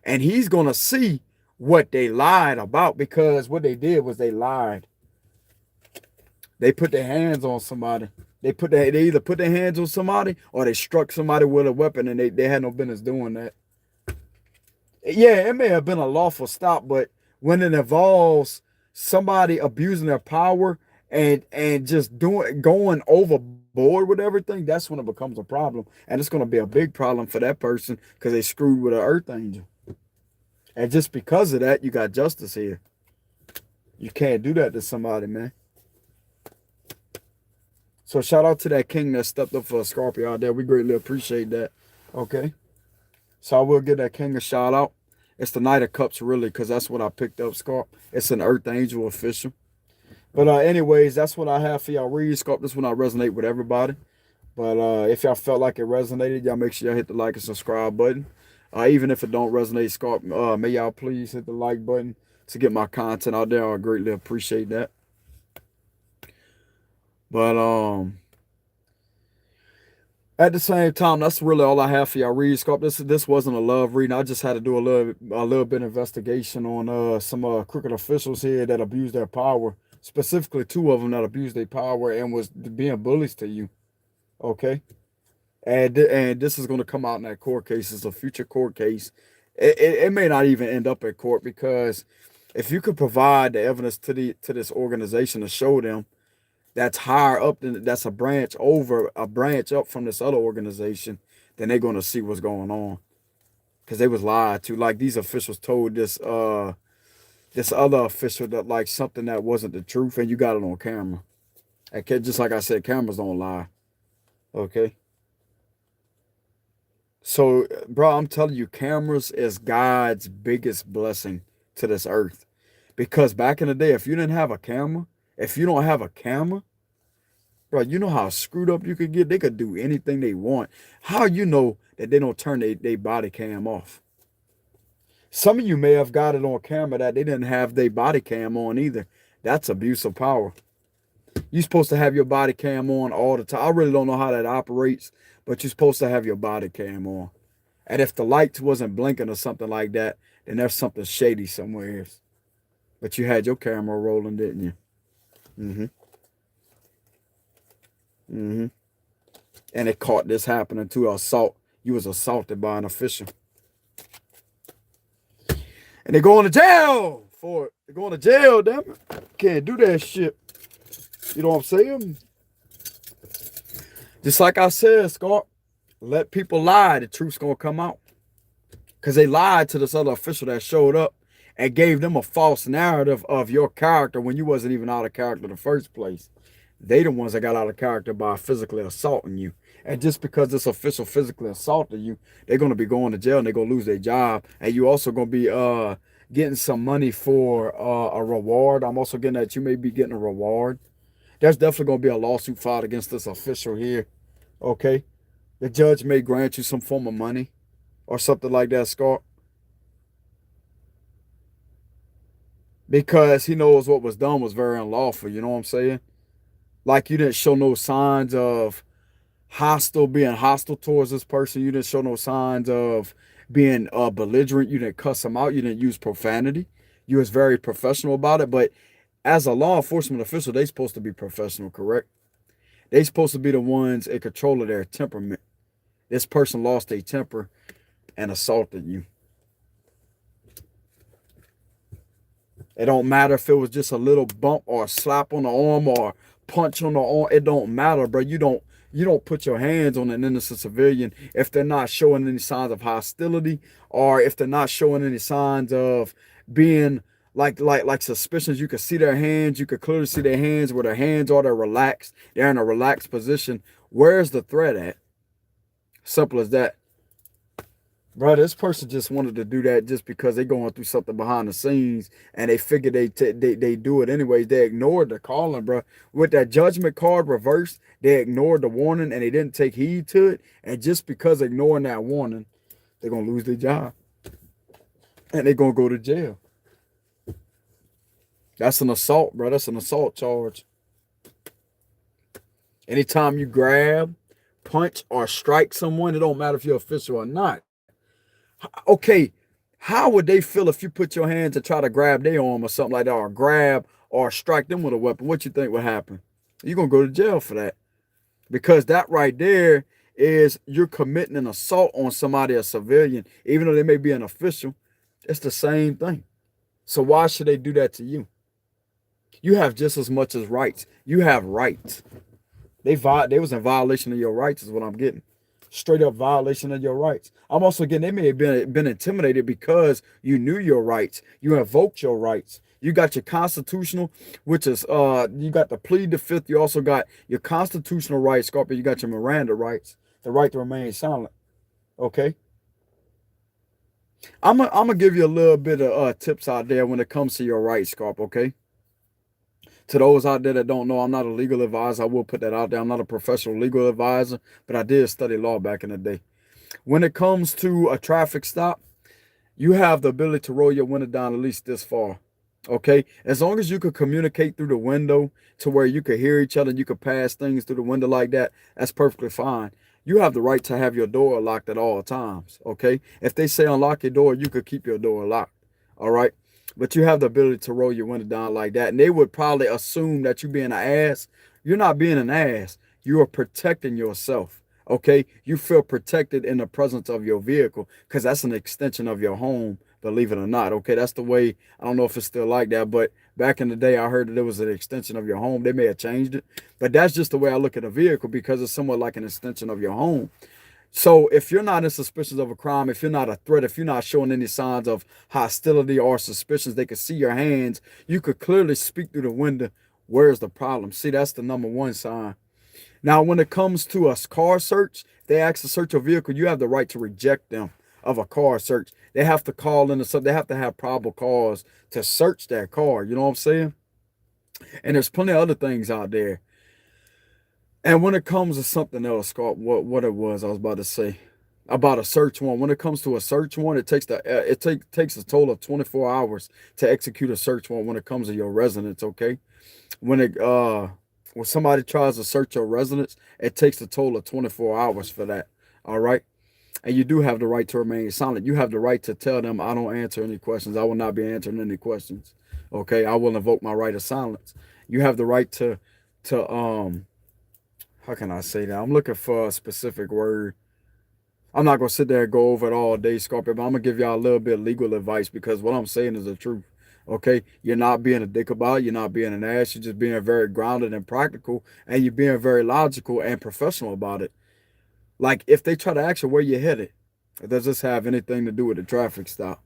And he's going to see what they lied about, because what they did was they lied. They put their hands on somebody. They either put their hands on somebody or they struck somebody with a weapon, and they had no business doing that. Yeah, it may have been a lawful stop, but when it involves somebody abusing their power and just going overboard with everything, that's when it becomes a problem. And it's going to be a big problem for that person because they screwed with an earth angel. And just because of that, you got justice here. You can't do that to somebody, man. So shout out to that king that stepped up for a Scorpio out there. We greatly appreciate that. Okay. So I will give that king a shout out. It's the Knight of Cups, really, because that's what I picked up, Scorp. It's an Earth Angel official. But anyways, that's what I have for y'all read, Scorp. This one I resonate with everybody. But if y'all felt like it resonated, y'all make sure y'all hit the like and subscribe button. Even if it don't resonate, Scorp, may y'all please hit the like button to get my content out there. I greatly appreciate that. But at the same time, that's really all I have for y'all read, Scorp. This wasn't a love reading. I just had to do a little bit of investigation on some crooked officials here that abused their power. Specifically, 2 of them that abused their power and was being bullies to you. Okay, and this is going to come out in that court case. It's a future court case. It may not even end up at court, because if you could provide the evidence to this organization to show them that's higher up, that's a branch up from this other organization, then they're going to see what's going on, because they was lied to. Like, these officials told this other official that, like, something that wasn't the truth, and you got it on camera. Okay, just like I said, cameras don't lie. Okay. So, bro, I'm telling you, cameras is God's biggest blessing to this earth. Because back in the day, if you don't have a camera, Bro, you know how screwed up you could get? They could do anything they want. How you know that they don't turn their body cam off? Some of you may have got it on camera that they didn't have their body cam on either. That's abuse of power. You're supposed to have your body cam on all the time. I really don't know how that operates, but you're supposed to have your body cam on. And if the lights wasn't blinking or something like that, then there's something shady somewhere else. But you had your camera rolling, didn't you? Mm-hmm. Mm-hmm. And it caught this happening to assault. You was assaulted by an official. And they're going to jail for it. They're going to jail, damn it. Can't do that shit. You know what I'm saying? Just like I said, Scorp, let people lie. The truth's going to come out. Because they lied to this other official that showed up and gave them a false narrative of your character when you wasn't even out of character in the first place. They the ones that got out of character by physically assaulting you. And just because this official physically assaulted you, they're going to be going to jail and they're going to lose their job. And you also going to be getting some money for a reward. I'm also getting that you may be getting a reward. There's definitely going to be a lawsuit filed against this official here. Okay? The judge may grant you some form of money or something like that, Scarp. Because he knows what was done was very unlawful. You know what I'm saying? Like you didn't show no signs of being hostile towards this person. You didn't show no signs of being belligerent. You didn't cuss them out. You didn't use profanity. You was very professional about it. But as a law enforcement official, they supposed to be professional, correct? They supposed to be the ones in control of their temperament. This person lost their temper and assaulted you. It don't matter if it was just a little bump or a slap on the arm or punch on the arm. It don't matter, bro. You don't put your hands on an innocent civilian if they're not showing any signs of hostility or if they're not showing any signs of being like suspicions. You could see their hands. You could clearly see their hands where their hands are. They're relaxed. They're in a relaxed position. Where's the threat at? Simple as that. Bro, this person just wanted to do that just because they're going through something behind the scenes and they figured they do it anyways. They ignored the calling, bro. With that judgment card reversed, they ignored the warning and they didn't take heed to it. And just because ignoring that warning, they're going to lose their job. And they're going to go to jail. That's an assault, bro. That's an assault charge. Anytime you grab, punch, or strike someone, it don't matter if you're official or not. Okay, how would they feel if you put your hand to try to grab their arm or something like that, or grab or strike them with a weapon? What you think would happen? You're going to go to jail for that. Because that right there is you're committing an assault on somebody, a civilian, even though they may be an official. It's the same thing. So why should they do that to you? You have just as much as rights. You have rights. They was in violation of your rights is what I'm getting. Straight up violation of your rights. I'm also getting they may have been intimidated because you knew your rights. You invoked your rights. You got your constitutional, which is you got the plead the fifth. You also got your constitutional rights, Scorpio. You got your Miranda rights, the right to remain silent. Okay. I'm gonna give you a little bit of tips out there when it comes to your rights, Scorpio. Okay. To those out there that don't know, I'm not a legal advisor. I will put that out there. I'm not a professional legal advisor, but I did study law back in the day. When it comes to a traffic stop, you have the ability to roll your window down at least this far. Okay? As long as you could communicate through the window to where you could hear each other, you could pass things through the window like that, that's perfectly fine. You have the right to have your door locked at all times. Okay? If they say unlock your door, you could keep your door locked. All right? But you have the ability to roll your window down like that. And they would probably assume that you being an ass. You're not being an ass. You are protecting yourself. Okay? You feel protected in the presence of your vehicle because that's an extension of your home, believe it or not. Okay? That's the way, I don't know if it's still like that, but back in the day, I heard that it was an extension of your home. They may have changed it. But that's just the way I look at a vehicle because it's somewhat like an extension of your home. So if you're not in suspicions of a crime, if you're not a threat, if you're not showing any signs of hostility or suspicions, they could see your hands. You could clearly speak through the window. Where's the problem? See, that's the number one sign. Now, when it comes to a car search, they ask to search your vehicle. You have the right to reject them of a car search. They have to call in. They have to have probable cause to search that car. You know what I'm saying? And there's plenty of other things out there. And when it comes to something else, Scott, what it was I was about to say about a search warrant. When it comes to a search warrant, takes a total of 24 hours to execute a search warrant when it comes to your residence. Okay, when somebody tries to search your residence, it takes a total of 24 hours for that. All right. And you do have the right to remain silent. You have the right to tell them, I don't answer any questions. I will not be answering any questions. Okay, I will invoke my right of silence. You have the right to how can I say that? I'm looking for a specific word. I'm not gonna sit there and go over it all day, Scorpio, but I'm gonna give y'all a little bit of legal advice because what I'm saying is the truth. Okay, you're not being a dick about it. You're not being an ass. You're just being very grounded and practical, and you're being very logical and professional about it. Like if they try to ask you where you're headed, does this have anything to do with the traffic stop?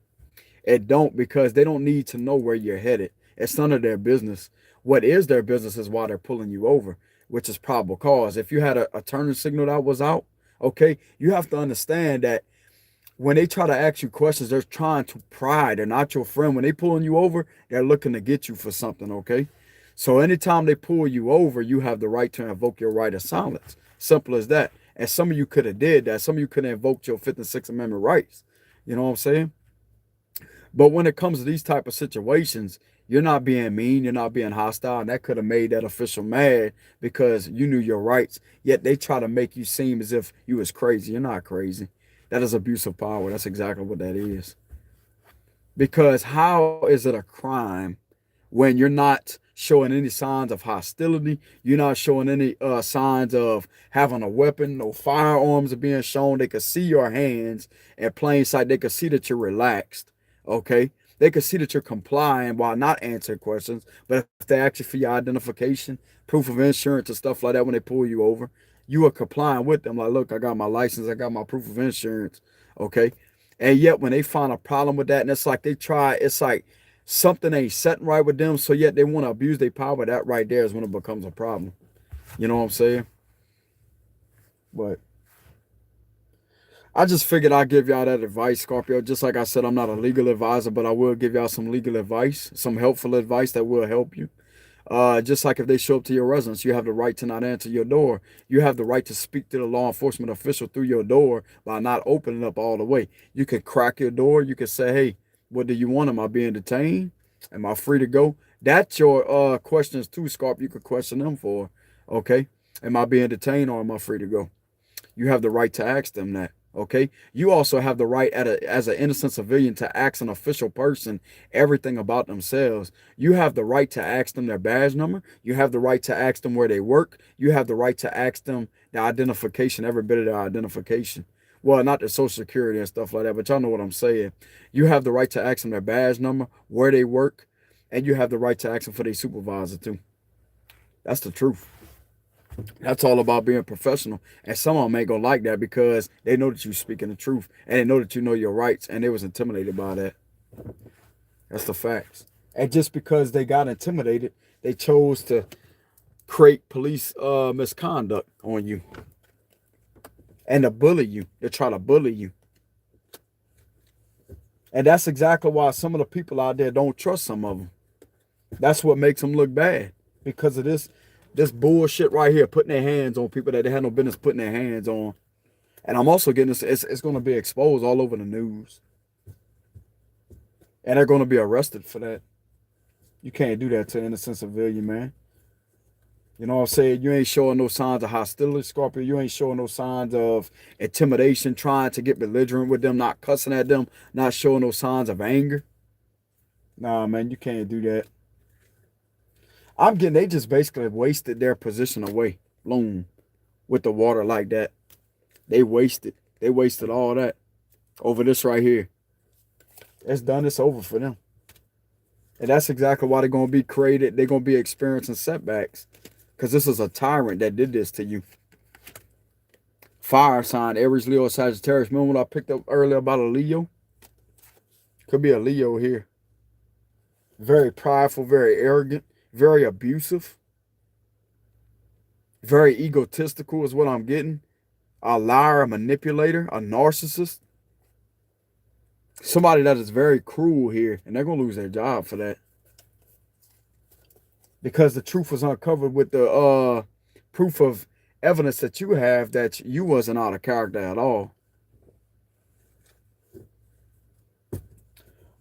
It don't, because they don't need to know where you're headed. It's none of their business. What is their business is why they're pulling you over, which is probable cause. If you had a turning signal that was out, okay, you have to understand that when they try to ask you questions, they're trying to pry. They're not your friend. When they pulling you over, they're looking to get you for something, okay? So anytime they pull you over, you have the right to invoke your right of silence. Simple as that. And some of you could have did that. Some of you could have invoked your Fifth and Sixth Amendment rights. You know what I'm saying? But when it comes to these type of situations, you're not being mean, you're not being hostile, and that could have made that official mad because you knew your rights. Yet they try to make you seem as if you was crazy. You're not crazy. That is abuse of power. That's exactly what that is. Because how is it a crime when you're not showing any signs of hostility? You're not showing any signs of having a weapon. No firearms are being shown. They could see your hands in plain sight. They could see that you're relaxed. Okay, they could see that you're complying while not answering questions. But if they ask you for your identification, proof of insurance and stuff like that when they pull you over, you are complying with them. Like, look, I got my license, I got my proof of insurance. Okay, and yet when they find a problem with that, and it's like something ain't setting right with them, so yet they want to abuse their power. That right there is when it becomes a problem. You know what I'm saying? But I just figured I'd give y'all that advice, Scorpio. Just like I said, I'm not a legal advisor, but I will give y'all some legal advice, some helpful advice that will help you. Just like if they show up to your residence, you have the right to not answer your door. You have the right to speak to the law enforcement official through your door by not opening up all the way. You can crack your door. You can say, hey, what do you want? Am I being detained? Am I free to go? That's your questions too, Scorpio. You could question them for, okay? Am I being detained or am I free to go? You have the right to ask them that. Okay. You also have the right as an innocent civilian to ask an official person everything about themselves. You have the right to ask them their badge number. You have the right to ask them where they work. You have the right to ask them the identification, every bit of their identification. Well, not the social security and stuff like that, but y'all know what I'm saying. You have the right to ask them their badge number, where they work, and you have the right to ask them for their supervisor too. That's the truth. That's all about being professional. And some of them ain't gonna like that because they know that you're speaking the truth and they know that you know your rights, and they was intimidated by that. That's the facts. And just because they got intimidated, they chose to create police misconduct on you and to bully you. They try to bully you. And that's exactly why some of the people out there don't trust some of them. That's what makes them look bad, because of this bullshit right here, putting their hands on people that they had no business putting their hands on. And I'm also getting this, it's going to be exposed all over the news. And they're going to be arrested for that. You can't do that to an innocent civilian, man. You know what I'm saying? You ain't showing no signs of hostility, Scorpio. You ain't showing no signs of intimidation, trying to get belligerent with them, not cussing at them, not showing no signs of anger. Nah, man, you can't do that. They just basically wasted their position away. Boom. With the water like that. They wasted all that over this right here. It's done. It's over for them. And that's exactly why they're going to be created. They're going to be experiencing setbacks. Because this is a tyrant that did this to you. Fire sign, Aries, Leo, Sagittarius. Remember what I picked up earlier about a Leo? Could be a Leo here. Very prideful, very arrogant, very abusive. Very egotistical is what I'm getting. A liar, a manipulator, a narcissist. Somebody that is very cruel here. And they're going to lose their job for that. Because the truth was uncovered with the proof of evidence that you have that you wasn't out of character at all.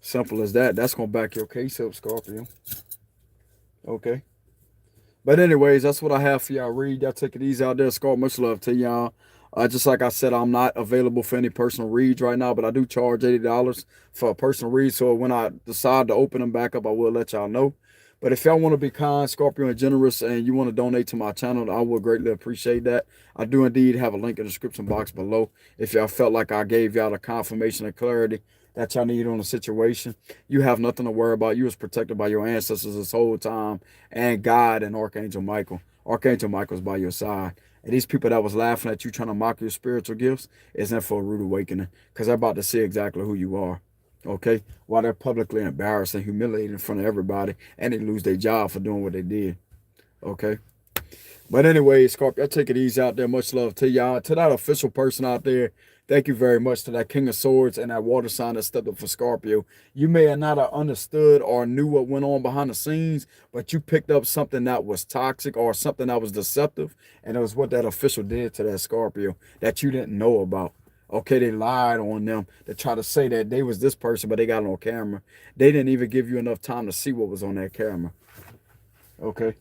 Simple as that. That's going to back your case up, Scorpio. Okay. But anyways, that's what I have for y'all. Read. Y'all take it easy out there. Scorpio, much love to y'all. Just like I said, I'm not available for any personal reads right now, but I do charge $80 for a personal read. So when I decide to open them back up, I will let y'all know. But if y'all want to be kind, Scorpio, and generous, and you want to donate to my channel, I would greatly appreciate that. I do indeed have a link in the description box below. If y'all felt like I gave y'all the confirmation and clarity that y'all need on the situation, you have nothing to worry about. You was protected by your ancestors this whole time, and God and Archangel Michael. Archangel Michael's by your side. And these people that was laughing at you trying to mock your spiritual gifts is in for a rude awakening, because they're about to see exactly who you are. Okay? While they're publicly embarrassed and humiliated in front of everybody, and they lose their job for doing what they did. Okay? But anyway, Scorpio, take it easy out there. Much love to y'all. To that official person out there, thank you very much to that King of Swords and that water sign that stepped up for Scorpio. You may have not have understood or knew what went on behind the scenes, but you picked up something that was toxic or something that was deceptive, and it was what that official did to that Scorpio that you didn't know about. Okay, they lied on them. They tried to say that they was this person, but they got it on camera. They didn't even give you enough time to see what was on that camera. Okay.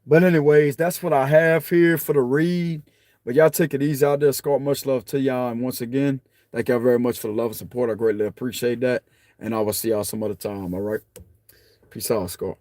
But anyways, that's what I have here for the read. But y'all take it easy out there. Scorp, much love to y'all. And once again, thank y'all very much for the love and support. I greatly appreciate that. And I will see y'all some other time. All right. Peace out, Scorp.